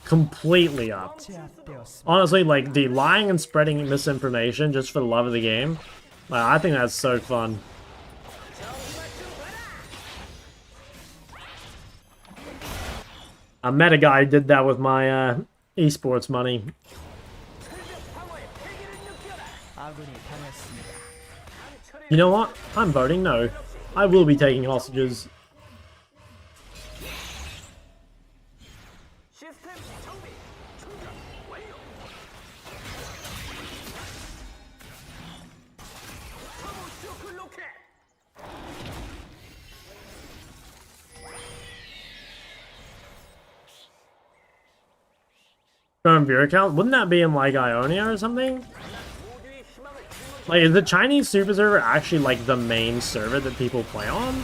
completely up. Honestly, like the lying and spreading misinformation just for the love of the game. I think that's so fun. I met a guy who did that with my esports money. You know what? I'm voting no. I will be taking hostages. Viewer account? Wouldn't that be in like Ionia or something? Like, is the Chinese Super Server actually like the main server that people play on?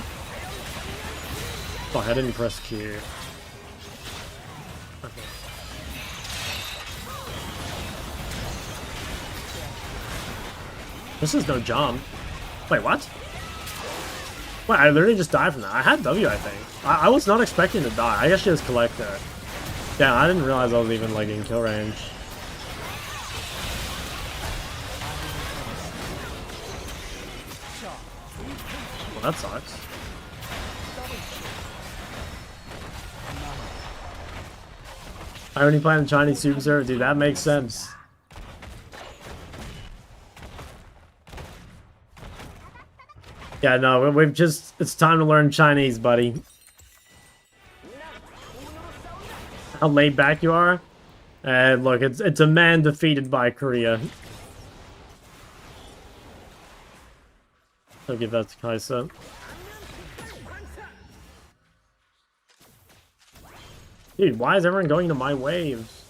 Fuck, I didn't press Q. Okay. This is no jump. Wait, what? Wait, I literally just died from that. I had W, I think. I was not expecting to die. I guess she has Collector. Yeah, I didn't realize I was even, like, in kill range. Well, that sucks. I only play in Chinese Super Server, dude. That makes sense. Yeah, no, we've just... It's time to learn Chinese, buddy. How laid back you are? Look, it's a man defeated by Korea. I'll give that to Kaisa. Dude, why is everyone going to my waves?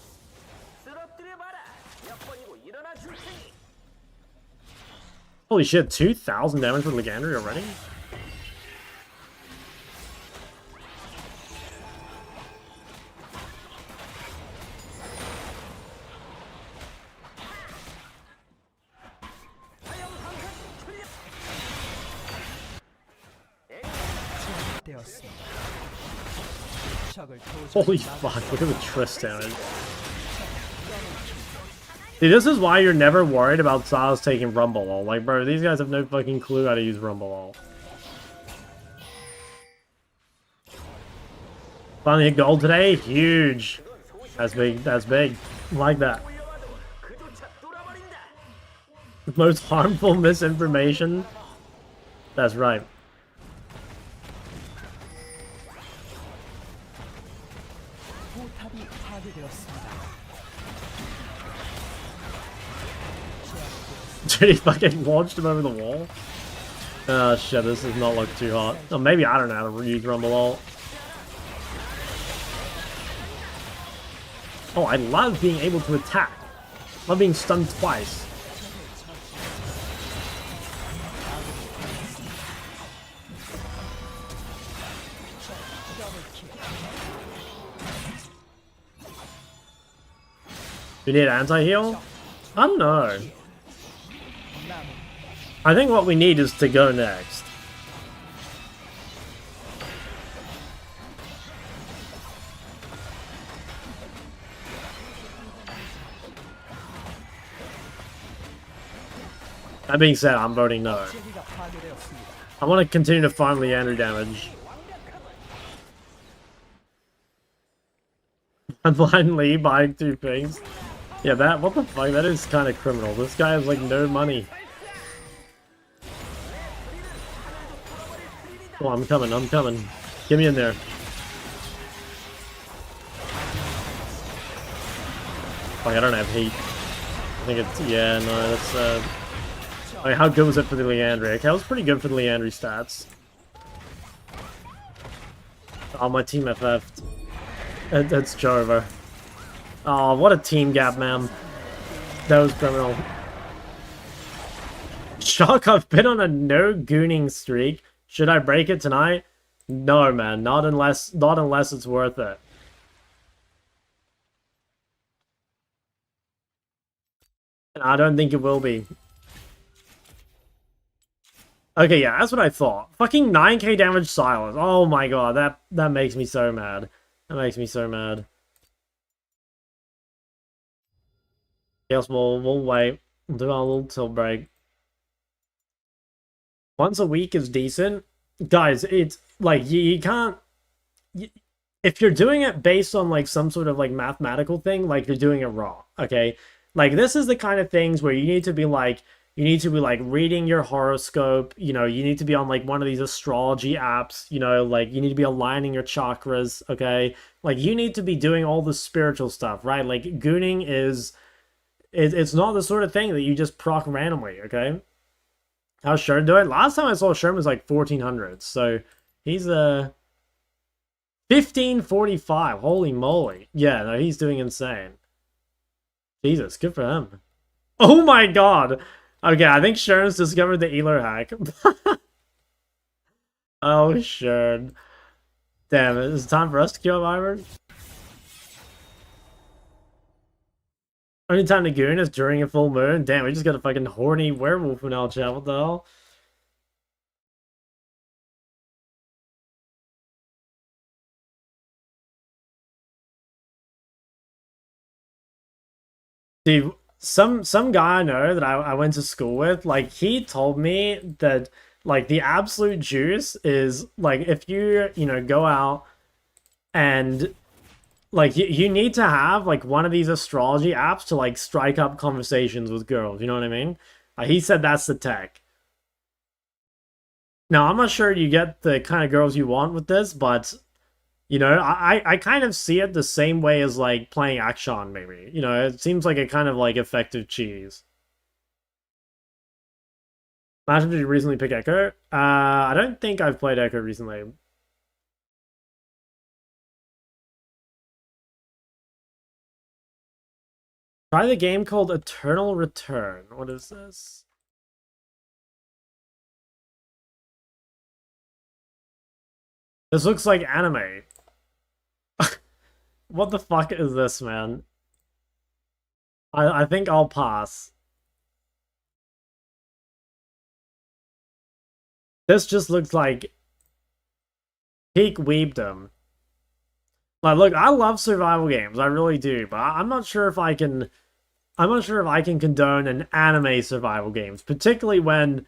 Holy shit, 2,000 damage with Legendary already? Holy fuck, look at the Triss damage. See, this is why you're never worried about Silas taking Rumble Ult. Like, bro, these guys have no fucking clue how to use Rumble Ult. Finally hit gold today? Huge. That's big, that's big. Like that. The most harmful misinformation? That's right. Dude, he fucking launched him over the wall. Oh shit, this does not look too hot. Oh, maybe I don't know how to use Rumble Ult. Oh, I love being able to attack. Love being stunned twice. You need anti-heal? I don't know. I think what we need is to go next. That being said, I'm voting no. I want to continue to farm Leander damage. I'm blindly buying 2 things. Yeah, that, what the fuck, that is kind of criminal. This guy has like no money. Oh, I'm coming, I'm coming. Get me in there. Fuck, I don't have heat. I think it's, yeah, no, that's, I mean, how good was it for the Leandry? Okay, that was pretty good for the Leandry stats. Oh, my team FF'd. That's Jarver. Oh, what a team gap, man. That was criminal. Shock, I've been on a no gooning streak. Should I break it tonight? No, man. Not unless it's worth it. And I don't think it will be. Okay, yeah, that's what I thought. Fucking 9k damage Silas. Oh my god, that makes me so mad. That makes me so mad. Yes, we'll wait. We'll do our little tilt break. Once a week is decent. Guys, it's like you can't... if you're doing it based on like some sort of like mathematical thing, like you're doing it wrong, okay? Like this is the kind of things where you need to be like reading your horoscope, you know, you need to be on like one of these astrology apps, you know, like you need to be aligning your chakras, okay? Like you need to be doing all the spiritual stuff, right? Like gooning is... it's not the sort of thing that you just proc randomly, okay? How's Sherm doing? Last time I saw Sherm was like 1400, so he's 1545. Holy moly. Yeah, no, he's doing insane. Jesus, good for him. Oh my god! Okay, I think Sherm's discovered the Elo hack. Oh, Sherm. Damn, is it time for us to kill Iron? Only time to goon is during a full moon. Damn, we just got a fucking horny werewolf in our chat. What the hell? Dude, some guy I know that I went to school with, like he told me that like the absolute juice is like if you know go out and like you need to have like one of these astrology apps to like strike up conversations with girls, you know what I mean? He said that's the tech. Now I'm not sure you get the kind of girls you want with this, but you know, I kind of see it the same way as like playing Action, maybe. You know, it seems like a kind of like effective cheese. Imagine did you recently pick Echo? I don't think I've played Echo recently. Try the game called Eternal Return. What is this? This looks like anime. What the fuck is this, man? I think I'll pass. This just looks like peak weebdom. Like, look, I love survival games, I really do, but I'm not sure if I can. I'm not sure if I can condone an anime survival games, particularly when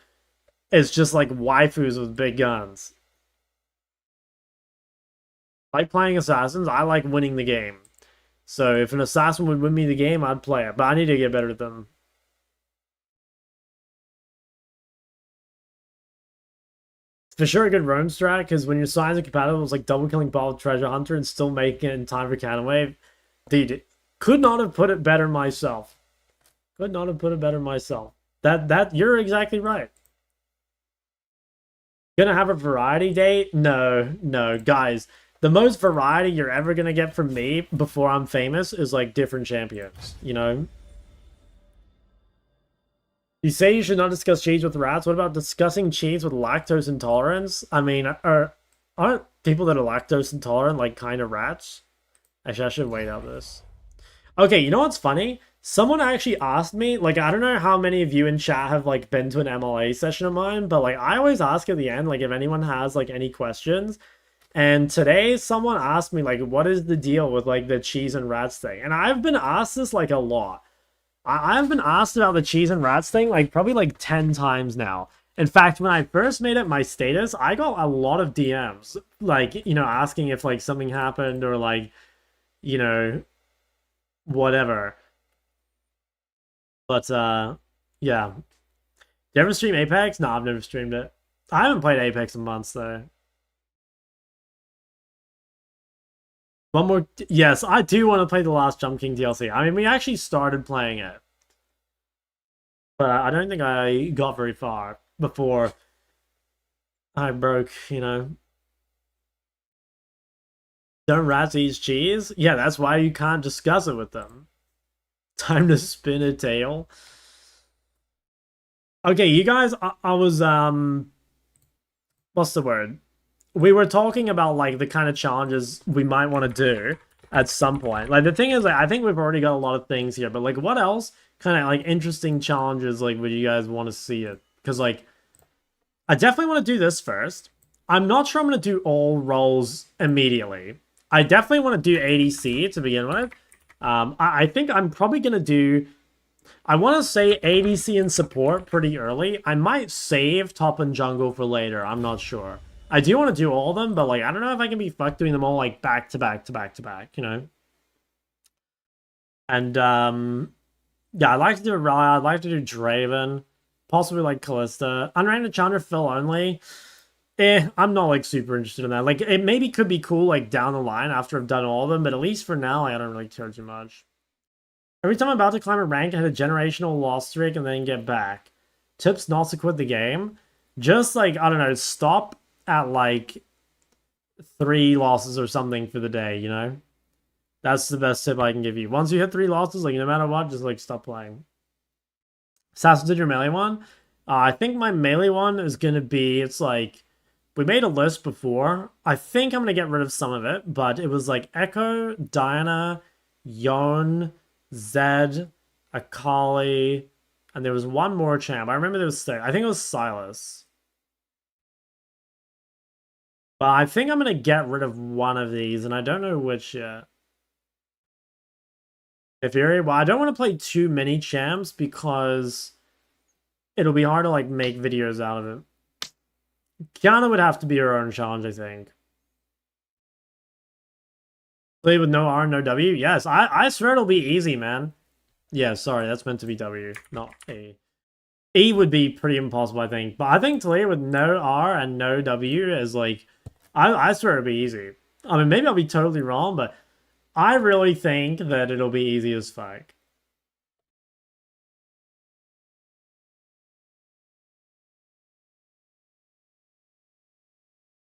it's just like waifus with big guns. Like playing assassins, I like winning the game. So if an assassin would win me the game, I'd play it, but I need to get better at them. For sure a good Rune strat, because when your signs are compatible, it's like double killing Bob Treasure Hunter and still making it in time for Cannon Wave. Dude, could not have put it better myself. Could not have put it better myself. That you're exactly right. Gonna have a variety date? No, guys. The most variety you're ever gonna get from me before I'm famous is like different champions, you know? You say you should not discuss cheese with rats. What about discussing cheese with lactose intolerance? I mean, aren't people that are lactose intolerant like kind of rats? Actually, I should wait out this. Okay, you know what's funny? Someone actually asked me, like, I don't know how many of you in chat have, like, been to an MLA session of mine, but, like, I always ask at the end, like, if anyone has, like, any questions. And today, someone asked me, like, what is the deal with, like, the cheese and rats thing? And I've been asked this, like, a lot. I've been asked about the cheese and rats thing, like, probably, like, 10 times now. In fact, when I first made it my status, I got a lot of DMs, like, you know, asking if, like, something happened or, like, you know, whatever. But yeah. Do you ever stream Apex? No, I've never streamed it. I haven't played Apex in months though. One more. Yes, I do want to play the last Jump King DLC. I mean, we actually started playing it, but I don't think I got very far before I broke. You know, don't rats eat cheese? Yeah, that's why you can't discuss it with them. Time to spin a tail. Okay, you guys. I was what's the word? We were talking about like the kind of challenges we might want to do at some point. Like the thing is, like, I think we've already got a lot of things here, but like what else kind of like interesting challenges like would you guys want to see it? Because like I definitely want to do this first. I'm not sure I'm going to do all roles immediately. I definitely want to do ADC to begin with. I think I'm probably going to do I want to say ADC and support pretty early. I might save top and jungle for later. I'm not sure. I do want to do all of them, but like I don't know if I can be fucked doing them all like back to back to back to back, you know? And yeah, I'd like to do Raya, I'd like to do Draven, possibly like Callista. Unranked Challenger Phil only. I'm not like super interested in that. Like it maybe could be cool like down the line after I've done all of them, but at least for now, I don't really care too much. Every time I'm about to climb a rank, I hit a generational loss streak and then get back. Tips not to quit the game. Just like, I don't know, stop at like 3 losses or something for the day, you know? That's the best tip I can give you. Once you hit 3 losses, like no matter what, just like stop playing. Assassin did your melee one? I think my melee one is gonna be, it's like, we made a list before. I think I'm gonna get rid of some of it, but it was like Echo, Diana, Yon, Zed, Akali, and there was one more champ. I remember there was 6. I think it was Silas. But I think I'm going to get rid of one of these, and I don't know which yet. If you're, well, I don't want to play too many champs because it'll be hard to like make videos out of it. Kiana would have to be her own challenge, I think. Play with no R, no W? Yes, I swear it'll be easy, man. Yeah, sorry, that's meant to be W, not A. E would be pretty impossible, I think. But I think to play with no R and no W is like, I swear it'll be easy. I mean, maybe I'll be totally wrong, but I really think that it'll be easy as fuck.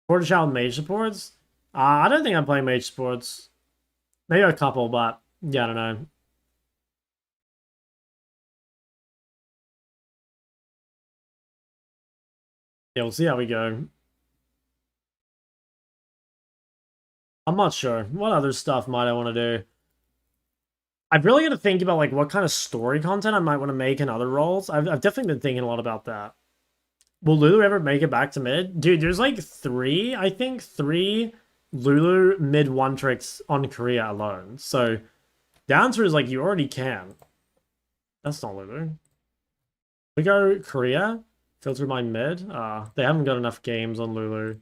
Quarter child mage supports? I don't think I'm playing mage supports. Maybe a couple, but yeah, I don't know. Yeah, we'll see how we go. I'm not sure. What other stuff might I want to do? I've really got to think about like what kind of story content I might want to make in other roles. I've definitely been thinking a lot about that. Will Lulu ever make it back to mid? Dude, there's like three, I think, three Lulu mid one tricks on Korea alone. So the answer is like you already can. That's not Lulu. We go Korea, filter my mid. They haven't got enough games on Lulu.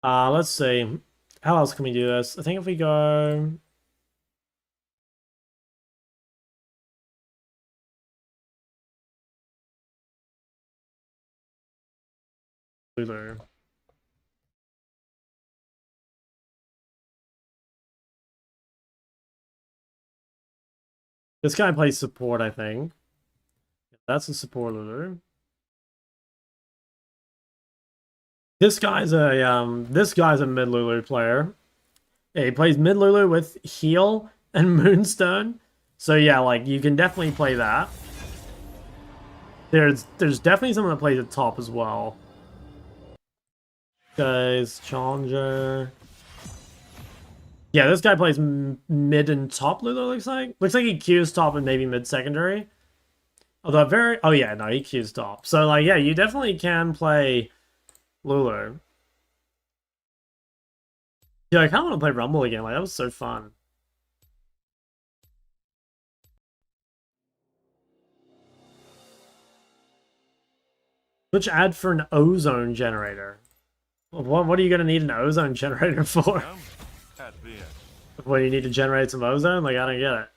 Let's see. How else can we do this? I think if we go Lulu. This guy plays support, I think. That's a support Lulu. This guy's a mid Lulu player. Yeah, he plays mid Lulu with heal and Moonstone. So yeah, like you can definitely play that. There's definitely someone that plays at top as well. Guys, Challenger. Yeah, this guy plays mid and top Lulu, looks like. Looks like he Qs top and maybe mid secondary. Although oh yeah, no, he Qs top. So like yeah, you definitely can play Lulu. Yeah, I kinda want to play Rumble again, like that was so fun. Which ad for an ozone generator? What are you gonna need an ozone generator for? What, you need to generate some ozone? Like, I don't get it.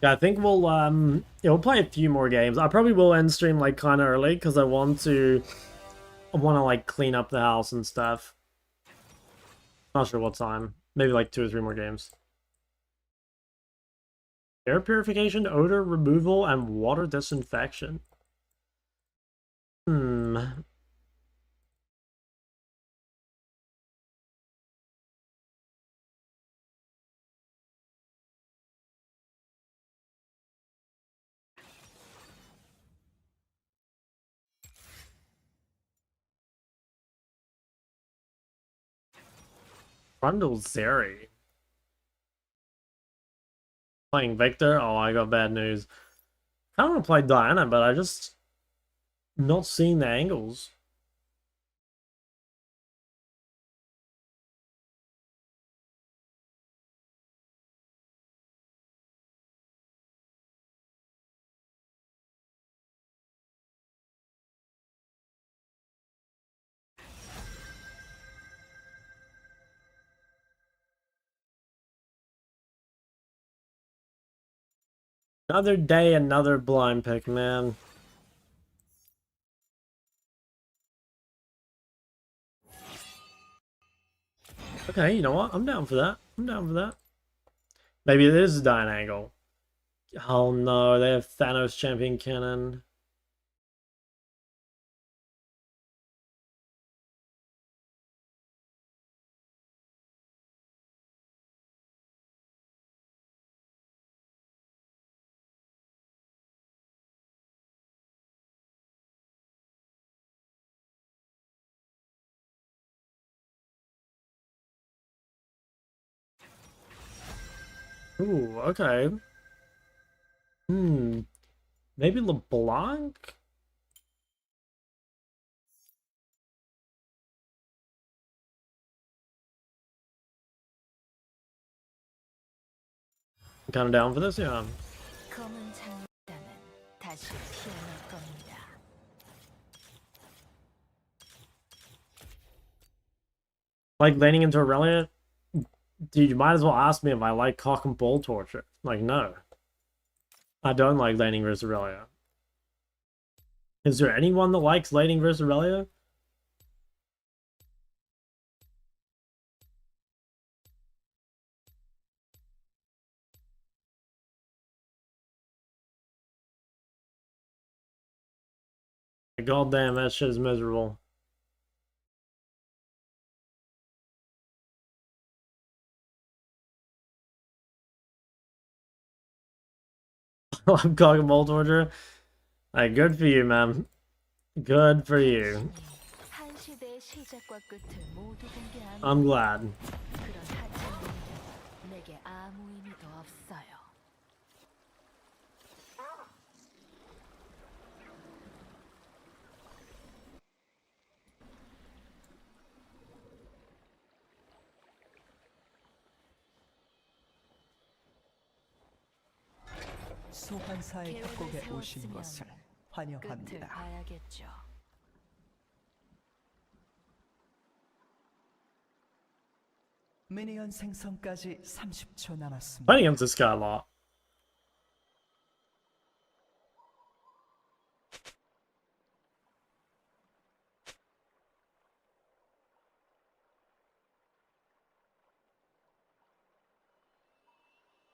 Yeah, I think we'll play a few more games. I probably will end stream like kind of early because I want to like clean up the house and stuff. Not sure what time. Maybe like 2 or 3 more games. Air purification, odor removal, and water disinfection. Hmm. Brundle Zeri. Playing Victor? Oh, I got bad news. I want to play Diana, but I just not seeing the angles. Another day, another blind pick, man. Okay, you know what? I'm down for that. I'm down for that. Maybe it is a dying angle. Oh no, they have Thanos champion cannon. Ooh, okay. Maybe LeBlanc? Kind of down for this, yeah. 검은 장단은 다시 피어날 겁니다. Like laning into Aurelia? Dude, you might as well ask me if I like cock and ball torture. Like, no. I don't like laning versus Aurelia. Is there anyone that likes laning versus Aurelia? God damn, that shit is miserable. I'm cock and ball torture. Like, good for you, man. Good for you. 한 시대의 시작과 끝을 모두 공개한 I'm glad. 그런 하찮은 일은 내게 아무 의미도 없어요. 소환사의 계획을 협곡에 오신 세웠으면 것을 끝을 환영합니다. 봐야겠죠. 미니언 생성까지 30초 남았습니다. Playing against this guy a lot.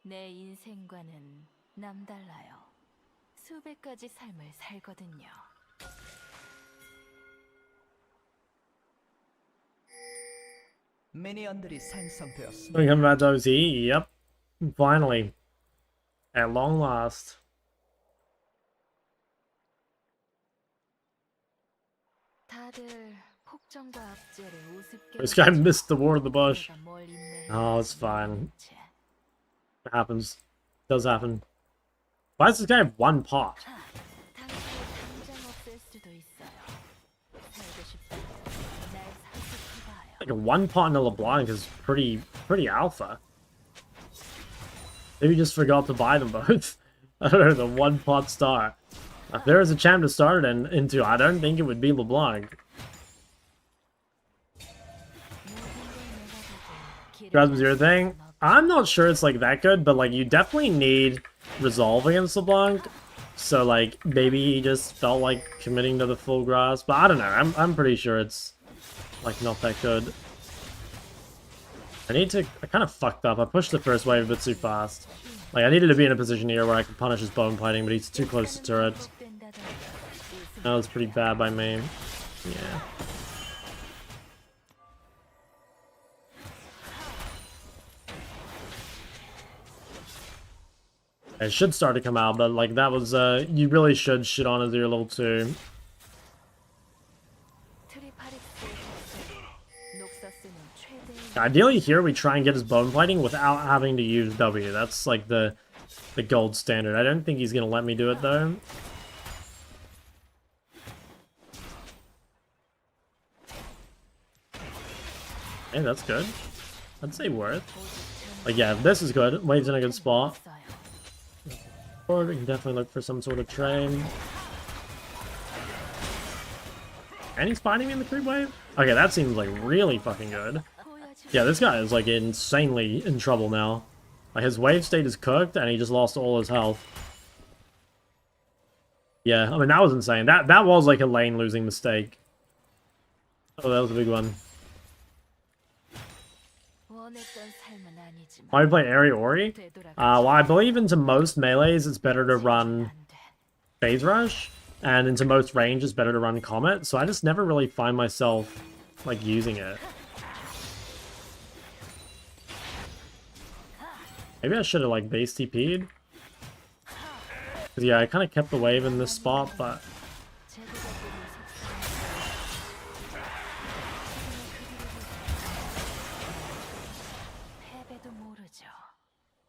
내 인생과는 남달라요. 수백 가지 삶을 살거든요. 미니언들이 생성되었습니다. We come back to OZ. Yep. Finally. At long last. 다들 폭정과 압제를 우습게 This guy missed the ward of the bush. 내가 뭘 인내해야 Oh, it's 할지 fine. 모르겠지. It happens. Does happen. Why does this guy have one pot? 당신을 당장 없앨 수도 있어요. 살고 싶다면 날 설득해봐요. Like a one pot in a LeBlanc is pretty alpha. Maybe you just forgot to buy them both. I don't know, the one pot star. If there was a champ to start it into, I don't think it would be LeBlanc. Grasp your thing. I'm not sure it's like that good, but like you definitely need resolve against LeBlanc. So like maybe he just felt like committing to the full grasp, but I don't know. I'm pretty sure it's like not that good. I kind of fucked up. I pushed the first wave a bit too fast. Like I needed to be in a position here where I could punish his bone plating, but he's too close to turret. That was pretty bad by me. Yeah. It should start to come out, but like that was you really should shit on as your level 2. Ideally here we try and get his bone plating without having to use W. That's like the gold standard. I don't think he's gonna let me do it though. Hey, that's good. I'd say worth. Like yeah, this is good. Wave's in a good spot. Or we can definitely look for some sort of trade. And he's fighting me in the creep wave? Okay, that seems like really fucking good. Yeah, this guy is like insanely in trouble now. Like his wave state is cooked and he just lost all his health. Yeah, I mean that was insane. That was like a lane losing mistake. Oh, that was a big one. Why do you play Aerie Ori? Well, I believe into most melees it's better to run Phase Rush, and into most range it's better to run Comet, so I just never really find myself like using it. Maybe I should have like base TP'd. Cause yeah, I kind of kept the wave in this spot, but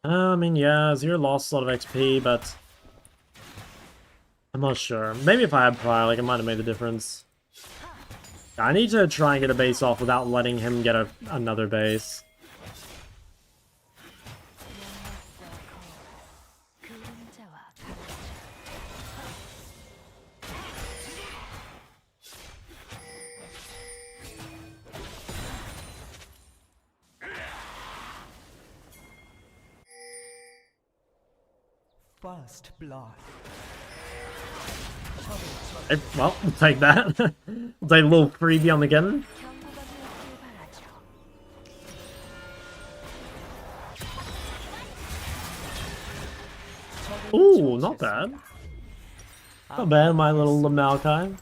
I mean, yeah, Zero lost a lot of XP, but I'm not sure. Maybe if I had prior, like, it might have made a difference. I need to try and get a base off without letting him get another base. 그림자와 같이 First blood. Well, we'll take that. We'll take a little freebie on the gun. 경고가 되었길 바라죠. Ooh, not bad. Not bad, my little Malachi.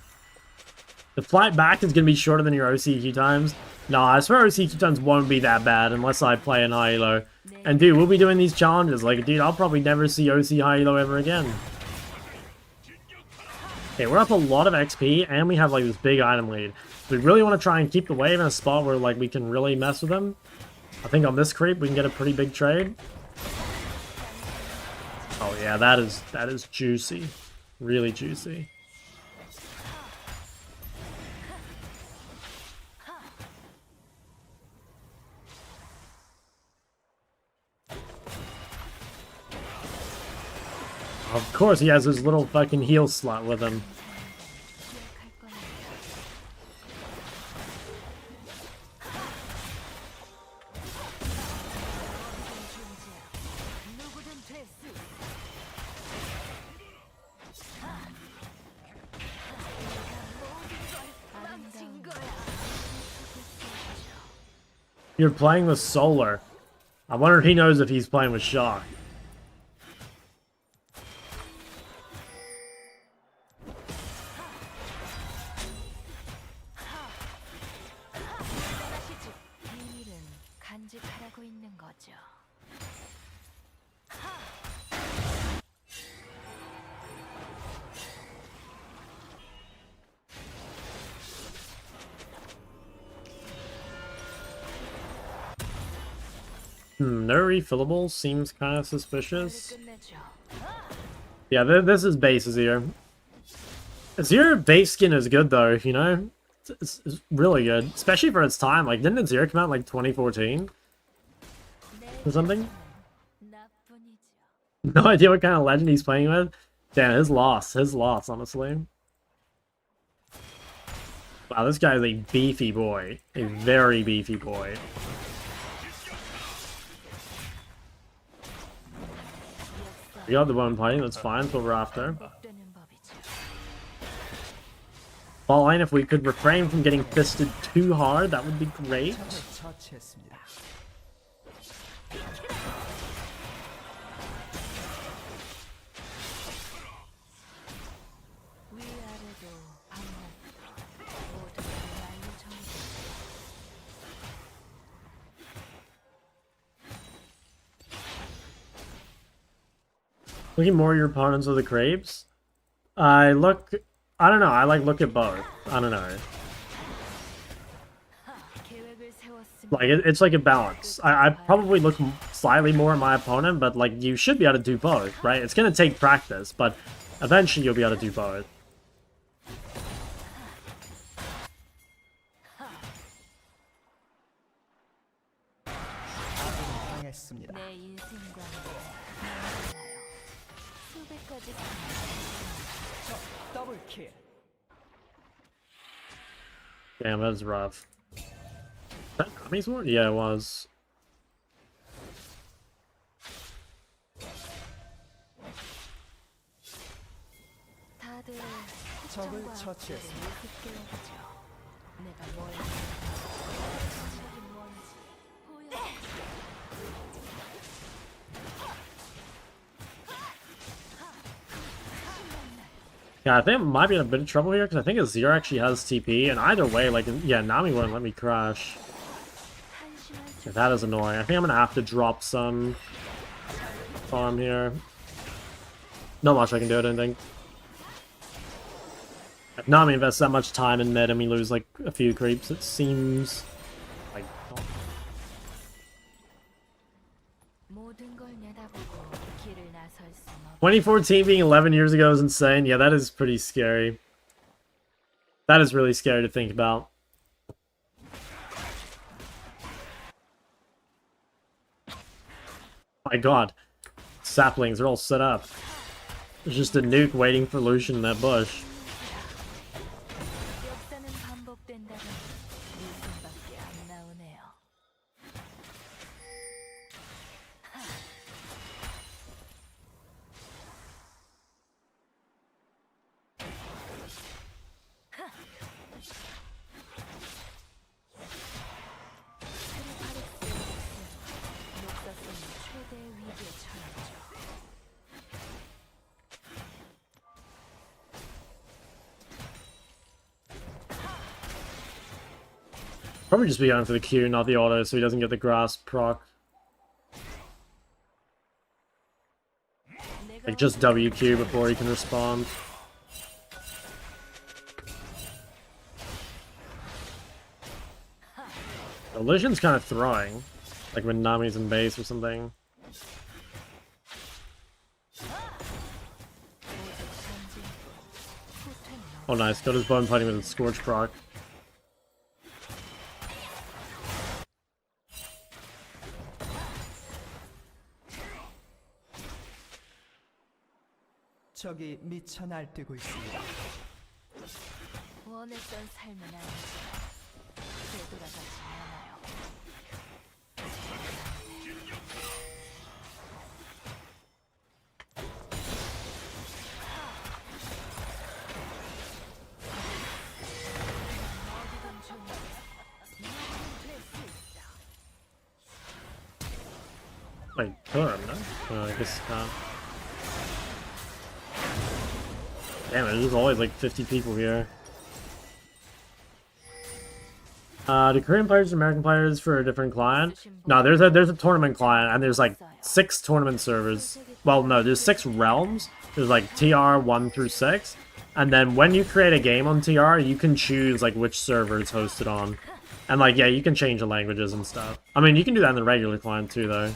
The flight back is going to be shorter than your OCQ times. Nah, I swear OCQ times won't be that bad unless I play an high elo. And dude, we'll be doing these challenges. Like, dude, I'll probably never see OC high elo ever again. Okay, we're up a lot of XP, and we have, like, this big item lead. We really want to try and keep the wave in a spot where, like, we can really mess with them. I think on this creep, we can get a pretty big trade. Oh, yeah, that is juicy. Really juicy. Of course, he has his little fucking heal slot with him. 기억할 겁니다. 누구든 될 수 있어. 아름다운 거야. You're playing with Solar. I wonder if he knows if he's playing with Shock. 비밀은 간직하라고 있는 거죠. No refillable seems kind of suspicious. 끝내죠. Yeah, this is base Azir. Azir base skin is good though, you know? It's really good. Especially for its time. Like, didn't Azir come out in, like 2014? Or something? 나뿐이죠. No idea what kind of legend he's playing with. Damn, his loss, honestly. Wow, this guy is a beefy boy. A very beefy boy. We got the one fighting, that's fine, that's what we're after. 복되는 법이죠. Ball line, if we could refrain from getting fisted too hard, that would be great. 적을 처치했습니다. 위아래도 방문. 모두가 날로 정해져. Looking more at your opponents with the crepes? I don't know, I like look at both. I don't know. 계획을 세웠으면 Like, it's like a balance. I probably look slightly more at my opponent, but like, you should be able to do both, right? It's gonna take practice, but eventually you'll be able to do both. 당했습니다. 내 인생과는 달라요. 수백 가지 더블킬. Damn, that is rough. That Nami's war? Yeah, it was. 다들 적을 특정과 처치했습니다. 악재를 우습게 여기죠. 내가 뭘 적이 뭔지 보여. Yeah, I think I might be in a bit of trouble here, because I think Azir actually has TP, and either way, like, yeah, Nami wouldn't let me crash. 한심한 Yeah, that is annoying. I think I'm gonna have to drop some farm here. Not much I can do, I don't think. If Nami invests that much time in mid and we lose, like, a few creeps, it seems like... 모든 걸 내다 2014 being 11 years ago is insane. Yeah, that is pretty scary. That is really scary to think about. My god. Saplings are all set up. There's just a nuke waiting for Lucian in that bush. 역사는 반복된다면 웃음밖에 안 나오네요. 트리파릭스의 목숨, 녹사성이 최대의 위기에 처했죠. Probably just be going for the Q, not the auto, so he doesn't get the grasp proc. Like, just WQ before he can respond. Lucian's kind of throwing. Like when Nami's in base or something. Oh nice, got his bone fighting with his Scorch proc. 적이 미쳐 날뛰고 있습니다. 원했던 삶은 아니지. 되돌아가지 않아요. 어디든 좋네. 누구든 될수 있어. Wait, kill him, no? I guess not. Damn it, there's always like 50 people here. Do Korean players and American players for a different client? No, there's a tournament client and there's like 6 tournament servers. Well, no, there's 6 realms. There's like TR 1 through 6. And then when you create a game on TR, you can choose like which server it's hosted on. And like, yeah, you can change the languages and stuff. I mean, you can do that in the regular client too, though.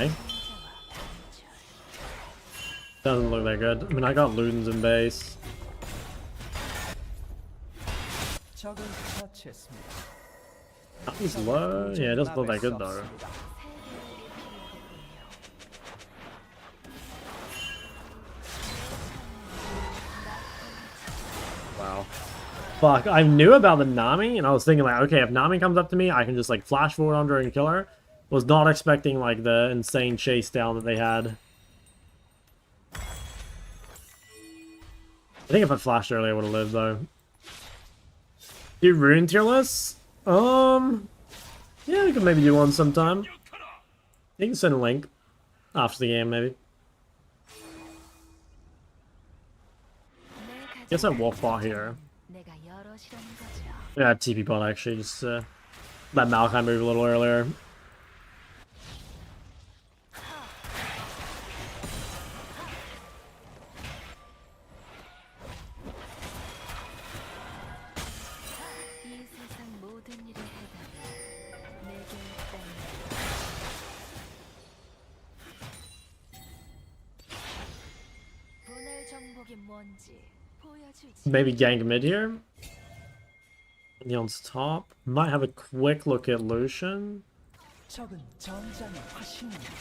Okay. Doesn't look that good. I mean, I got Ludens in base. 적을 처치했습니다. He's low. Yeah, it doesn't look that good though. Wow. Fuck, I knew about the Nami, and I was thinking like, okay, if Nami comes up to me, I can just like flash forward on her and kill her. Was not expecting like the insane chase down that they had. I think if I flashed earlier, I would have lived though. Do Rune tier lists? Yeah, we could maybe do one sometime. You can send a link after the game, maybe. Guess I walk bot here. Yeah, TP bot actually, just let Malachi move a little earlier. Maybe gank mid here. Neon's top. Might have a quick look at Lucian. 적은 전장의 화신입니다.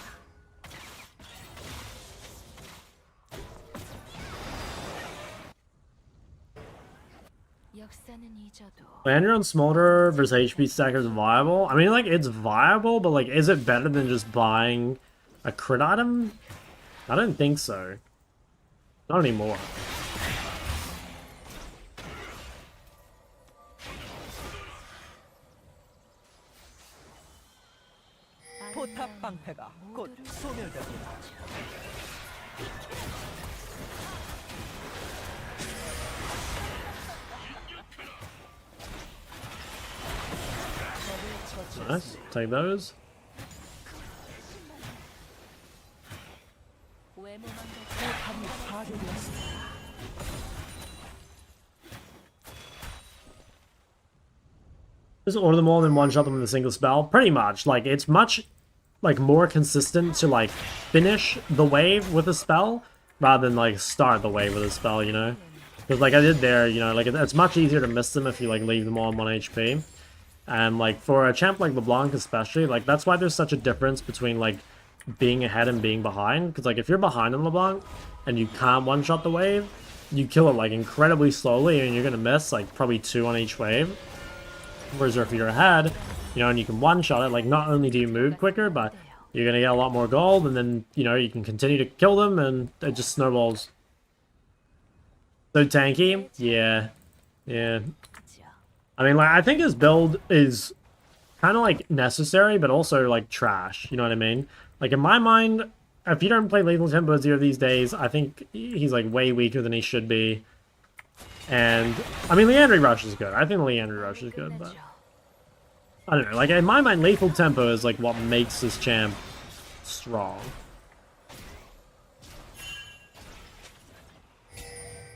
Landry on Smolder versus HP Stacker is viable. I mean, like, it's viable, but, like, is it better than just buying a crit item? I don't think so. Not anymore. 포탑 방패가 곧 소멸됩니다. Nice. Take those. 포탑이 파괴되었습니다. Just order them all and then one-shot them with a single spell. Pretty much. Like, it's much, like, more consistent to, like, finish the wave with a spell rather than, like, start the wave with a spell, you know? Because, like I did there, you know, like, it's much easier to miss them if you, like, leave them all on 1 HP. And, like, for a champ like LeBlanc especially, like, that's why there's such a difference between, like, being ahead and being behind. Because, like, if you're behind on LeBlanc and you can't one-shot the wave, you kill it, like, incredibly slowly and you're gonna miss, like, probably 2 on each wave. Whereas if you're ahead, you know, and you can one-shot it, like, not only do you move quicker, but you're gonna get a lot more gold, and then, you know, you can continue to kill them, and it just snowballs. So tanky? Yeah. Yeah. I mean, like, I think his build is kind of, like, necessary, but also, like, trash. You know what I mean? Like, in my mind, if you don't play Lethal Tempo Zero these days, I think he's, like, way weaker than he should be. And, I mean, Leandry Rush is good. I think Leandry Rush is good, but... I don't know. Like, in my mind, Lethal Tempo is, like, what makes this champ strong.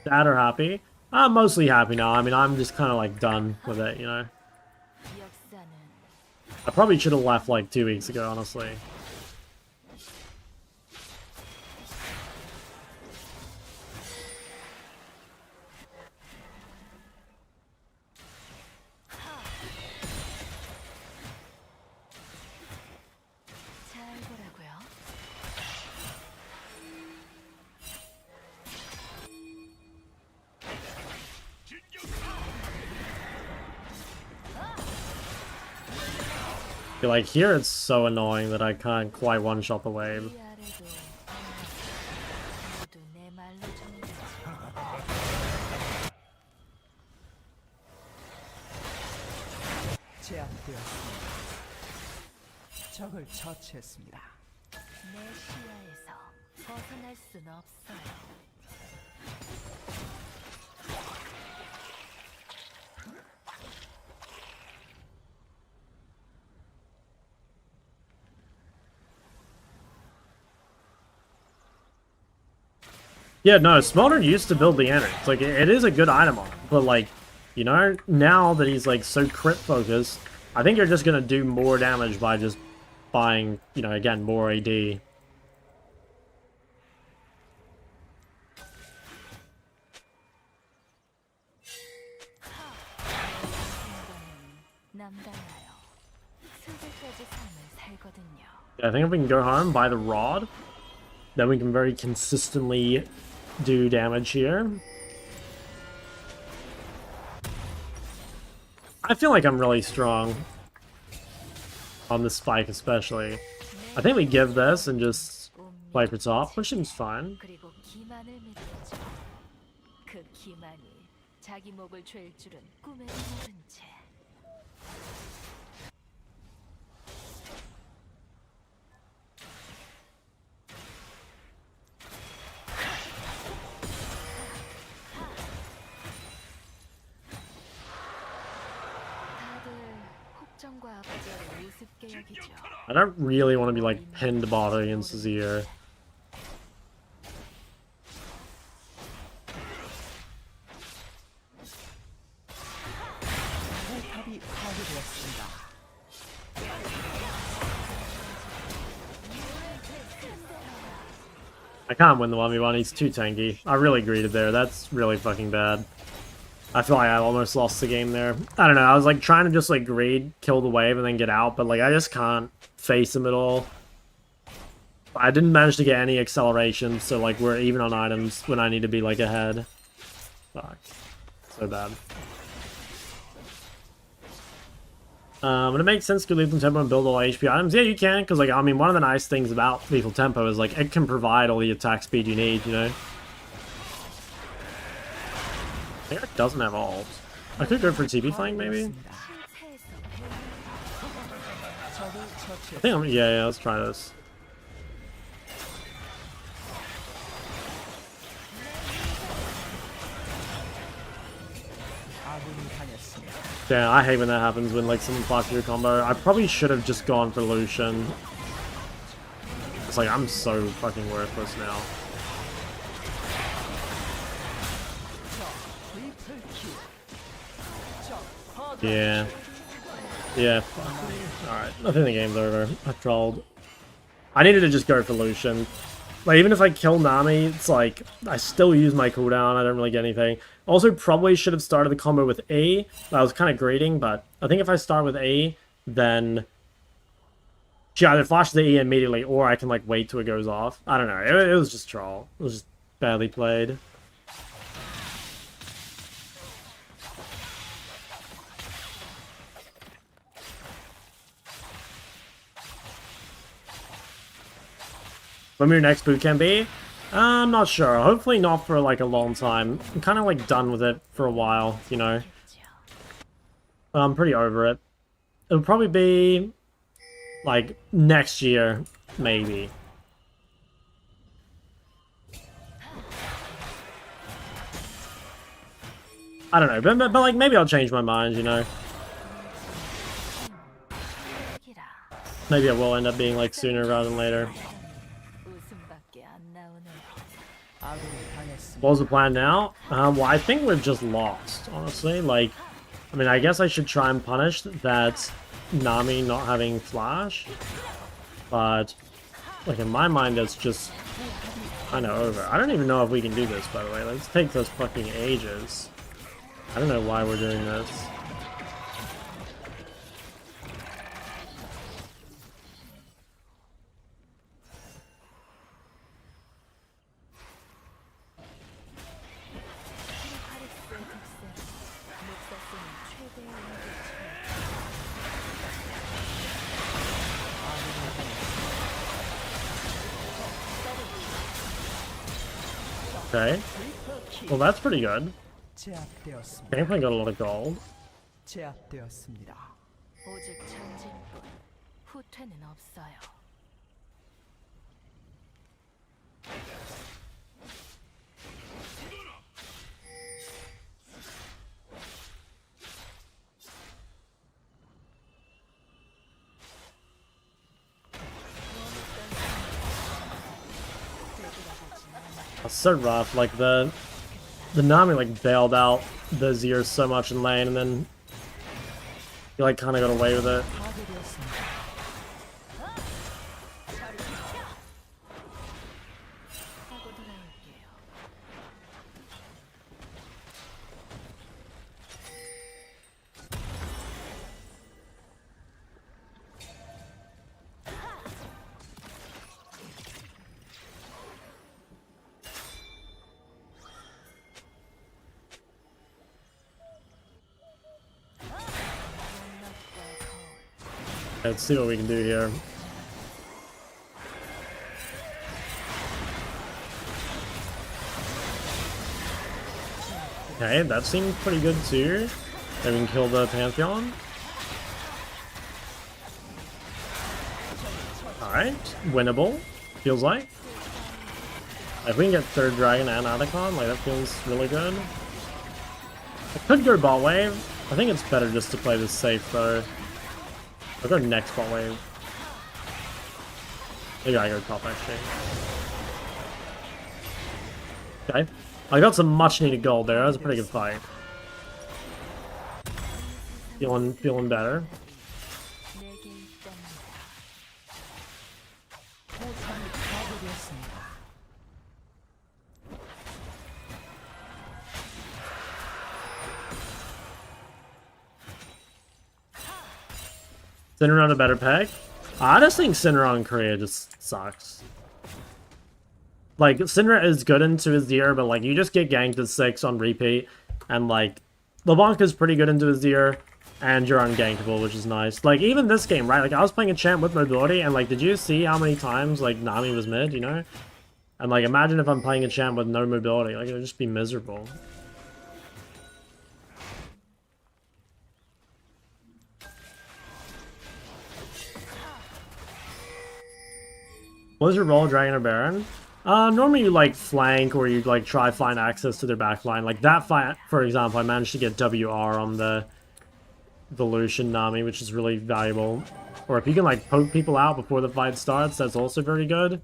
Sad or happy? I'm mostly happy now. I mean, I'm just kind of, like, done with it, you know? I probably should have left, like, 2 weeks ago, honestly. Like, here it's so annoying that I can't quite one-shot the wave. 제압되었습니다. 적을 처치했습니다. 내 시야에서 벗어날 순 없어요. Yeah, no, Smoldering used to build the It's like, it is a good item on him, but, like, you know, now that he's, like, so crit focused, I think you're just gonna do more damage by just buying, you know, again, more AD. Yeah, I think if we can go home, buy the Rod, then we can very consistently do damage here. I feel like I'm really strong on this spike especially. I think we give this and just play for top, which seems fine. I don't really want to be, like, pinned bot against Azir. 포탑이 파괴되었습니다. I can't win the 1v1, he's too tanky. I really greeted there, that's really fucking bad. I feel like I almost lost the game there. I don't know, I was like trying to just like greed, kill the wave, and then get out, but like I just can't face him at all. I didn't manage to get any acceleration, so like we're even on items when I need to be like ahead. Fuck. So bad. Would it make sense to Lethal Tempo and build all HP items? Yeah, you can, because like I mean one of the nice things about Lethal Tempo is like it can provide all the attack speed you need, you know? I think it doesn't have ult. I could go for TP flank maybe? I think I'm, yeah, let's try this. Yeah, I hate when that happens when like someone flashes your combo. I probably should have just gone for Lucian. It's like I'm so fucking worthless now. Yeah. Yeah, fuck me. Alright, I think the game's over. I trolled. I needed to just go for Lucian. Like, even if I kill Nami, it's like, I still use my cooldown, I don't really get anything. Also, probably should have started the combo with A. I was kind of greeting, but I think if I start with A, then she either flashes the E immediately, or I can, like, wait till it goes off. I don't know, it was just troll. It was just badly played. When your next boot camp be? I'm not sure. Hopefully not for like a long time. I'm kind of like done with it for a while, you know. I'm pretty over it. It'll probably be like next year, maybe. I don't know, but like maybe I'll change my mind, you know. Maybe it will end up being like sooner rather than later. 웃음밖에 안 나오네요. 아군이 당했습니다. What was the plan now? Well, I think we've just lost, honestly. Like, I mean, I guess I should try and punish that Nami not having flash. But, like, in my mind, it's just kind of over. I don't even know if we can do this, by the way. Let's take those fucking ages. I don't know why we're doing this. Okay. Well, that's pretty good. 제압되었습니다. Gameplay got a lot of gold. 제압되었습니다. 오직 전진뿐 후퇴는 없어요. It's so rough. Like the Nami like bailed out the Zers so much in lane, and then he like kind of got away with it. 파괴되었습니다. 하고 돌아올게요. Let's see what we can do here. Okay, that seemed pretty good too. Maybe we can kill the Pantheon. Alright, winnable, feels like. If we can get third dragon and Atacon, like that feels really good. I could go bot wave. I think it's better just to play this safe though. I'll go next bot wave. Maybe I go top actually. Okay. I got some much needed gold there. That was a pretty good fight. Feeling better. 내게 있답니다. 포탑이 파괴되었습니다. Cinnamon a better pick? I just think Syndra in Korea just sucks. Like, Syndra is good into his year, but like, you just get ganked at 6 on repeat, and like, LeBlanc is pretty good into his year, and you're ungankable, which is nice. Like, even this game, right? Like, I was playing a champ with mobility, and like, did you see how many times, like, Nami was mid, you know? And like, imagine if I'm playing a champ with no mobility, like, it would just be miserable. What is your role, Dragon or Baron? Normally you like flank, or you like try find access to their backline. Like that fight, for example, I managed to get WR on the Lucian Nami, which is really valuable. Or if you can like poke people out before the fight starts, that's also very good.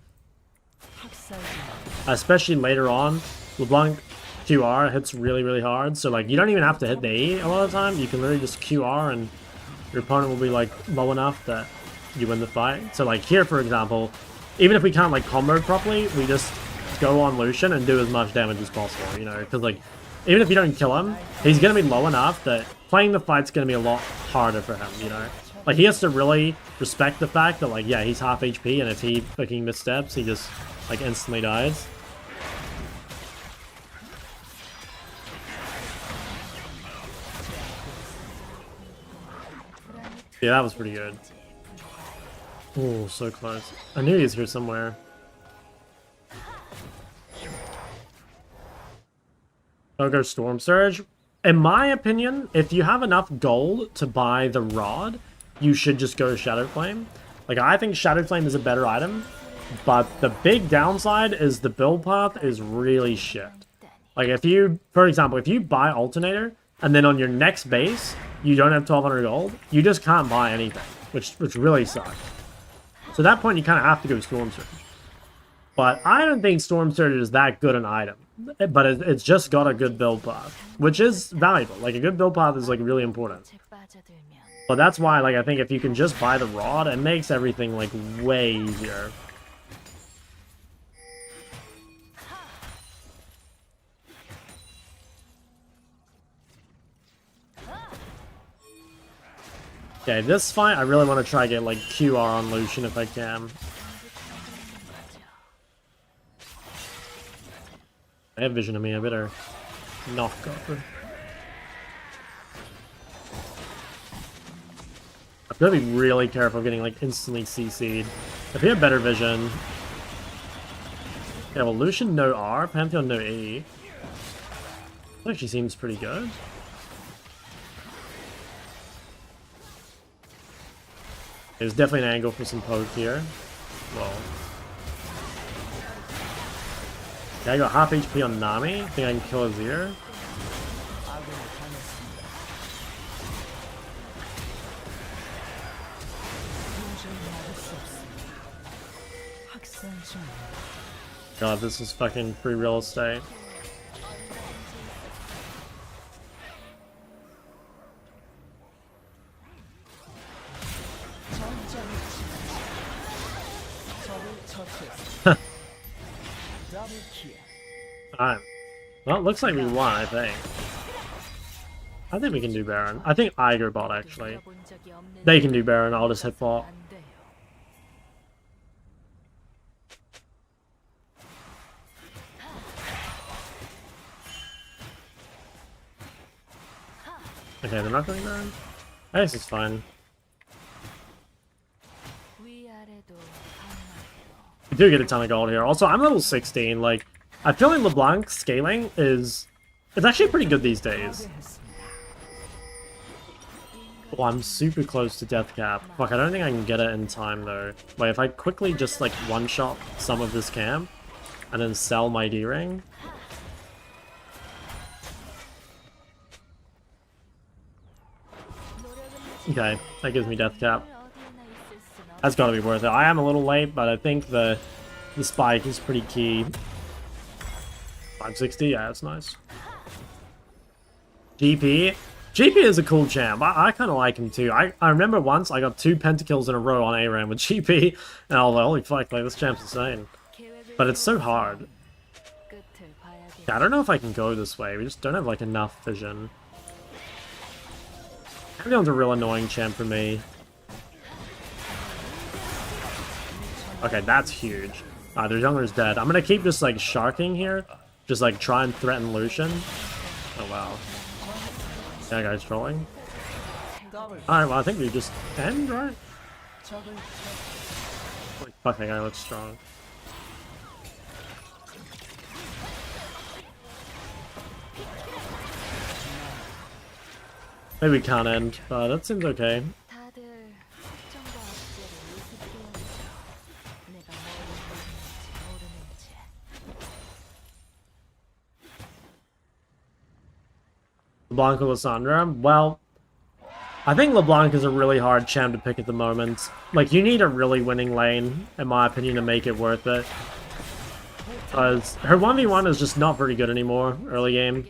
Especially later on, LeBlanc QR hits really hard, so like you don't even have to hit the E a lot of the time. You can literally just QR and your opponent will be like low enough that you win the fight. So like here, for example, even if we can't like combo properly, we just go on Lucian and do as much damage as possible, you know, because like even if you don't kill him, he's gonna be low enough that playing the fight's gonna be a lot harder for him, you know. Like he has to really respect the fact that like, yeah, he's half HP, and if he fucking missteps, he just like instantly dies. Yeah, that was pretty good. Oh, so close. I knew he was here somewhere. I'll go Storm Surge. In my opinion, if you have enough gold to buy the rod, you should just go Shadow Flame. Like, I think Shadow Flame is a better item, but the big downside is the build path is really shit. Like, if you, for example, if you buy Alternator, and then on your next base, you don't have 1200 gold, you just can't buy anything, which really sucks. So at that point, you kind of have to go Storm Surge. But I don't think Storm Surge is that good an item. But it's just got a good build path, which is valuable. Like, a good build path is, like, really important. But that's why, like, I think if you can just buy the rod, it makes everything, like, way easier. Okay, this fight, I really want to try to get, like, QR on Lucian if I can. I have vision of me, I better knock over. I've got to be really careful of getting, like, instantly CC'd. If he had better vision... Yeah, well, Lucian no R, Pantheon no E. That actually seems pretty good. There's definitely an angle for some poke here. Well... Yeah, I got half HP on Nami. I think I can kill his ear. God, this is fucking free real estate. Alright. Well, it looks like we won, I think. I think we can do Baron. I think I go bot, actually. They can do Baron, I'll just hit bot. Okay, they're not going Baron? I guess it's fine. We do get a ton of gold here. Also, I'm level 16, like... I feel like LeBlanc scaling is... It's actually pretty good these days. Oh, I'm super close to death cap. Fuck, I don't think I can get it in time, though. Wait, if I quickly just, like, one-shot some of this camp, and then sell my D-ring... Okay, that gives me death cap. That's gotta be worth it. I am a little late, but I think the spike is pretty key. 560, yeah, that's nice. GP is a cool champ. I kind of like him too. I remember once I got 2 pentakills in a row on ARAM with GP, and I was like, holy fuck, like, this champ's insane. But it's so hard. Yeah, I don't know if I can go this way. We just don't have, like, enough vision. Pantheon's a real annoying champ for me. Okay, that's huge. Their jungler's dead. I'm gonna keep just, like, sharking here. Just, like, try and threaten Lucian. Oh, wow. That guy's trolling. Alright, well, I think we just end, right? Holy fuck, that guy looks strong. Maybe we can't end, but that seems okay. LeBlanc or Lissandra? Well, I think LeBlanc is a really hard champ to pick at the moment. Like, you need a really winning lane, in my opinion, to make it worth it. Because her 1v1 is just not very good anymore, early game.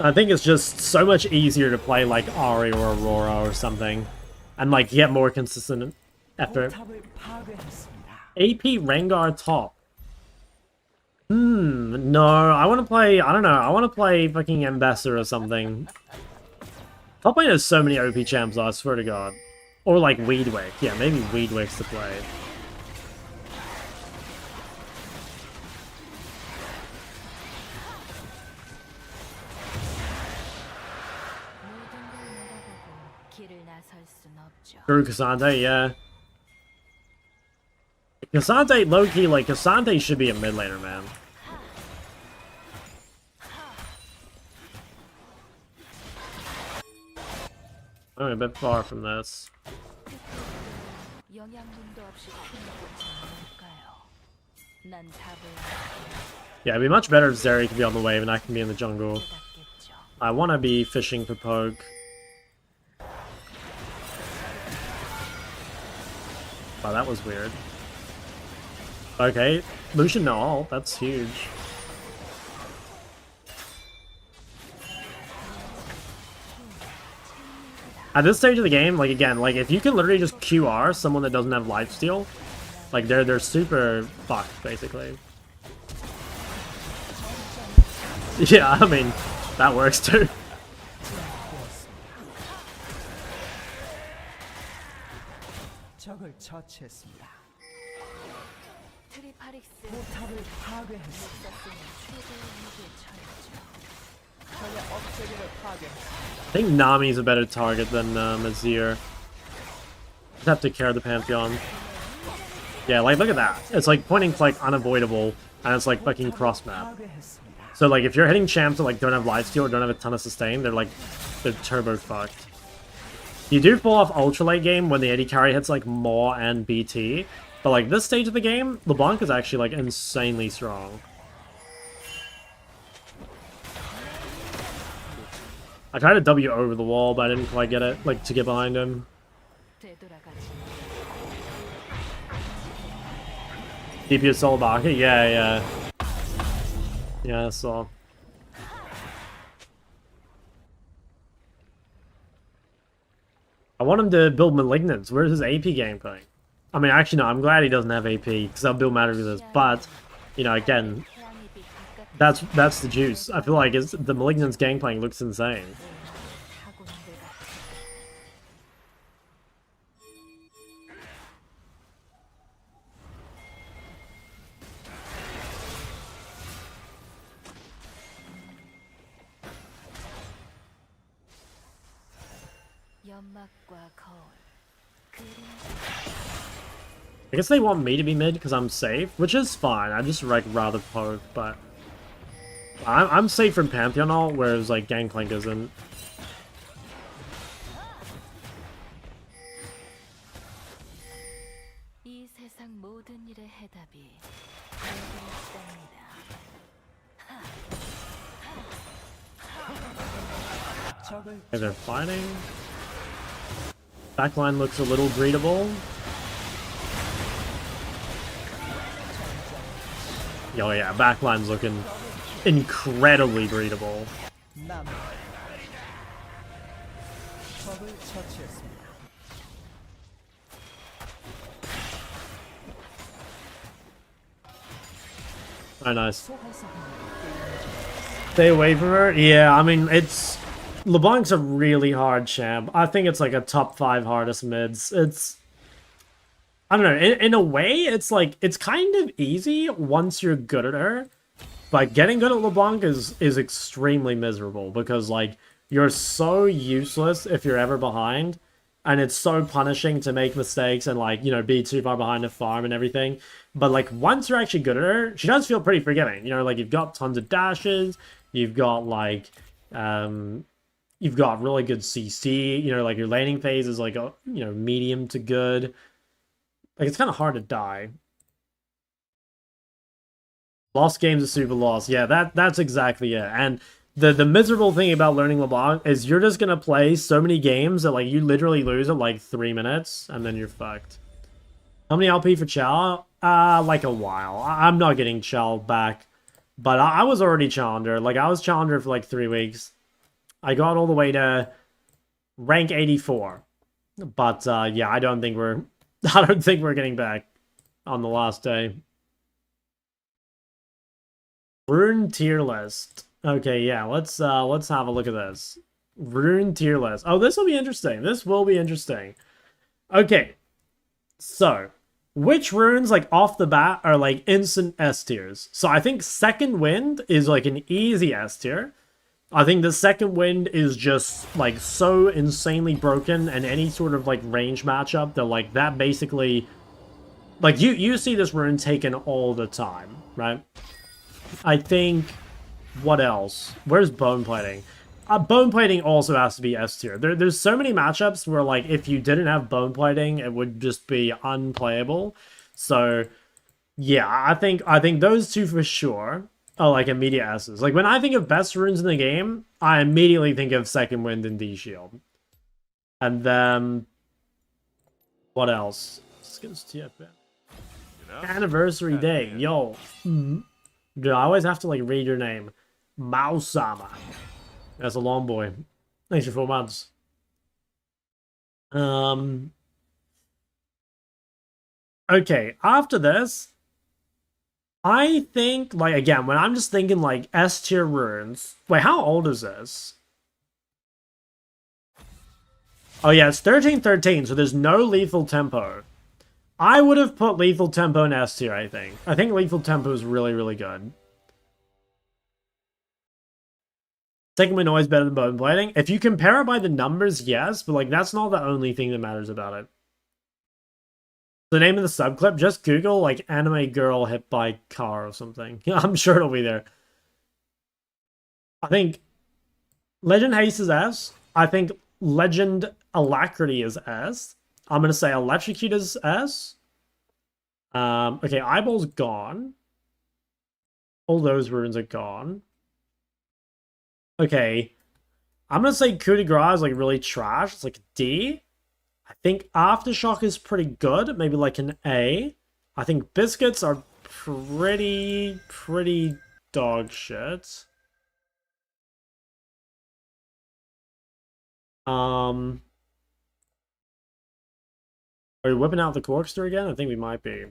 I think it's just so much easier to play like Ari or Aurora or something. And like get more consistent effort. 포탑을 파괴했습니다. AP Rengar top. No, I want to play, I don't know, I want to play fucking Ambassador or something. Top lane has so many OP champs, I swear to god. Or like Weedwick, yeah, maybe Weedwick's the play. 모든 걸 내다보고 길을 나설 순 없죠. Drew Cassante, yeah. Cassante, low-key, like, Cassante should be a mid laner, man. I'm a bit far from this. 영양분도 없이 힘을 않을까요? 난 답을 Yeah, it'd be much better if Zeri could be on the wave and I can be in the jungle. 깨닫겠죠. I want to be fishing for poke. Wow, that was weird. Okay, Lucian no ult, that's huge. At this stage of the game, like again, like if you can literally just QR someone that doesn't have lifesteal, like they're super fucked basically. Yeah, I mean that works too. 적을 처치했습니다. 트리파릭스 포탑을 파괴했습니다. 썼으면 최고의 무기에 처했죠. 적의 억제기를 파괴했습니다. I think Nami's a better target than Azir. Just have to care the Pantheon. Yeah, like look at that. It's like pointing like unavoidable, and it's like fucking cross map. 파괴했습니다. So like if you're hitting champs that like don't have lifesteal or don't have a ton of sustain, they're turbo fucked. You do fall off ultra late game when the AD carry hits like Maw and BT, but like this stage of the game, LeBlanc is actually like insanely strong. I tried to W over the wall, but I didn't quite get it, like to get behind him. 되돌아가지. DP is solo Baki? Yeah. Yeah, I saw. I want him to build Malignants. Where's his AP gameplay? I mean, actually, no, I'm glad he doesn't have AP, because that'll build matter with this. But, you know, again, 태양이 빛 가깝게 that's the juice. I feel like the Malignants gangplank looks insane. 타고난 것 같아. 연막과 거울. I guess they want me to be mid because I'm safe, which is fine. I just like rather poke, but I'm safe from Pantheon ult, whereas like Gangplank isn't. 이 세상 모든 일의 해답이 여기 있답니다. 적을 Okay, they're fighting. Backline looks a little breedable. Oh yeah, backline's looking incredibly breedable. 남. 적을 처치했습니다. Oh, nice. 소환사 Stay away from her? Yeah, I mean, it's... LeBlanc's a really hard champ. I think it's like a top 5 hardest mids. It's... I don't know, in a way, it's like, it's kind of easy once you're good at her. But getting good at LeBlanc is extremely miserable because, like, you're so useless if you're ever behind. And it's so punishing to make mistakes and, like, you know, be too far behind to farm and everything. But, like, once you're actually good at her, she does feel pretty forgiving. You know, like, you've got tons of dashes. You've got, like, you've got really good CC. You know, like, your laning phase is, like, a, you know, medium to good. Like, it's kind of hard to die. Lost games are super lost. Yeah, that's exactly it. And the miserable thing about learning LeBlanc is you're just gonna play so many games that like you literally lose at like 3 minutes and then you're fucked. How many LP for Chow? Like a while. I'm not getting Chow back, but I was already Challenger. Like I was Challenger for like 3 weeks. I got all the way to rank 84. But yeah, I don't think we're I don't think we're getting back on the last day. Rune tier list. Okay, yeah, let's have a look at this. Rune tier list. Oh, this will be interesting. This will be interesting. Okay. So, which runes like off the bat are like instant S tiers? So I think Second Wind is like an easy S tier. I think the Second Wind is just like so insanely broken, and any sort of like range matchup that like that basically like you see this rune taken all the time, right? I think what else? Where's bone plating? Bone plating also has to be S tier. There's so many matchups where like if you didn't have bone plating, it would just be unplayable. So yeah, I think those two for sure are like immediate S's. Like when I think of best runes in the game, I immediately think of Second Wind and D Shield. And then what else? Skins TFM. Anniversary day, yo. Dude, I always have to like read your name. Mausama. That's a long boy. Thanks for 4 months. Okay, after this, I think, like, again, when I'm just thinking, like, S tier runes. Wait, how old is this? Oh, yeah, it's 1313, so there's no lethal tempo. I would have put lethal tempo in S tier, I think. I think lethal tempo is really, really good. Second Wind always better than bone plating. If you compare it by the numbers, yes, but like that's not the only thing that matters about it. The name of the subclip, just Google like anime girl hit by car or something. I'm sure it'll be there. I think Legend Haste is S. I think Legend Alacrity is S. I'm gonna say Electrocute is S. Okay, Eyeball's gone. All those runes are gone. Okay, I'm gonna say Coup de Grace is like really trash. It's like a D. I think Aftershock is pretty good, maybe like an A. I think Biscuits are pretty dog shit. Are we whipping out the Corkscrew again? I think we might be.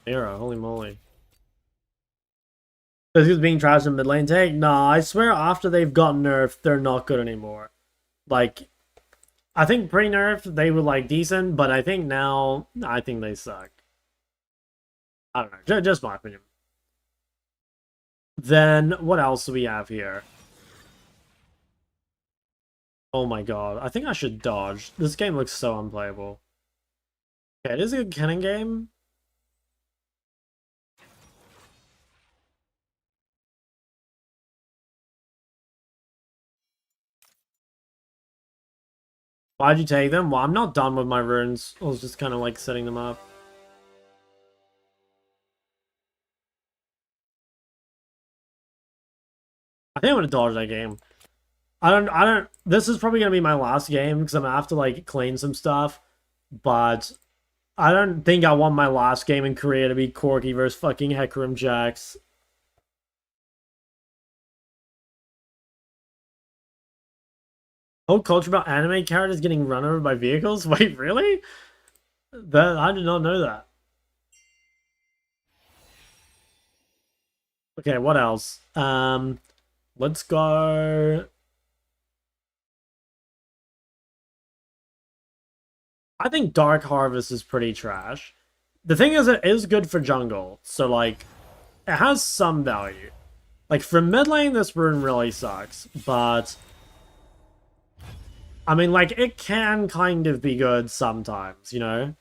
Era, holy moly. This is being trashed in mid lane take? Nah, I swear after they've got nerfed, they're not good anymore. Like, I think pre-nerfed, they were like decent, but I think now, I think they suck. I don't know, just my opinion. Then, what else do we have here? Oh my god, I think I should dodge. This game looks so unplayable. Okay, it is a good cannon game. Why'd you take them? Well, I'm not done with my runes. I was just kind of like setting them up. I think I'm gonna dodge that game. I don't, this is probably gonna be my last game because I'm gonna have to like clean some stuff. But I don't think I want my last game in Korea to be Corky versus fucking Hecarim Jax. Whole culture about anime characters getting run over by vehicles? Wait, really? That I did not know that. Okay, what else? Let's go. I think Dark Harvest is pretty trash. The thing is, it is good for jungle, so like, it has some value. Like for mid lane, this rune really sucks, but I mean, like, it can kind of be good sometimes, you know?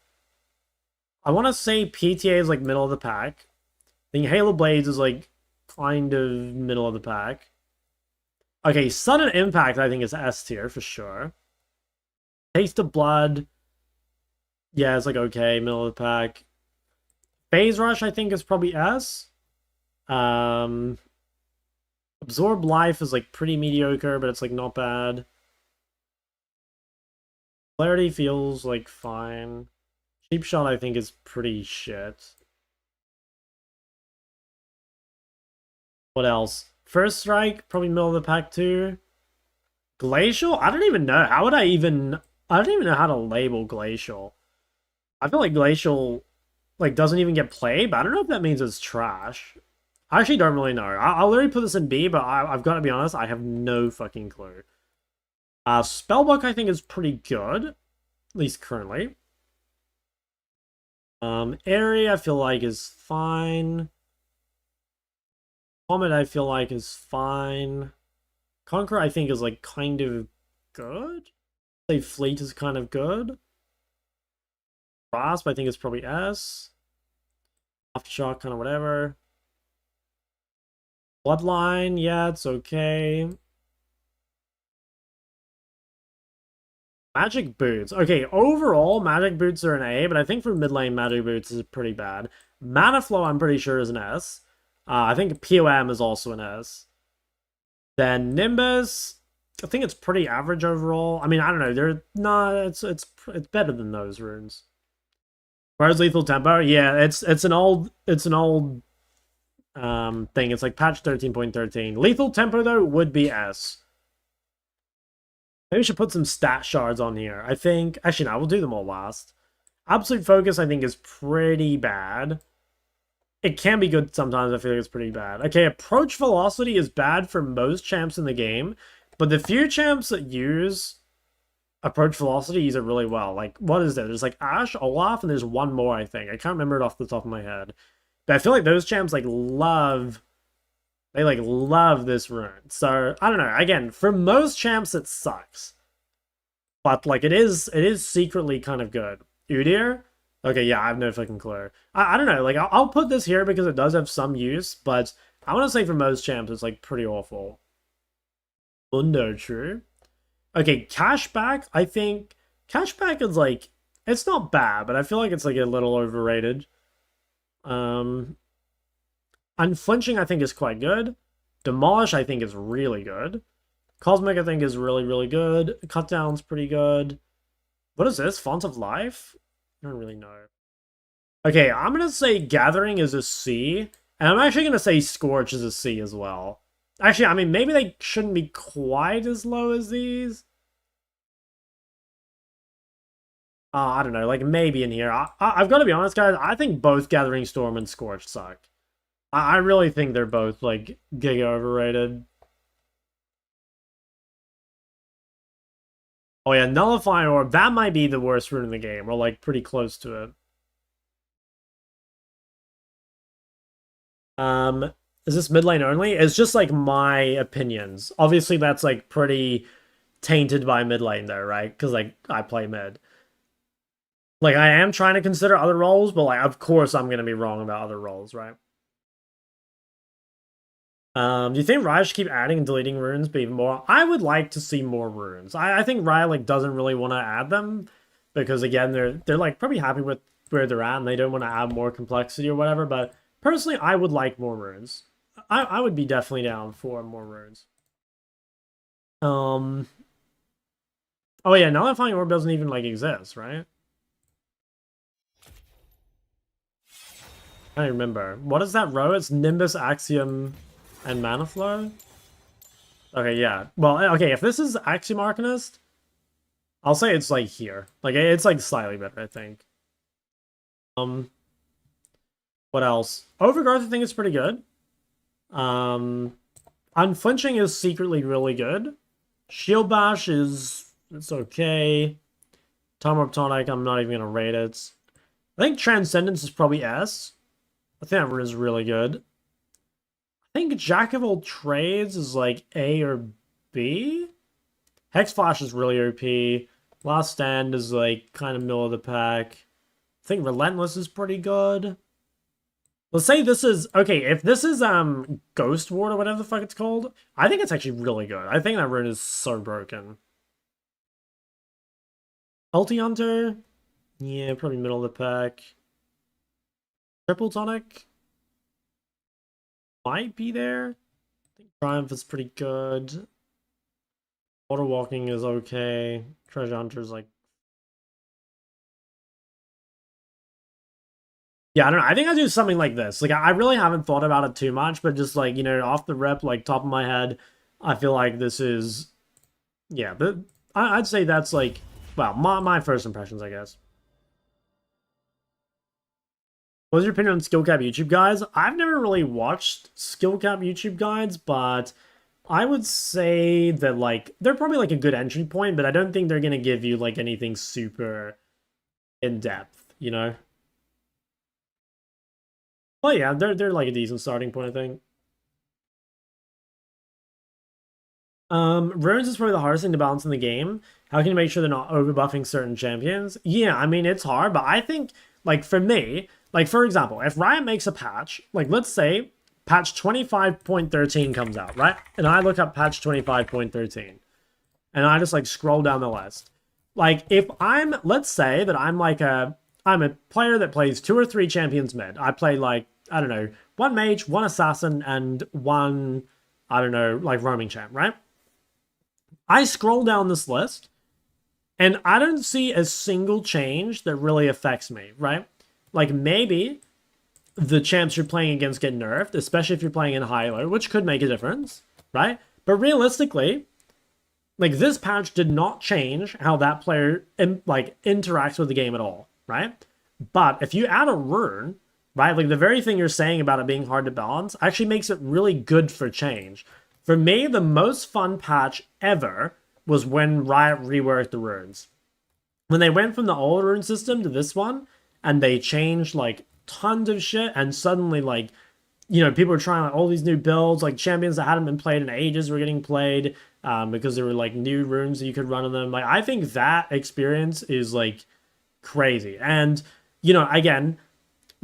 I want to say PTA is, like, middle of the pack. I think Halo Blades is, like, kind of middle of the pack. Okay, Sudden Impact, I think, is S tier, for sure. Taste of Blood. Yeah, it's, like, okay, middle of the pack. Phase Rush, I think, is probably S. What Absorb Life is like pretty mediocre, but it's like not bad. Clarity feels like fine. Cheap Shot I think is pretty shit. What else? First Strike, probably middle of the pack too. Glacial? I don't even know. How would I even... I don't even know how to label Glacial. I feel like Glacial like doesn't even get played, but I don't know if that means it's trash. I actually don't really know. I'll literally put this in B, but I've got to be honest, I have no fucking clue. Spellbook I think is pretty good, at least currently. Area I feel like is fine. Comet I feel like is fine. Conqueror I think is like kind of good. Say Fleet is kind of good. Grasp I think is probably S. Aftershock kind of whatever. Bloodline, yeah, it's okay. Magic Boots. Okay, overall, Magic Boots are an A, but I think for mid lane, Magic Boots is pretty bad. Mana Flow, I'm pretty sure, is an S. I think POM is also an S. Then Nimbus, I think it's pretty average overall. I mean, I don't know. They're not. It's better than those runes. Whereas Lethal Tempo, yeah, it's an old thing. It's like patch 13.13. Lethal Tempo though would be S. Maybe we should put some stat shards on here. I think actually no, we'll do them all last. Absolute Focus I think is pretty bad. It can be good sometimes. I feel like it's pretty bad. Okay, Approach Velocity is bad for most champs in the game, but the few champs that use Approach Velocity use it really well. Like, what is there? There's like Ashe, Olaf, and there's one more, I think. I can't remember it off the top of my head. But I feel like those champs like love this rune. So, I don't know. Again, for most champs it sucks. But like it is secretly kind of good. Udyr? Okay, yeah, I have no fucking clue. I don't know, like, I'll put this here because it does have some use, but I want to say for most champs, it's, like, pretty awful. Mundo, true. Okay, Cashback, I think... Cashback is, like... It's not bad, but I feel like it's, like, a little overrated. Unflinching, I think, is quite good. Demolish, I think, is really good. Cosmic, I think, is really, really good. Cutdown's pretty good. What is this? Font of Life? I don't really know. Okay, I'm going to say Gathering is a C. And I'm actually going to say Scorch is a C as well. Actually, I mean, maybe they shouldn't be quite as low as these. I don't know, like maybe in here. I've got to be honest, guys. I think both Gathering Storm and Scorch suck. I really think they're both, like, giga overrated. Oh yeah, Nullifying Orb, that might be the worst rune in the game, or like pretty close to it. Is this mid lane only? It's just like my opinions. Obviously that's like pretty tainted by mid lane though, right? Because like I play mid. Like I am trying to consider other roles, but like of course I'm gonna be wrong about other roles, right? Do you think Riot should keep adding and deleting runes, but even more? I would like to see more runes. I think Riot like doesn't really want to add them because again they're like probably happy with where they're at and they don't want to add more complexity or whatever. But personally, I would like more runes. I would be definitely down for more runes. Oh yeah, Nullifying Orb doesn't even like exist, right? I don't remember. What is that row? It's Nimbus, Axiom, and Mana Flow? Okay, yeah. Well, okay, if this is Axiom Arcanist, I'll say it's like here. Like it's like slightly better, I think. What else? Overgrowth I think is pretty good. Unflinching is secretly really good. Shield Bash it's okay. Time Warp Tonic, I'm not even gonna rate it. I think Transcendence is probably S. I think that rune is really good. I think Jack of all trades is like A or B. Hex Flash is really OP. Last Stand is like kind of middle of the pack. I think Relentless is pretty good. Let's say this is okay, if this is Ghost Ward or whatever the fuck it's called, I think it's actually really good. I think that rune is so broken. Ulti Hunter? Yeah, probably middle of the pack. Triple Tonic? Might be there. think Triumph is pretty good. Water Walking is okay. Treasure Hunter's like... Yeah, I don't know. I think I do something like this. Like, I really haven't thought about it too much, but just like, you know, off the rip, like top of my head, I feel like this is... Yeah, but I'd say that's like... Well, my first impressions, I guess. What's your opinion on skill cap YouTube guides? I've never really watched skill cap YouTube guides, but I would say that like they're probably like a good entry point, but I don't think they're gonna give you like anything super in depth, you know? But yeah, they're like a decent starting point, I think. Runes is probably the hardest thing to balance in the game. How can you make sure they're not overbuffing certain champions? Yeah, I mean, it's hard, but I think, like, for me, like, for example, if Riot makes a patch, like, let's say patch 25.13 comes out, right? And I look up patch 25.13, and I just, like, scroll down the list. Like, if I'm, let's say that I'm a player that plays 2 or 3 champions mid. I play, like, I don't know, 1 mage, 1 assassin, and 1, I don't know, like, roaming champ, right? I scroll down this list, and I don't see a single change that really affects me, right? Like, maybe the champs you're playing against get nerfed, especially if you're playing in high-elo, which could make a difference, right? But realistically, like, this patch did not change how that player, like, interacts with the game at all, right? But if you add a rune, right, like, the very thing you're saying about it being hard to balance actually makes it really good for change. For me, the most fun patch ever was when Riot reworked the runes. When they went from the old rune system to this one, and they changed, like, tons of shit, and suddenly, like, you know, people were trying like, all these new builds, like, champions that hadn't been played in ages were getting played, because there were, like, new runes that you could run on them. Like, I think that experience is, like, crazy. And, you know, again...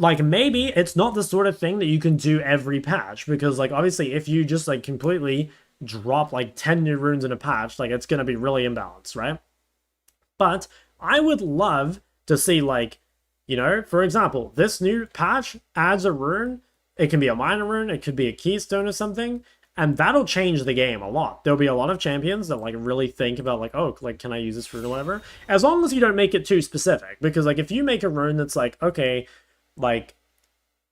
Like, maybe it's not the sort of thing that you can do every patch, because, like, obviously, if you just, like, completely drop, like, 10 new runes in a patch, like, it's gonna be really imbalanced, right? But I would love to see, like, you know, for example, this new patch adds a rune. It can be a minor rune, it could be a keystone or something, and that'll change the game a lot. There'll be a lot of champions that, like, really think about, like, oh, like, can I use this rune or whatever? As long as you don't make it too specific, because, like, if you make a rune that's, like, okay... Like,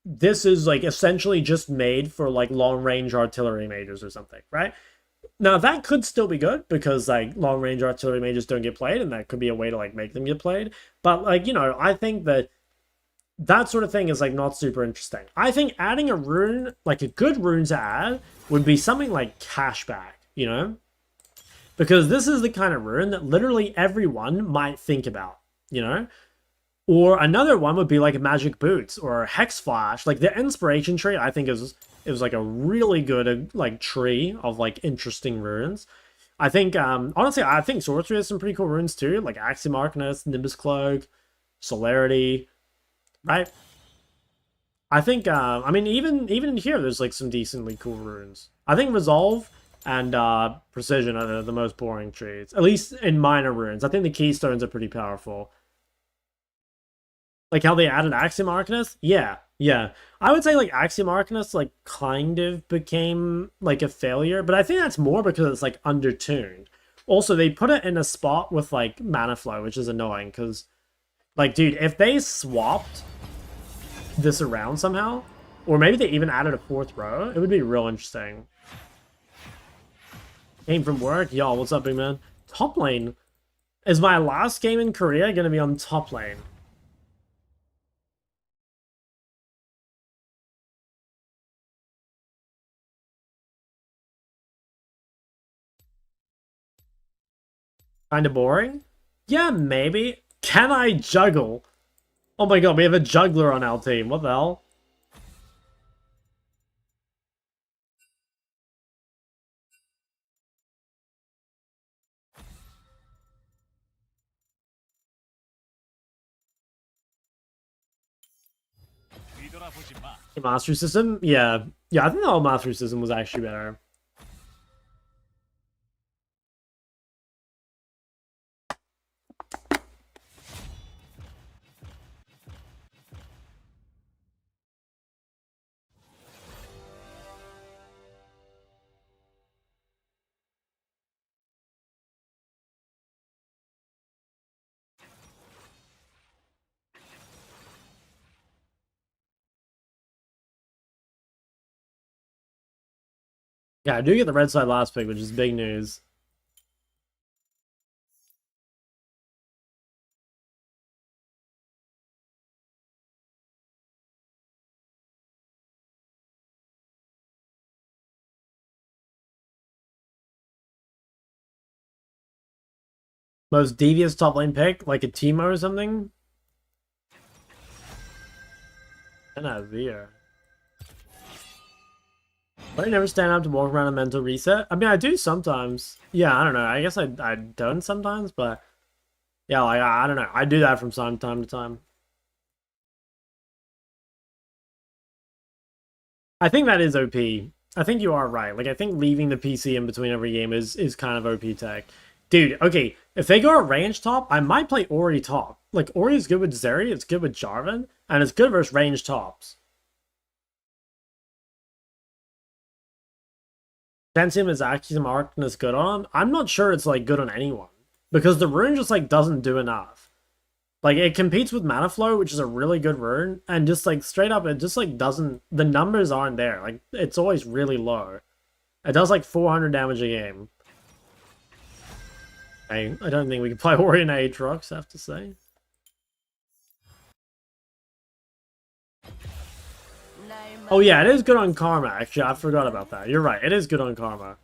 this is, like, essentially just made for, like, long-range artillery mages or something, right? Now, that could still be good, because, like, long-range artillery mages don't get played, and that could be a way to, like, make them get played. But, like, you know, I think that that sort of thing is, like, not super interesting. I think adding a rune, like, a good rune to add, would be something like Cashback, you know? Because this is the kind of rune that literally everyone might think about, you know? Or another one would be like Magic Boots or Hex Flash. Like, the inspiration tree, I think is like a really good like tree of like interesting runes. I think honestly, I think Sorcery has some pretty cool runes too, like Axiom Arcanist, Nimbus Cloak, Celerity, right? I think I mean even in here there's like some decently cool runes. I think Resolve and Precision are the most boring trees, at least in minor runes. I think the Keystones are pretty powerful. Like how they added Axiom Arcanist? Yeah. I would say like Axiom Arcanist like kind of became like a failure, but I think that's more because it's like undertuned. Also, they put it in a spot with like mana flow, which is annoying because like, dude, if they swapped this around somehow, or maybe they even added a 4th row, it would be real interesting. Came from work? Yo, what's up, big man? Top lane. Is my last game in Korea gonna be on top lane? Kinda boring? Yeah, maybe. Can I juggle? Oh my god, we have a juggler on our team. What the hell? The mastery system? Yeah. I think the whole mastery system was actually better. Yeah, I do get the red side last pick, which is big news. Most devious top lane pick, like a Teemo or something? Veer. But I never stand up to walk around a mental reset. I mean, I do sometimes. Yeah, I don't know. I guess I don't sometimes, but yeah, like I don't know. I do that from time to time. I think that is OP. I think you are right. Like I think leaving the PC in between every game is kind of OP tech. Dude, okay, if they go a range top, I might play Ori top. Like Ori is good with Zeri, it's good with Jarvan, and it's good versus range tops. Gentium is actually marked and is good on. I'm not sure it's like good on anyone. Because the rune just like doesn't do enough. Like it competes with Mana Flow, which is a really good rune, and just like straight up, it just like doesn't. The numbers aren't there. Like it's always really low. It does like 400 damage a game. I don't think we can play Ori in Aatrox, I have to say. Oh yeah, it is good on Karma. Actually, I forgot about that. You're right. It is good on Karma.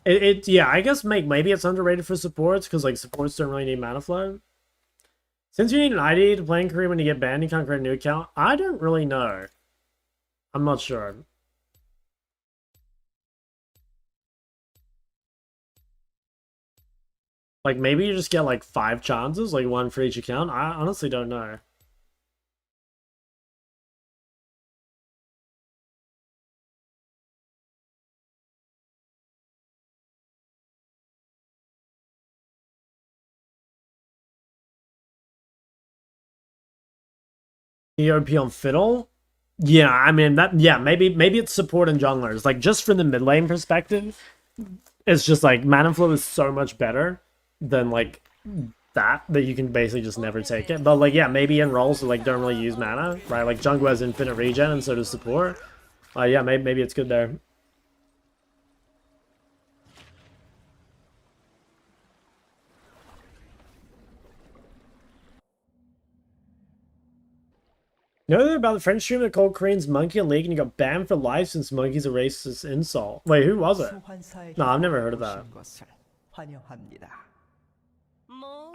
Yeah, I guess maybe it's underrated for supports because like supports don't really need Mana Flow. Since you need an ID to play in Korea when you get banned, you can't create a new account. I don't really know. I'm not sure. Like maybe you just get like 5 chances, like 1 for each account. I honestly don't know. EOP on Fiddle? Yeah, I mean that. Yeah, maybe it's support and junglers. Like just from the mid lane perspective, it's just like Mana Flow is so much better than like that you can basically just never take it. But like yeah, maybe in roles that like don't really use mana, right? Like jungle has infinite regen and so does support. Yeah, maybe it's good there. You know about the French streamer that called Koreans monkey in league and he got banned for life since monkey's a racist insult? Wait, who was it? No, I've never heard of that. I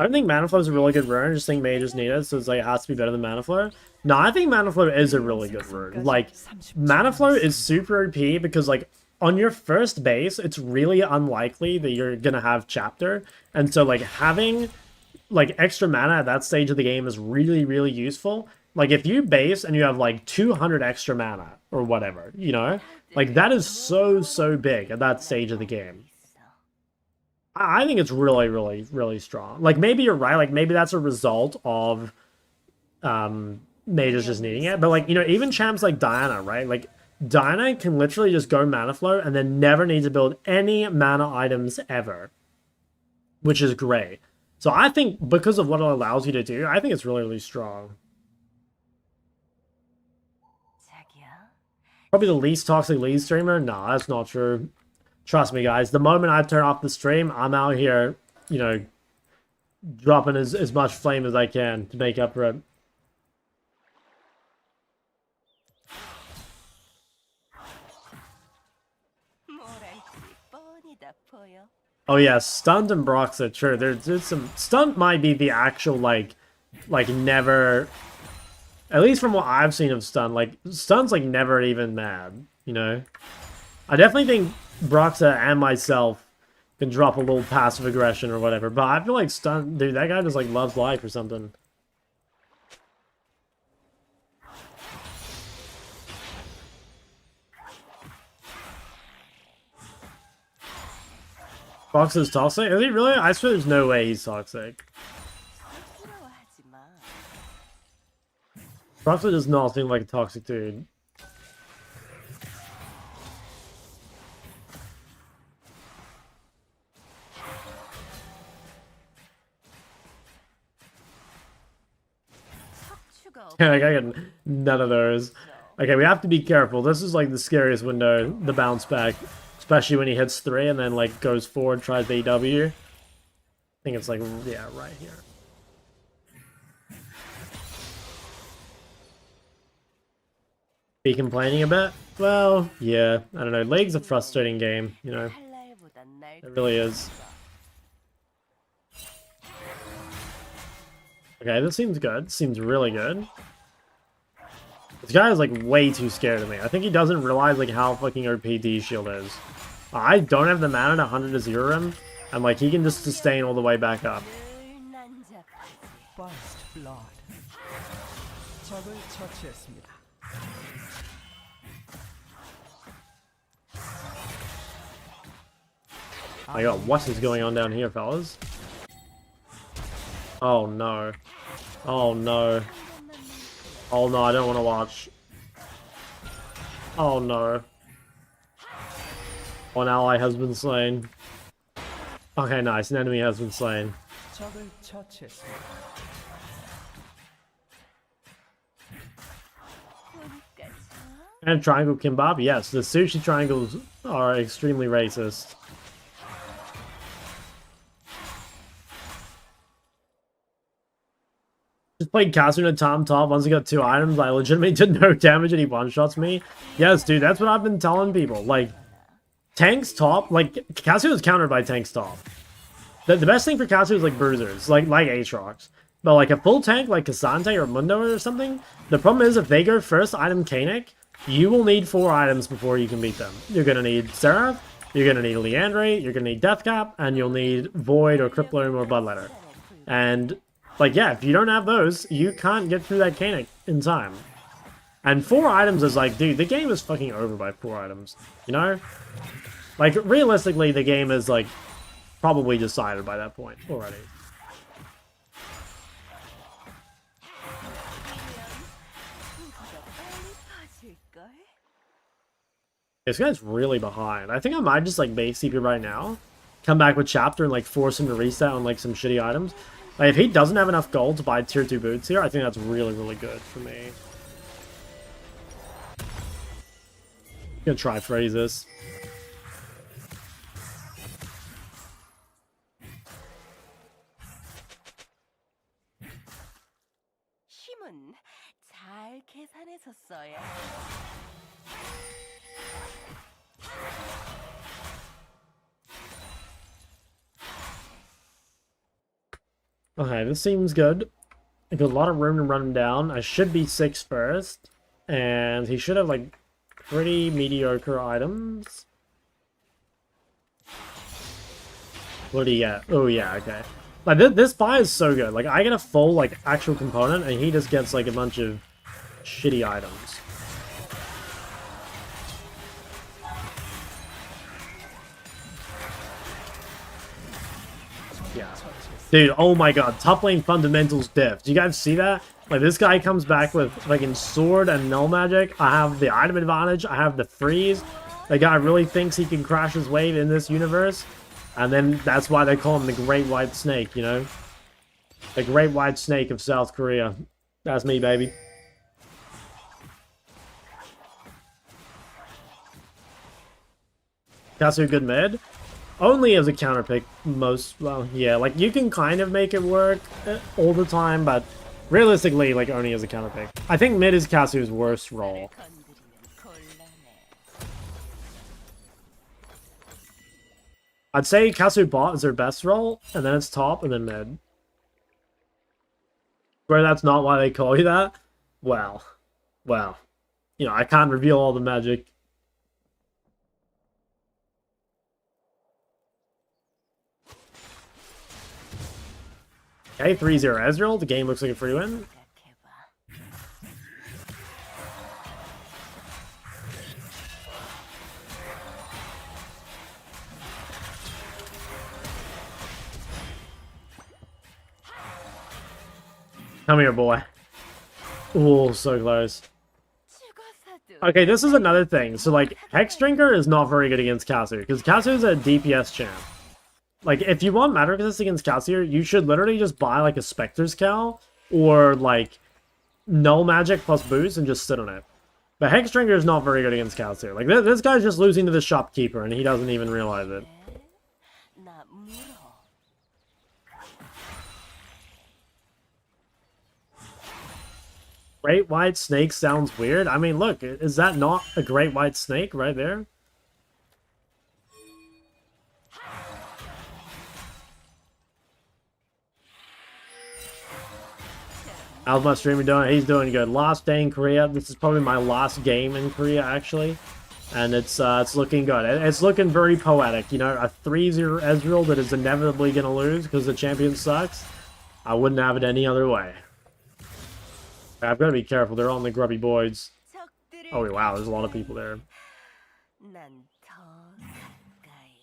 don't think Mana Flow is a really good rune. I just think mages need it, so it's like it has to be better than Mana Flow. No, I think Mana Flow is a really good rune. Like, Mana Flow is super OP because like on your first base, it's really unlikely that you're gonna have Chapter, and so like having like extra mana at that stage of the game is really, really useful. Like if you base and you have like 200 extra mana or whatever, you know, like that is so big at that stage of the game. I think it's really, really, really strong. Like maybe you're right. Like maybe that's a result of mages just needing it. But like, you know, even champs like Diana, right? Like Diana can literally just go Mana Flow and then never need to build any mana items ever, which is great. So I think because of what it allows you to do, I think it's really, really strong. Probably the least toxic lead streamer? No, that's not true. Trust me, guys. The moment I turn off the stream, I'm out here, you know, dropping as much flame as I can to make up for it. Oh yeah, Stunt and Broxah, sure. There's some... Stunt might be the actual, like never... At least from what I've seen of Stunt, like, Stunt's, like, never even mad, you know? I definitely think Broxah and myself can drop a little passive aggression or whatever, but I feel like Stunt... Dude, that guy just, like, loves life or something. Broxah's toxic? Is he really? I swear there's no way he's toxic. Broxah does not seem like a toxic dude. Yeah, like I got none of those. Okay, we have to be careful. This is like the scariest window, the bounce back. Especially when he hits 3 and then like goes forward, tries the AW. I think it's like, yeah, right here. Be complaining a bit? Well, yeah, I don't know. League's a frustrating game, you know. It really is. Okay, this seems good. Seems really good. This guy is like way too scared of me. I think he doesn't realize like how fucking OP D shield is. I don't have the mana to 100 to 0 him, and like he can just sustain all the way back up. First blood. 적을 처치했습니다. My god, what is going on down here, fellas? Oh no. Oh no. Oh no, I don't want to watch. Oh no. One ally has been slain. Okay, nice. An enemy has been slain. 적을 처치했습니다. And triangle kimbap? Yes, the sushi triangles are extremely racist. Just played Kasuna Tom Top. Once I got 2 items, I legitimately did no damage and he one-shots me. Yes, dude, that's what I've been telling people. Like, tanks top, like, Kasu is countered by tanks top. The best thing for Kasu is like bruisers, like Aatrox. But like a full tank like Cassante or Mundo or something, the problem is if they go first item Kanik, you will need 4 items before you can beat them. You're gonna need Seraph, you're gonna need Leandre, you're gonna need Deathcap, and you'll need Void or Crippler or Bloodletter. And like, yeah, if you don't have those, you can't get through that Kanik in time. And 4 items is like, dude, the game is fucking over by 4 items. You know? Like, realistically, the game is, like, probably decided by that point already. This guy's really behind. I think I might just, like, base CP right now. Come back with Chapter and, like, force him to reset on, like, some shitty items. Like, if he doesn't have enough gold to buy tier 2 boots here, I think that's really, really good for me. I'm gonna try phrase this. 힘은 잘 계산해서 써야 해. Okay, this seems good. I got a lot of room to run him down. I should be 6 first. And he should have, like, pretty mediocre items. What do you get? Oh, yeah, okay. Like, this buy is so good. Like, I get a full, like, actual component, and he just gets, like, a bunch of shitty items. Yeah. Dude, oh my god, top lane fundamentals diff. Do you guys see that? Like, this guy comes back with fucking sword and null magic. I have the item advantage. I have the freeze. The guy really thinks he can crash his wave in this universe. And then that's why they call him the Great White Snake, you know? The Great White Snake of South Korea. That's me, baby. Kasu good mid? Only as a counter pick most, well, yeah, like you can kind of make it work all the time, but realistically, like only as a counter pick. I think mid is Kasu's worst role. I'd say Kasu bot is their best role, and then it's top, and then mid. Where that's not why they call you that? Well, you know, I can't reveal all the magic. Okay, 3-0 Ezreal. The game looks like a free win. Come here, boy. Oh, so close. Okay, this is another thing. So, like, Hex Drinker is not very good against Kasu, because Kasu is a DPS champ. Like, if you want Matter Resist against Kasu, you should literally just buy, like, a Spectre's Cowl, or, like, Null Magic plus boost and just sit on it. But Hexdrinker is not very good against Kalsu. Like, this guy's just losing to the shopkeeper, and he doesn't even realize it. 나 물어. Great white snake sounds weird. I mean, look, is that not a great white snake right there? How's my streamer doing? He's doing good. Last day in Korea. This is probably my last game in Korea, actually. And it's looking good. It's looking very poetic. You know, a 3-0 Ezreal that is inevitably going to lose because the champion sucks. I wouldn't have it any other way. I've got to be careful. They're on the grubby boys. Oh, wow. There's a lot of people there. 난 더 가까이.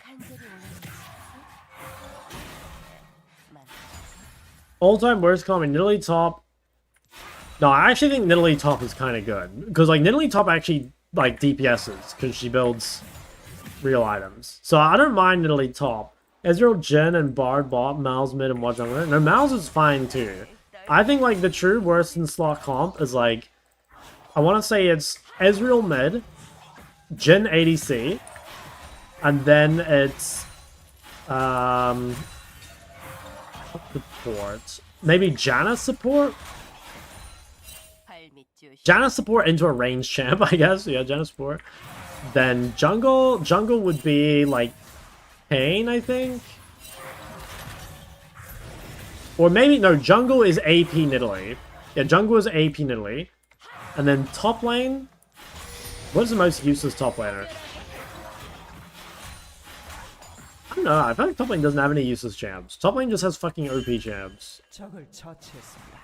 간절히 원하는 것은 All-time worst comment, Nidalee Top. No, I actually think Nidalee Top is kind of good. Because, like, Nidalee Top actually, like, DPSs. Because she builds real items. So, I don't mind Nidalee Top. Ezreal, Jhin, and Bard bot, Mal's mid, and what jungler. No, Mal's is fine, too. I think, like, the true worst in slot comp is, like... I want to say it's Ezreal mid, Jhin ADC, and then it's... support. Maybe Janna support? Janna support into a range champ, I guess. Yeah, Janna support. Then jungle would be like Pain, I think. Or maybe no, jungle is AP Nidalee. Yeah, jungle is AP Nidalee. And then top lane. What is the most useless top laner? I don't know. I feel like top lane doesn't have any useless champs. Top lane just has fucking OP champs. 적을 처치했습니다.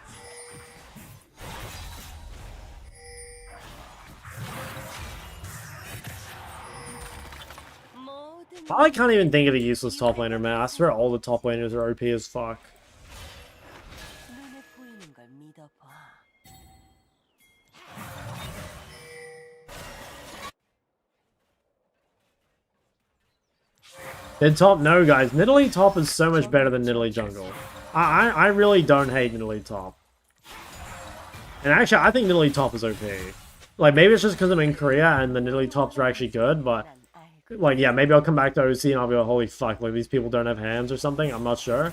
I can't even think of a useless top laner, man. I swear all the top laners are OP as fuck. 눈에 보이는 걸 믿어봐. Mid top, no guys. Nidalee top is so much better than Nidalee jungle. I really don't hate Nidalee top. And actually, I think Nidalee top is OP. Like, maybe it's just because I'm in Korea and the Nidalee tops are actually good, but... Like, yeah, maybe I'll come back to OC and I'll be like, holy fuck, like, these people don't have hands or something. I'm not sure.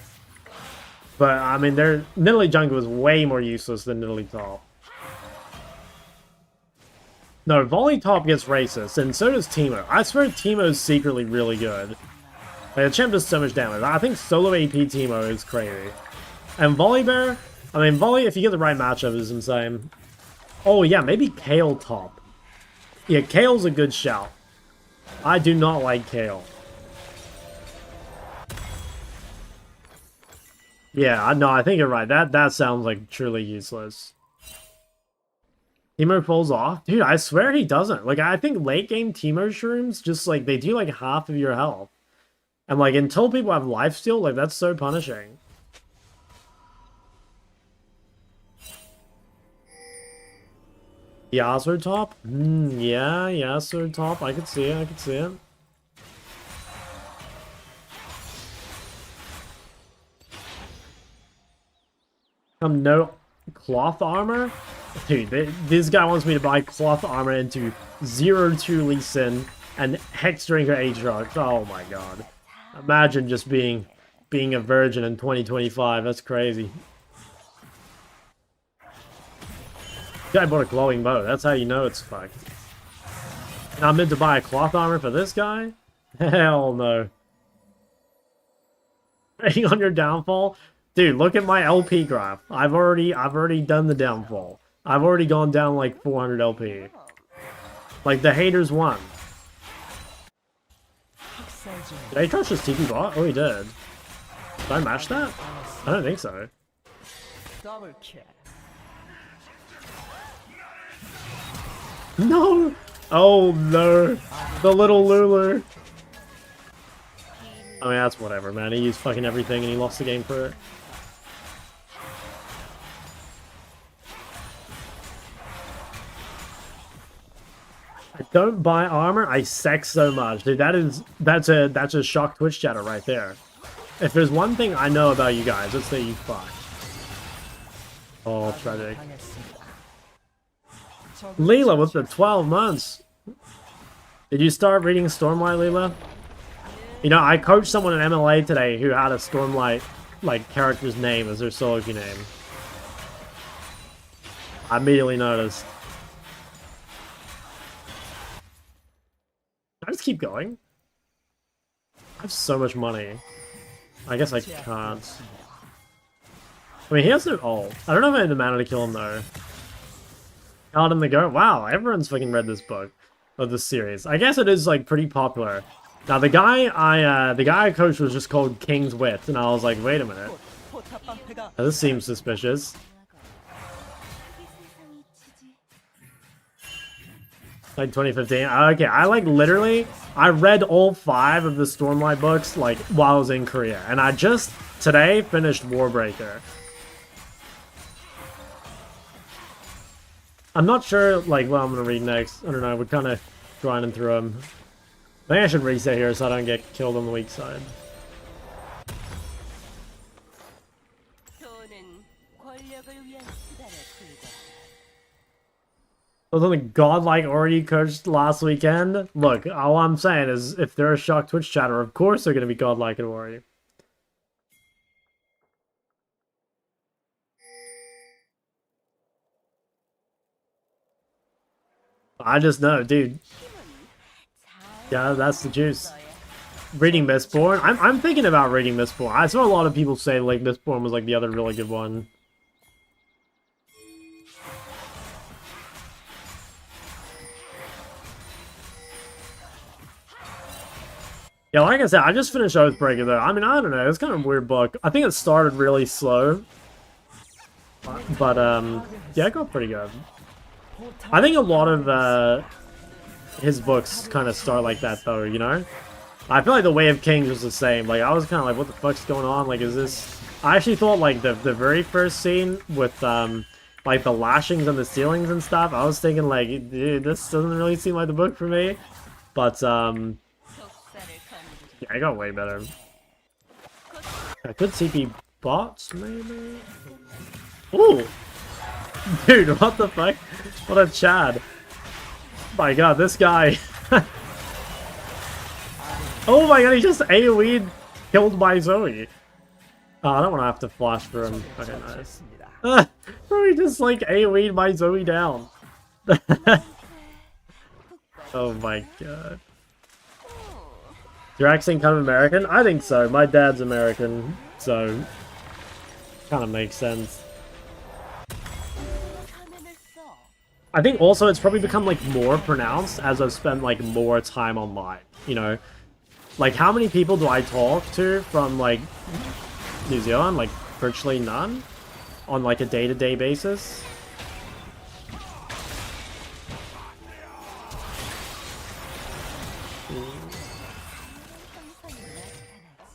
But, I mean, Nidalee jungle is way more useless than Nidalee top. No, volley top gets racist, and so does Teemo. I swear Teemo's secretly really good. Like, the champ does so much damage. I think solo AP Teemo is crazy. And volley bear, I mean, volley, if you get the right matchup, is insane. Oh, yeah, maybe Kale top. Yeah, Kale's a good shout. I do not like Kale. Yeah, no, I think you're right. That sounds like truly useless. Teemo pulls off. Dude, I swear he doesn't. Like, I think late game Teemo shrooms just, like, they do, like, half of your health. And, like, until people have lifesteal, like, that's so punishing. Yasuo top? Yeah, Yasuo top. I could see it, I could see it. No cloth armor? Dude, this guy wants me to buy cloth armor into 0-2 Lee Sin and Hexdrinker Aatrox. Oh my god. Imagine just being a virgin in 2025. That's crazy. Guy bought a glowing bow. That's how you know it's fucked. And I'm meant to buy a cloth armor for this guy? Hell no. Betting on your downfall? Dude, look at my LP graph. I've already done the downfall. I've already gone down like 400 LP. Like, the haters won. Did Aatrox just TP bot? Oh, he did. Did I match that? I don't think so. 더블 킬. No! Oh no! The little Lulu! I mean, that's whatever, man. He used fucking everything and he lost the game for it. I don't buy armor. I sex so much, dude. That's a shock Twitch chatter right there. If there's one thing I know about you guys, it's that you fuck. Oh, tragic. Leela with the 12 months. Did you start reading Stormlight, Leela? You know, I coached someone in MLA today who had a Stormlight, like, character's name as their solo queue name. I immediately noticed. Can I just keep going? I have so much money. I guess I can't. I mean, he has no ult. I don't know if I have the mana to kill him, though. Card in the go. Wow, everyone's fucking read this book. Of this series. I guess it is, like, pretty popular. Now, the guy I coached was just called King's Wit, and I was like, wait a minute. Now, this seems suspicious. Like 2015. Okay, I like literally, I read all 5 of the Stormlight books like while I was in Korea, and I just today finished Warbreaker. I'm not sure like what I'm gonna read next. I don't know. We're kind of grinding through them. I think I should reset here so I don't get killed on the weak side. Was on the godlike already coached last weekend? Look, all I'm saying is if they're a shock Twitch chatter, of course they're going to be godlike and Ori. I just know, dude. Yeah, that's the juice. Reading Mistborn? I'm thinking about reading Mistborn. I saw a lot of people say like Mistborn was like the other really good one. Yeah, like I said, I just finished Oathbreaker though. I mean, I don't know. It's kind of a weird book. I think it started really slow. But, yeah, it got pretty good. I think a lot of, his books kind of start like that though, you know? I feel like The Way of Kings was the same. Like, I was kind of like, what the fuck's going on? Like, is this... I actually thought, like, the very first scene with, like, the lashings on the ceilings and stuff, I was thinking, like, dude, this doesn't really seem like the book for me. But, yeah, I got way better. I could CP bots, maybe? Ooh! Dude, what the fuck? What a Chad. My god, this guy. Oh my god, he just AoE'd killed by Zoe. Oh, I don't want to have to flash for him. Okay, nice. Bro, he just like AoE'd my Zoe down. Oh my god. Your accent kind of American? I think so. My dad's American, so kind of makes sense. I think also it's probably become like more pronounced as I've spent like more time online, you know? Like how many people do I talk to from like New Zealand? Like virtually none on like a day-to-day basis.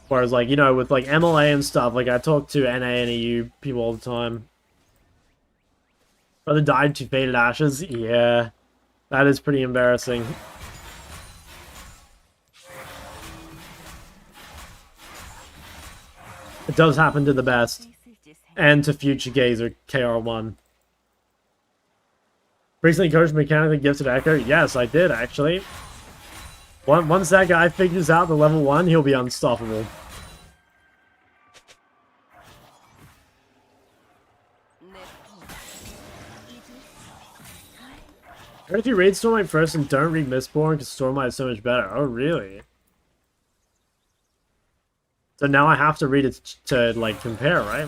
Whereas, like, you know, with, like, MLA and stuff, like, I talk to NA and EU people all the time. Brother died to faded ashes? Yeah. That is pretty embarrassing. It does happen to the best. And to future gazer, KR1. Recently coached mechanically gifted Echo? Yes, I did, actually. Once that guy figures out the level 1, he'll be unstoppable. Or if you read Stormlight first and don't read Mistborn, because Stormlight is so much better. Oh, really? So now I have to read it to, like, compare, right?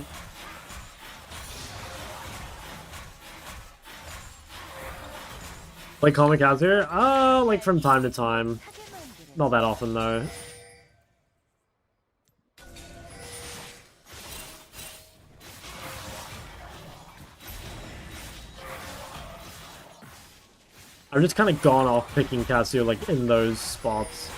Like comic out here? Like from time to time. Not that often, though. I've just kind of gone off picking Casio, like, in those spots.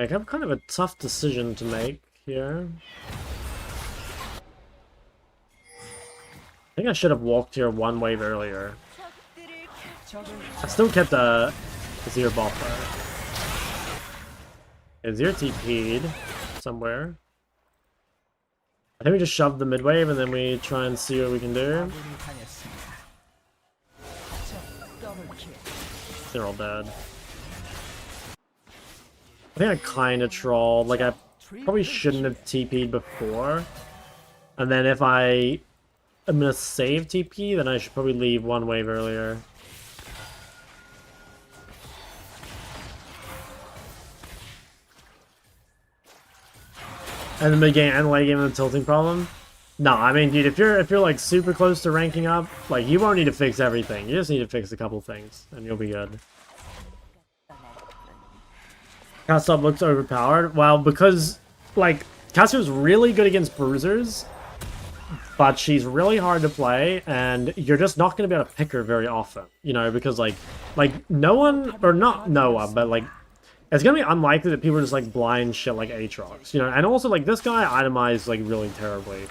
I have kind of a tough decision to make here. I think I should have walked here one wave earlier. I still kept the Azir buffer. Azir TP'd somewhere. I think we just shoved the mid wave and then we try and see what we can do. 아군이 당했습니다. 적 더블킬. They're all dead. I think I kind of trolled. Like, I probably shouldn't have TP'd before. And then if I am going to save TP, then I should probably leave one wave earlier. And the mid game and late game of the tilting problem? No, I mean, dude, if you're like super close to ranking up, like you won't need to fix everything. You just need to fix a couple things, and you'll be good. Cast up looks overpowered. Well, because like Cassie's really good against bruisers, but she's really hard to play, and you're just not going to be able to pick her very often. You know, because like no one, or not no one, but like. It's gonna be unlikely that people are just like blind shit like Aatrox, you know, and also like this guy itemized like really terribly.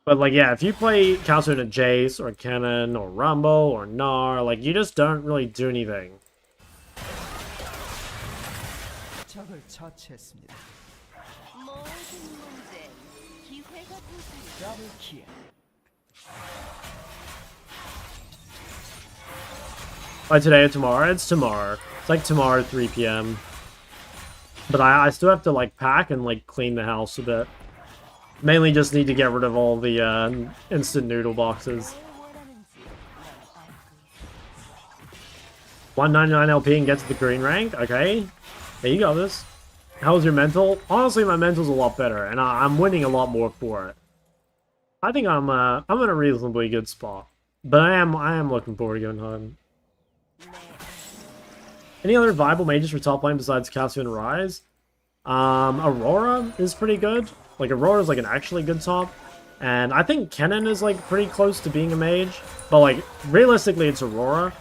But like yeah, if you play Calcium in a Jace or a Cannon or Rumble or Gnar, like you just don't really do anything. 적을 처치했습니다. 더블킬. By today or tomorrow? It's tomorrow. It's like tomorrow 3 PM. But I still have to like pack and like clean the house a bit. Mainly just need to get rid of all the instant noodle boxes. 199 LP and get to the green rank? Okay. There you go, this. How's your mental? Honestly, my mental's a lot better, and I'm winning a lot more for it. I think I'm in a reasonably good spot. But I am looking forward to going home. Any other viable mages for top lane besides Cassian and Rise? Aurora is pretty good. Like, Aurora's like an actually good top. And I think Kennen is like pretty close to being a mage. But like, realistically, it's Aurora.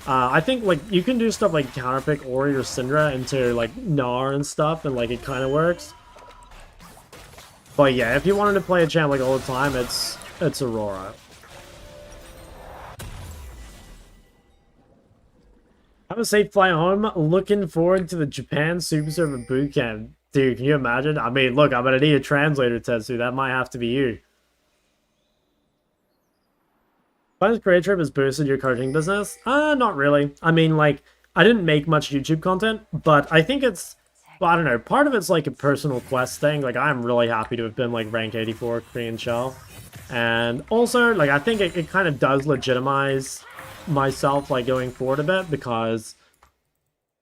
I think like you can do stuff like counterpick Ori or Syndra into like Gnar and stuff, and like it kind of works. But yeah, if you wanted to play a champ like all the time, it's Aurora. Have a safe flight home. Looking forward to the Japan Super Server Bootcamp. Dude, can you imagine? I mean, look, I'm gonna need a translator, Tetsu. That might have to be you. Finance Career Trip has boosted your coaching business? Not really. I mean, like, I didn't make much YouTube content, but I think it's, well, I don't know, part of it's like a personal quest thing. Like, I'm really happy to have been like rank 84 Korean Shell. And also, like, I think it kind of does legitimize myself like going forward a bit, because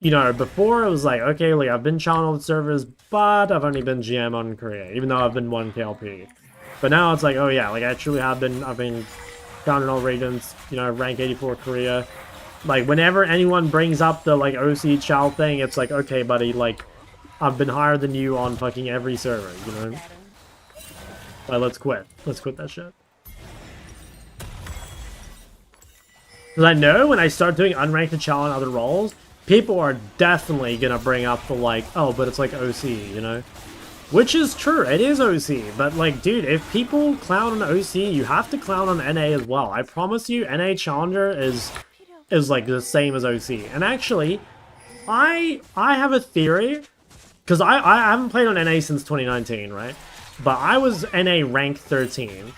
you know, before it was like, okay, like I've been challenged on the servers, but I've only been GM on Korea, even though I've been 1 KLP. But now it's like, oh yeah, like I truly have been, I've been found in all regions, you know, rank 84 Korea. Like whenever anyone brings up the like OC Chow thing, it's like, okay buddy, like I've been higher than you on fucking every server, you know. Like let's quit that shit. Because I know when I start doing unranked Chow and other roles, people are definitely gonna bring up the like, oh, but it's like OC, you know? Which is true, it is OC, but like, dude, if people clown on OC, you have to clown on NA as well. I promise you, NA Challenger is like the same as OC. And actually, I have a theory, because I haven't played on NA since 2019, right? But I was NA rank 13,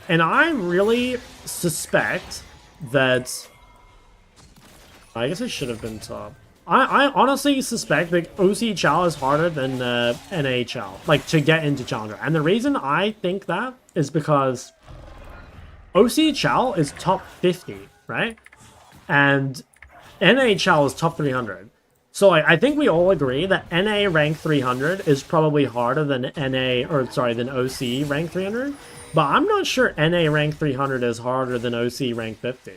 and I really suspect that, I guess I should have been top. I honestly suspect that OC Chow is harder than NA Chow, like to get into Challenger. And the reason I think that is because OC Chow is top 50, right? And NA Chow is top 300. So I think we all agree that NA rank 300 is probably harder than than OC rank 300. But I'm not sure NA rank 300 is harder than OC rank 50.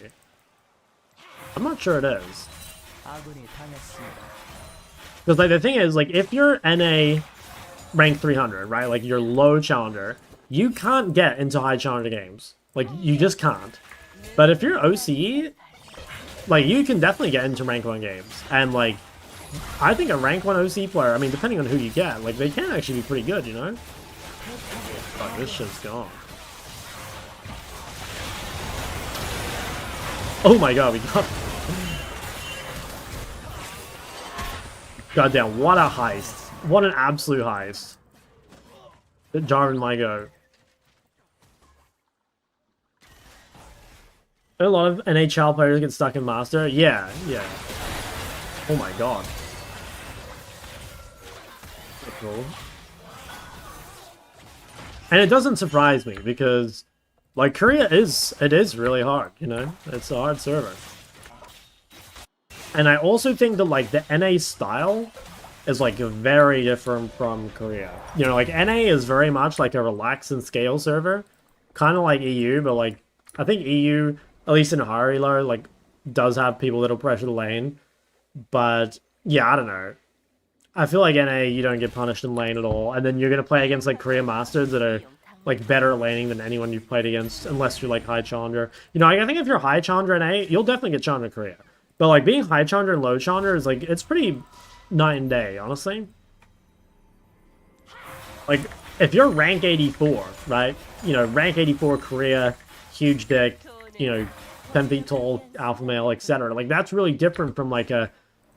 I'm not sure it is. Because like the thing is, like if you're NA rank 300, right, like you're low challenger, you can't get into high challenger games. Like you just can't. But if you're OC, like you can definitely get into rank 1 games. And like I think a rank 1 OC player, I mean, depending on who you get, like, they can actually be pretty good, you know? Fuck, this shit's gone. Oh my god, we got... Goddamn, what a heist. What an absolute heist. Jarvan might go. A lot of NHL players get stuck in Master. Yeah, yeah. Oh my god. Cool. And it doesn't surprise me because, like, Korea is really hard, you know? It's a hard server. And I also think that, like, the NA style is, like, very different from Korea. You know, like, NA is very much like a relax and scale server. Kind of like EU, but, like, I think EU, at least in Harilo, like, does have people that'll pressure the lane. But, yeah, I don't know. I feel like NA, you don't get punished in lane at all. And then you're going to play against, like, Korea Masters that are, like, better at laning than anyone you've played against, unless you're, like, High Challenger. You know, I think if you're High Challenger NA, you'll definitely get Challenger Korea. But, like, being High Challenger and Low Challenger is, like, it's pretty night and day, honestly. Like, if you're rank 84, right? You know, rank 84 Korea, huge dick, you know, 10 feet tall, alpha male, etc. Like, that's really different from, like, a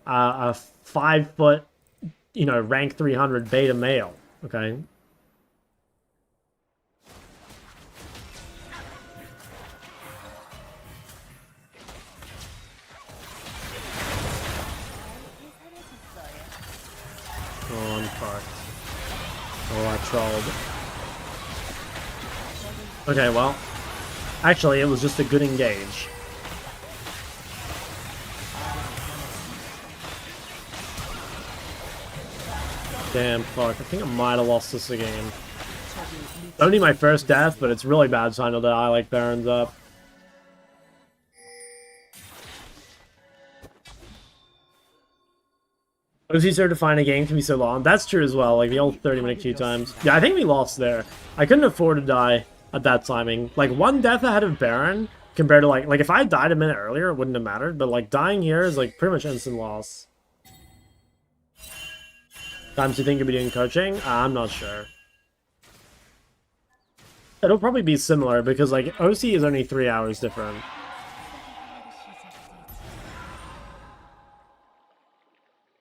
5 foot, you know, rank 300 beta male, okay? Oh, I'm fucked. Oh, I trolled. Okay, well, actually, it was just a good engage. Damn, fuck. I think I might have lost this again. Only my first death, but it's really bad sign that I like Baron's up. OC server to find a game can be so long. That's true as well, like the old 30-minute queue times. Yeah, I think we lost there. I couldn't afford to die at that timing. Like, one death ahead of Baron compared to, like if I died a minute earlier, it wouldn't have mattered. But, like, dying here is, like, pretty much instant loss. Times you think you'll be doing coaching? I'm not sure. It'll probably be similar because, like, OC is only 3 hours different.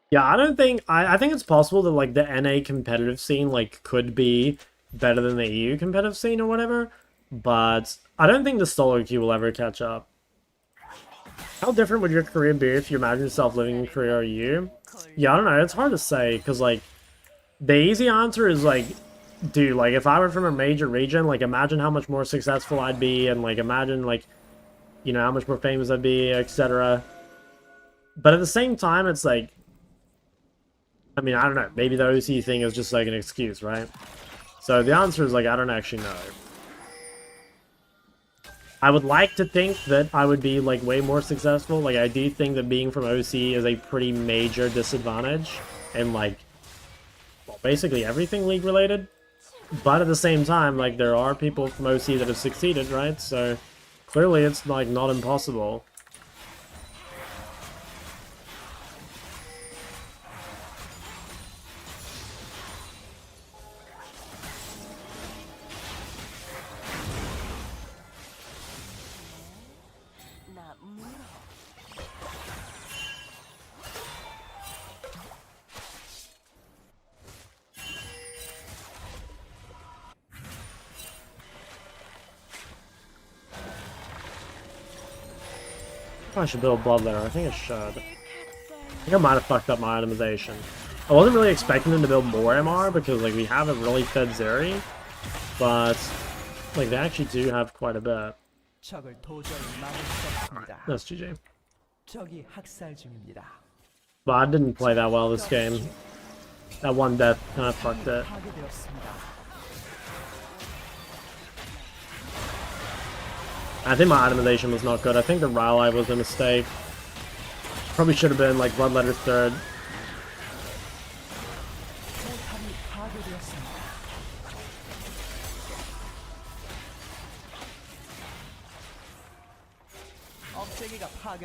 Yeah, I don't think... I think it's possible that, like, the NA competitive scene, like, could be better than the EU competitive scene or whatever. But I don't think the solo queue will ever catch up. How different would your career be if you imagine yourself living in Korea or EU? Yeah, I don't know. It's hard to say because, like, the easy answer is, like, dude, like, if I were from a major region, like, imagine how much more successful I'd be and, like, imagine, like, you know, how much more famous I'd be, etc. But at the same time, it's like... I mean, I don't know. Maybe the OC thing is just, like, an excuse, right? So the answer is, like, I don't actually know. I would like to think that I would be, like, way more successful. Like, I do think that being from OC is a pretty major disadvantage. And, like, well, basically everything League-related. But at the same time, like, there are people from OC that have succeeded, right? So, clearly it's, like, not impossible. I should build blood there. I think I should. I think I might have fucked up my itemization. I wasn't really expecting them to build more MR because, like, we haven't really fed Zeri, but, like, they actually do have quite a bit. That's GG. But I didn't play that well this game. That one death kind of fucked it. I think my itemization was not good. I think the Rally was a mistake. Probably should have been, like, Bloodletter third.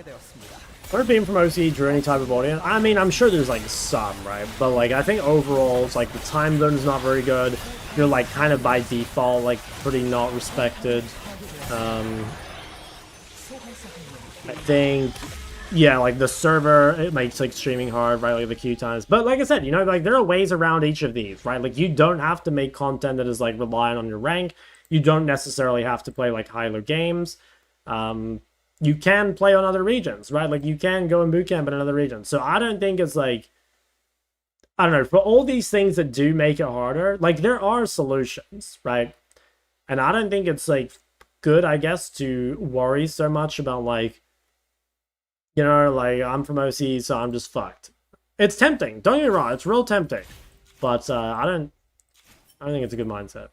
파괴되었습니다. Or being from OC to any type of audience. I mean, I'm sure there's like some, right? But like, I think overall, it's like the time zone is not very good. You're like kind of by default, like pretty not respected. I think, yeah, like the server, it makes like streaming hard, right? Like the queue times. But like I said, you know, like there are ways around each of these, right? Like you don't have to make content that is like reliant on your rank. You don't necessarily have to play like higher games. You can play on other regions, right? Like you can go and bootcamp in another region. So I don't think it's like, I don't know, for all these things that do make it harder, like there are solutions, right? And I don't think it's like good, I guess, to worry so much about like, you know, like I'm from OC, so I'm just fucked. It's tempting. Don't get me wrong, it's real tempting. But I don't think it's a good mindset.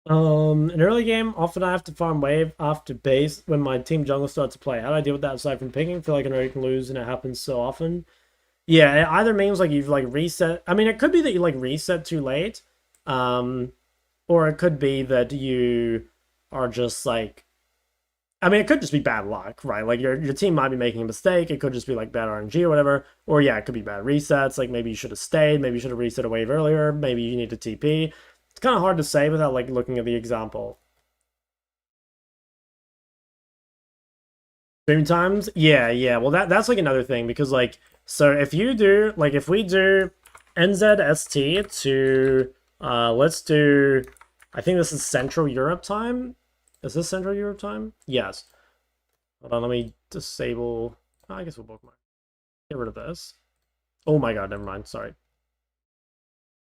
In early game, often I have to farm wave after base when my team jungle starts to play. How do I deal with that aside from picking? I feel like I know you can lose and it happens so often. Yeah, it either means like you've like reset. I mean, it could be that you like reset too late. Or it could be that you are just like, I mean, it could just be bad luck, right? Like your team might be making a mistake. It could just be like bad RNG or whatever. Or yeah, it could be bad resets. Like maybe you should have stayed. Maybe you should have reset a wave earlier. Maybe you need to TP. It's kind of hard to say without like looking at the example. Stream times? Yeah. Well, that's like another thing because like, so if you do, like if we do NZST to, let's do, I think this is Central Europe time. Is this Central Europe time? Yes. Hold on, let me disable, oh, I guess we'll bookmark. Get rid of this. Oh my god, never mind, sorry.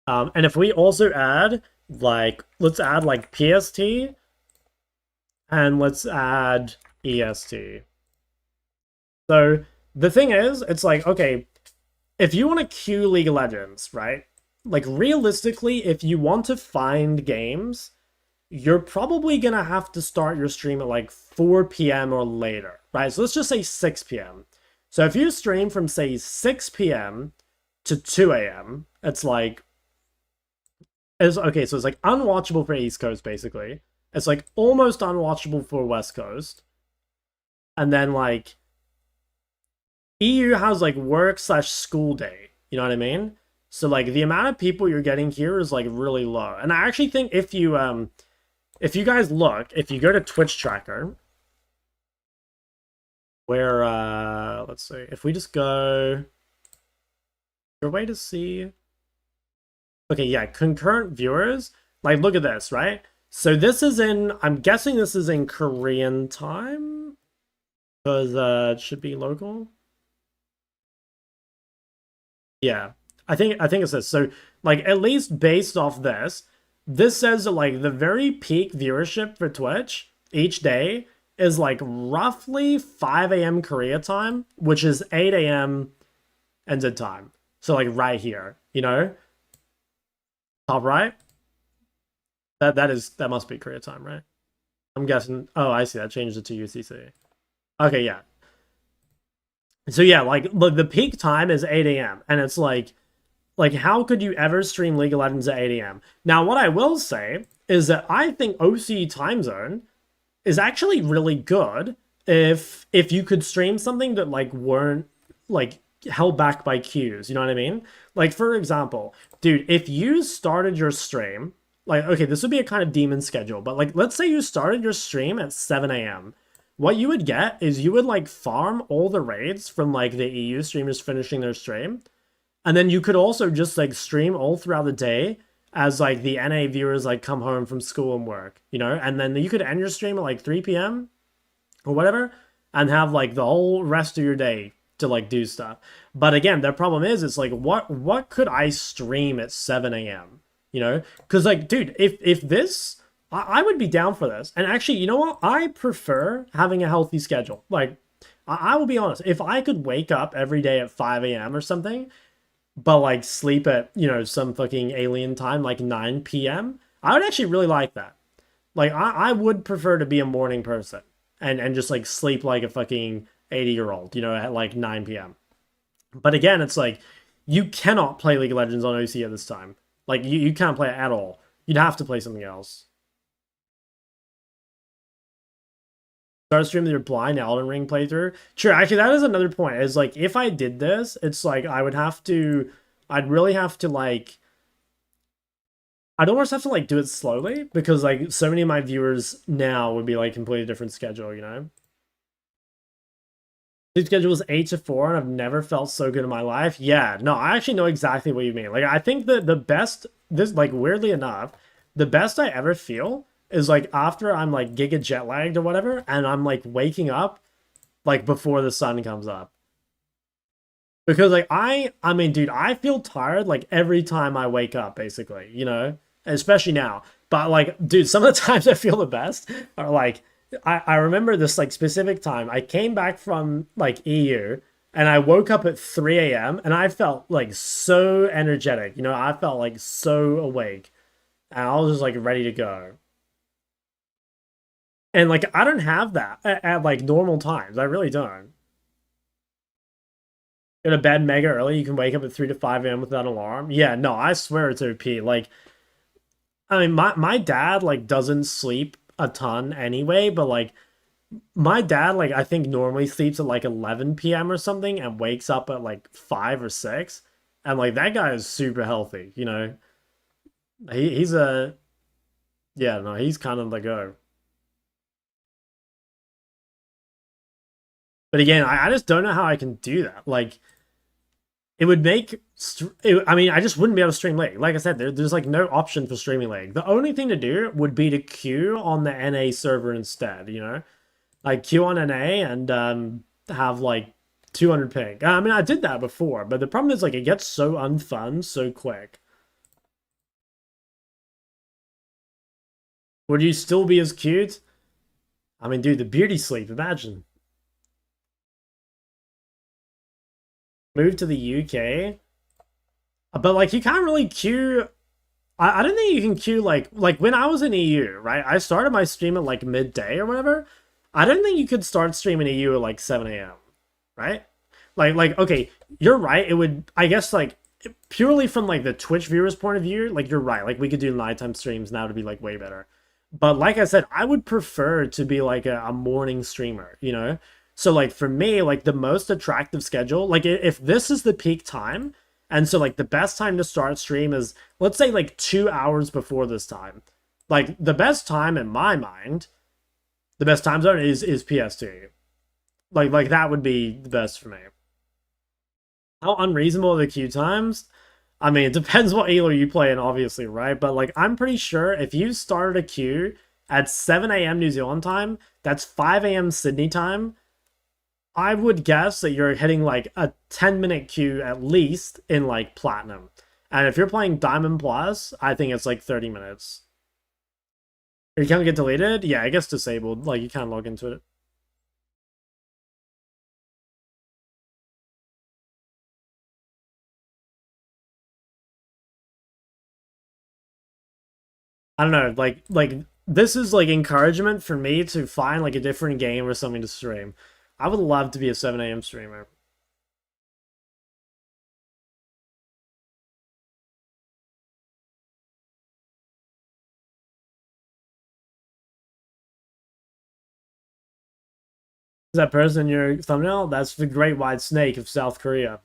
And if we also add, like, let's add, like, PST, and let's add EST. So, the thing is, it's like, okay, if you want to queue League of Legends, right? Like, realistically, if you want to find games, you're probably gonna have to start your stream at, like, 4 p.m. or later, right? So let's just say 6 p.m. So if you stream from, say, 6 p.m. to 2 a.m., it's like, okay, so it's like unwatchable for East Coast, basically. It's like almost unwatchable for West Coast. And then like EU has like work/school day. You know what I mean? So like the amount of people you're getting here is like really low. And I actually think if you guys look, if you go to Twitch tracker, where let's see, if we just go, your way to see. Okay, yeah, concurrent viewers. Like, look at this, right? So this is in, I'm guessing this is in Korean time. Because it should be local. Yeah, I think it says, so, like, at least based off this, this says that, like, the very peak viewership for Twitch each day is, like, roughly 5 a.m. Korea time, which is 8 a.m. NZ time. So, like, right here, you know? Top right? That must be Korea time, right? I'm guessing. Oh, I see. That changed it to UTC. Okay, yeah. So yeah, like the peak time is 8 a.m. and it's like how could you ever stream League of Legends at 8 a.m.? Now, what I will say is that I think OC time zone is actually really good if you could stream something that like weren't like held back by queues, you know what I mean? Like, for example, dude, if you started your stream, like, okay, this would be a kind of demon schedule, but like, let's say you started your stream at 7 a.m. What you would get is you would like farm all the raids from like the EU streamers finishing their stream. And then you could also just like stream all throughout the day as like the NA viewers like come home from school and work, you know? And then you could end your stream at like 3 p.m. or whatever and have like the whole rest of your day to like do stuff. But again, the problem is it's like what could I stream at 7 a.m. you know? Because like, dude, if this, I would be down for this. And actually, you know what, I prefer having a healthy schedule. Like, I will be honest, if I could wake up every day at 5 a.m. or something, but like sleep at, you know, some fucking alien time like 9 p.m., I would actually really like that. Like, I would prefer to be a morning person and just like sleep like a fucking 80-year-old, you know, at like 9 p.m. But again, it's like, you cannot play League of Legends on OC at this time. Like, you can't play it at all. You'd have to play something else. Start streaming your blind Elden Ring playthrough. True, actually, that is another point. Is like, if I did this, it's like I'd really have to like, I'd almost have to like do it slowly because like so many of my viewers now would be like completely different schedule, you know? Sleep schedule was 8 to 4 and I've never felt so good in my life. Yeah, no, I actually know exactly what you mean. Like, I think that the best, this, like, weirdly enough, the best I ever feel is like after I'm like giga jet lagged or whatever, and I'm like waking up like before the sun comes up. Because like I mean, dude, I feel tired like every time I wake up, basically, you know, especially now. But like, dude, some of the times I feel the best are like, I remember this like specific time. I came back from like EU and I woke up at 3 a.m. and I felt like so energetic, you know, I felt like so awake and I was just like ready to go. And like, I don't have that at like normal times. I really don't. Go to bed mega early. You can wake up at 3 to 5 a.m. without an alarm. Yeah, no, I swear it's OP. Like, I mean, my dad like doesn't sleep a ton anyway, but like my dad like I think normally sleeps at like 11 p.m. or something and wakes up at like 5 or 6. And like that guy is super healthy, you know. He's a yeah, no, he's kind of the go. But again, I just don't know how I can do that. Like it would make I mean, I just wouldn't be able to stream League. Like I said, there's like no option for streaming League. The only thing to do would be to queue on the NA server instead, you know? Like queue on NA and have like 200 ping. I mean, I did that before, but the problem is like it gets so unfun so quick. Would you still be as cute? I mean, dude, the beauty sleep, imagine. Move to the UK. But like you can't really queue. I don't think you can queue like when I was in EU, right? I started my stream at like midday or whatever. I don't think you could start streaming EU at like 7 a.m. Right? Like okay, you're right. It would, I guess, like purely from like the Twitch viewers' point of view, like you're right. Like we could do nighttime streams now to be like way better. But like I said, I would prefer to be like a morning streamer, you know? So like for me, like the most attractive schedule, like if this is the peak time, and so like the best time to start stream is let's say like 2 hours before this time. Like the best time in my mind, the best time zone is PST. Like that would be the best for me. How unreasonable are the queue times? I mean, it depends what elo you play in, obviously, right? But like I'm pretty sure if you started a queue at 7 a.m. New Zealand time, that's 5 a.m. Sydney time. I would guess that you're hitting like a 10-minute queue at least in like Platinum. And if you're playing Diamond Plus, I think it's like 30 minutes. Your account get deleted? Yeah, it gets disabled. Like you can't log into it. I don't know, like this is like encouragement for me to find like a different game or something to stream. I would love to be a 7 a.m. streamer. Is that person in your thumbnail? That's the Great White Snake of South Korea.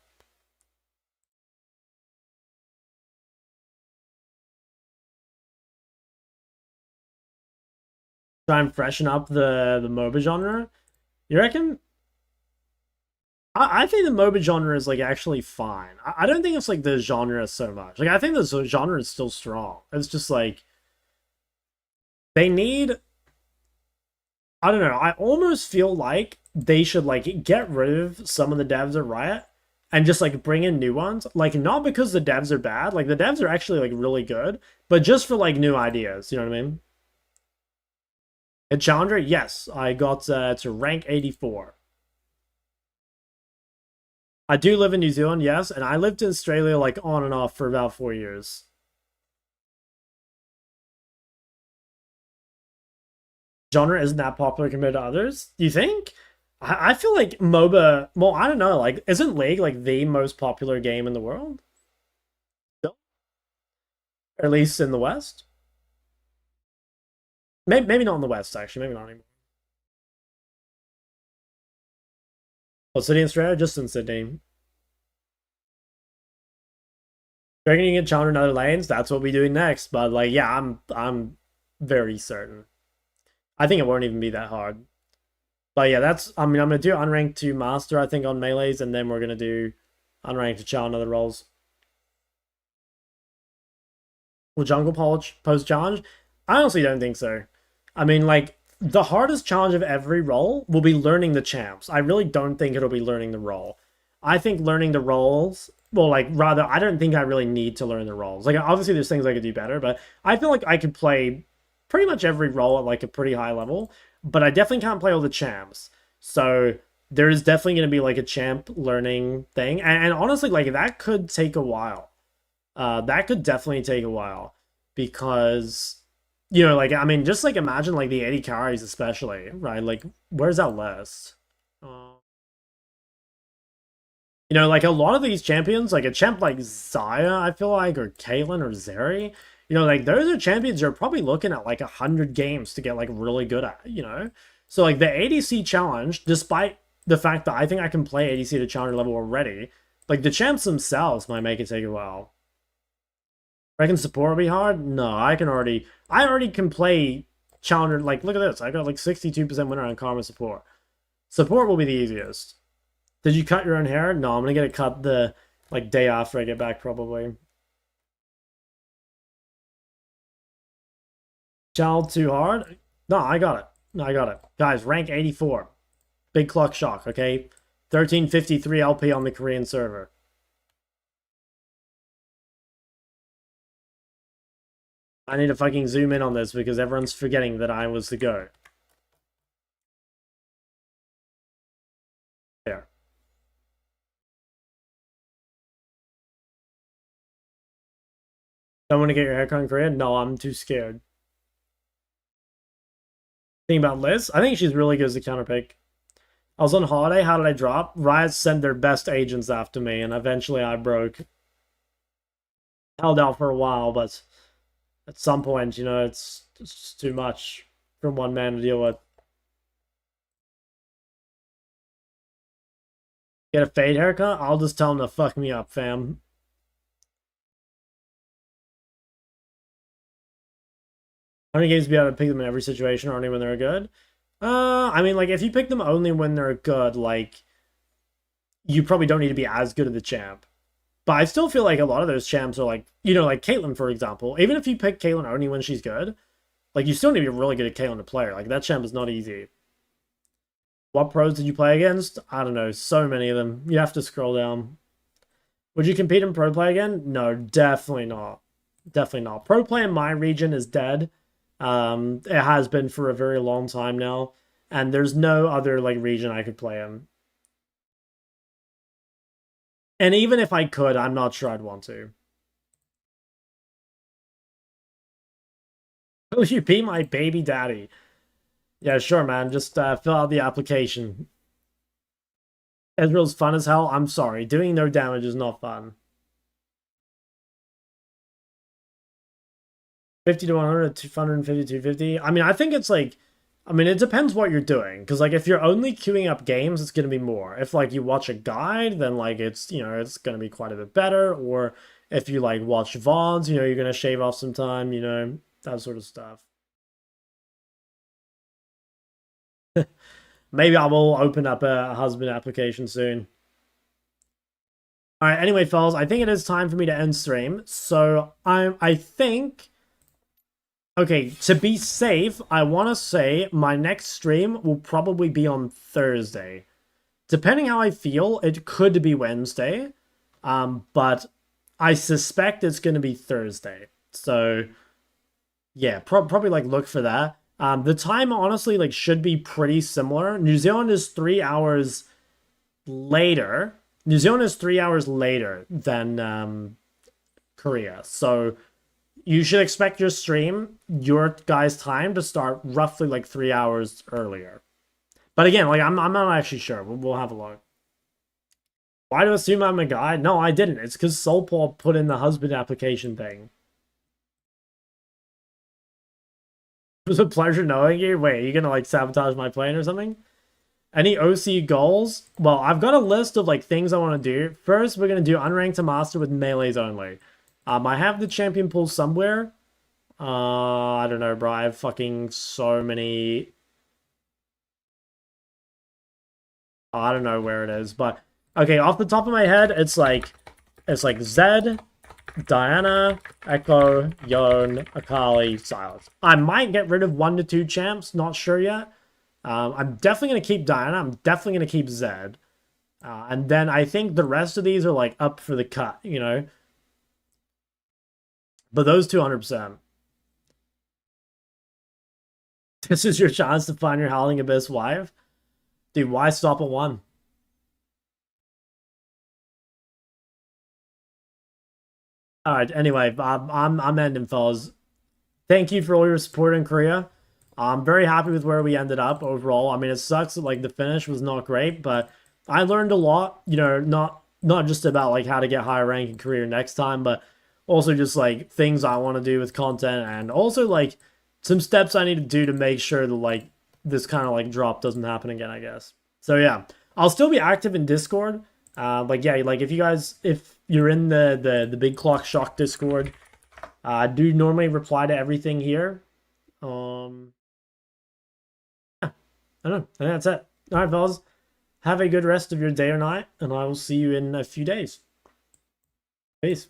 Try and freshen up the MOBA genre. You reckon? I think the MOBA genre is like actually fine. I don't think it's like the genre so much. Like I think the genre is still strong. It's just like they need. I don't know. I almost feel like they should like get rid of some of the devs at Riot and just like bring in new ones. Like not because the devs are bad. Like the devs are actually like really good, but just for like new ideas. You know what I mean? A challenger? Yes, I got to rank 84. I do live in New Zealand, yes, and I lived in Australia like on and off for about 4 years. Genre isn't that popular compared to others, you think? I feel like MOBA, well, I don't know, like, isn't League like the most popular game in the world? Still? Or at least in the West? Maybe not in the West, actually. Maybe not anymore. Oh, City in Australia? Just in Sydney. Do you reckon you can challenge in other lanes? That's what we do next. But like, yeah, I'm very certain. I think it won't even be that hard. But yeah, that's, I mean, I'm gonna do unranked to master, I think, on melees, and then we're gonna do unranked to challenge other roles. Will jungle post challenge? I honestly don't think so. I mean, like, the hardest challenge of every role will be learning the champs. I really don't think it'll be learning the role. I think learning the roles, well, like, rather, I don't think I really need to learn the roles. Like, obviously, there's things I could do better, but I feel like I could play pretty much every role at, like, a pretty high level, but I definitely can't play all the champs. So, there is definitely going to be, like, a champ learning thing, and honestly, like, that could take a while. That could definitely take a while because, you know, like, I mean, just like imagine like the 80 carries especially, right? Like, where's that list? You know, like a lot of these champions, like a champ like Zaya, I feel like, or Caitlyn or Zeri, you know, like those are champions you're probably looking at like 100 games to get like really good at, you know? So like the ADC challenge, despite the fact that I think I can play ADC to challenger level already, like the champs themselves might make it take a while. Reckon support will be hard? No, I already can play challenger. Like, look at this. I got like 62% winner on Karma support. Support will be the easiest. Did you cut your own hair? No, I'm gonna get it cut the like day after I get back probably. Child too hard? No, I got it. No, I got it. Guys, rank 84. Big clock shock, okay? 1353 LP on the Korean server. I need to fucking zoom in on this because everyone's forgetting that I was the GOAT. There. Don't want to get your haircut in Korea? No, I'm too scared. Think about Liz? I think she's really good as a counterpick. I was on holiday. How did I drop? Riot sent their best agents after me, and eventually I broke. Held out for a while, but at some point, you know, it's just too much from one man to deal with. Get a fade haircut? I'll just tell him to fuck me up, fam. How many games be able to pick them in every situation or only when they're good? I mean, like, if you pick them only when they're good, like, you probably don't need to be as good at the champ. But I still feel like a lot of those champs are like, you know, like Caitlyn, for example. Even if you pick Caitlyn only when she's good, like, you still need to be really good at Caitlyn to play her. Like, that champ is not easy. What pros did you play against? I don't know. So many of them. You have to scroll down. Would you compete in pro play again? No, definitely not. Definitely not. Pro play in my region is dead. It has been for a very long time now. And there's no other, like, region I could play in. And even if I could, I'm not sure I'd want to. Will you be my baby daddy? Yeah, sure, man. Just fill out the application. Ezreal's fun as hell. I'm sorry. Doing no damage is not fun. 50 to 100, 250, 250. I mean, I think it's like, I mean, it depends what you're doing. Because, like, if you're only queuing up games, it's going to be more. If, like, you watch a guide, then, like, it's, you know, it's going to be quite a bit better. Or if you, like, watch VODs, you know, you're going to shave off some time, you know, that sort of stuff. Maybe I will open up a husband application soon. All right, anyway, fellas, I think it is time for me to end stream. So I think, okay, to be safe, I want to say my next stream will probably be on Thursday. Depending how I feel, it could be Wednesday, but I suspect it's going to be Thursday. So yeah, probably like look for that. The time honestly like should be pretty similar. New Zealand is 3 hours later. New Zealand is 3 hours later than Korea. So you should expect your stream, your guys' time to start roughly like 3 hours earlier. But again, like I'm not actually sure. We'll have a look. Why do I assume I'm a guy? No, I didn't. It's because Soulpaw put in the husband application thing. It was a pleasure knowing you. Wait, are you gonna like sabotage my plan or something? Any OC goals? Well, I've got a list of like things I want to do. First, we're gonna do unranked to master with melees only. I have the champion pool somewhere. I don't know, bro. I have fucking so many. I don't know where it is, but okay, off the top of my head, it's like Zed, Diana, Echo, Yone, Akali, Silas. I might get rid of 1 to 2 champs, not sure yet. I'm definitely gonna keep Diana. I'm definitely gonna keep Zed, and then I think the rest of these are like up for the cut, you know. But those 200%. This is your chance to find your Howling Abyss wife. Dude, why stop at 1? Alright, anyway, I'm ending, fellas. Thank you for all your support in Korea. I'm very happy with where we ended up overall. I mean, it sucks that, like, the finish was not great, but I learned a lot, you know, not just about, like, how to get higher rank in Korea next time, but also just, like, things I want to do with content, and also, like, some steps I need to do to make sure that, like, this kind of, like, drop doesn't happen again, I guess. So, yeah. I'll still be active in Discord. Like, yeah, like, if you're in the Big Clock Shock Discord, I do normally reply to everything here. Yeah, I don't know. I think that's it. All right, fellas. Have a good rest of your day or night, and I will see you in a few days. Peace.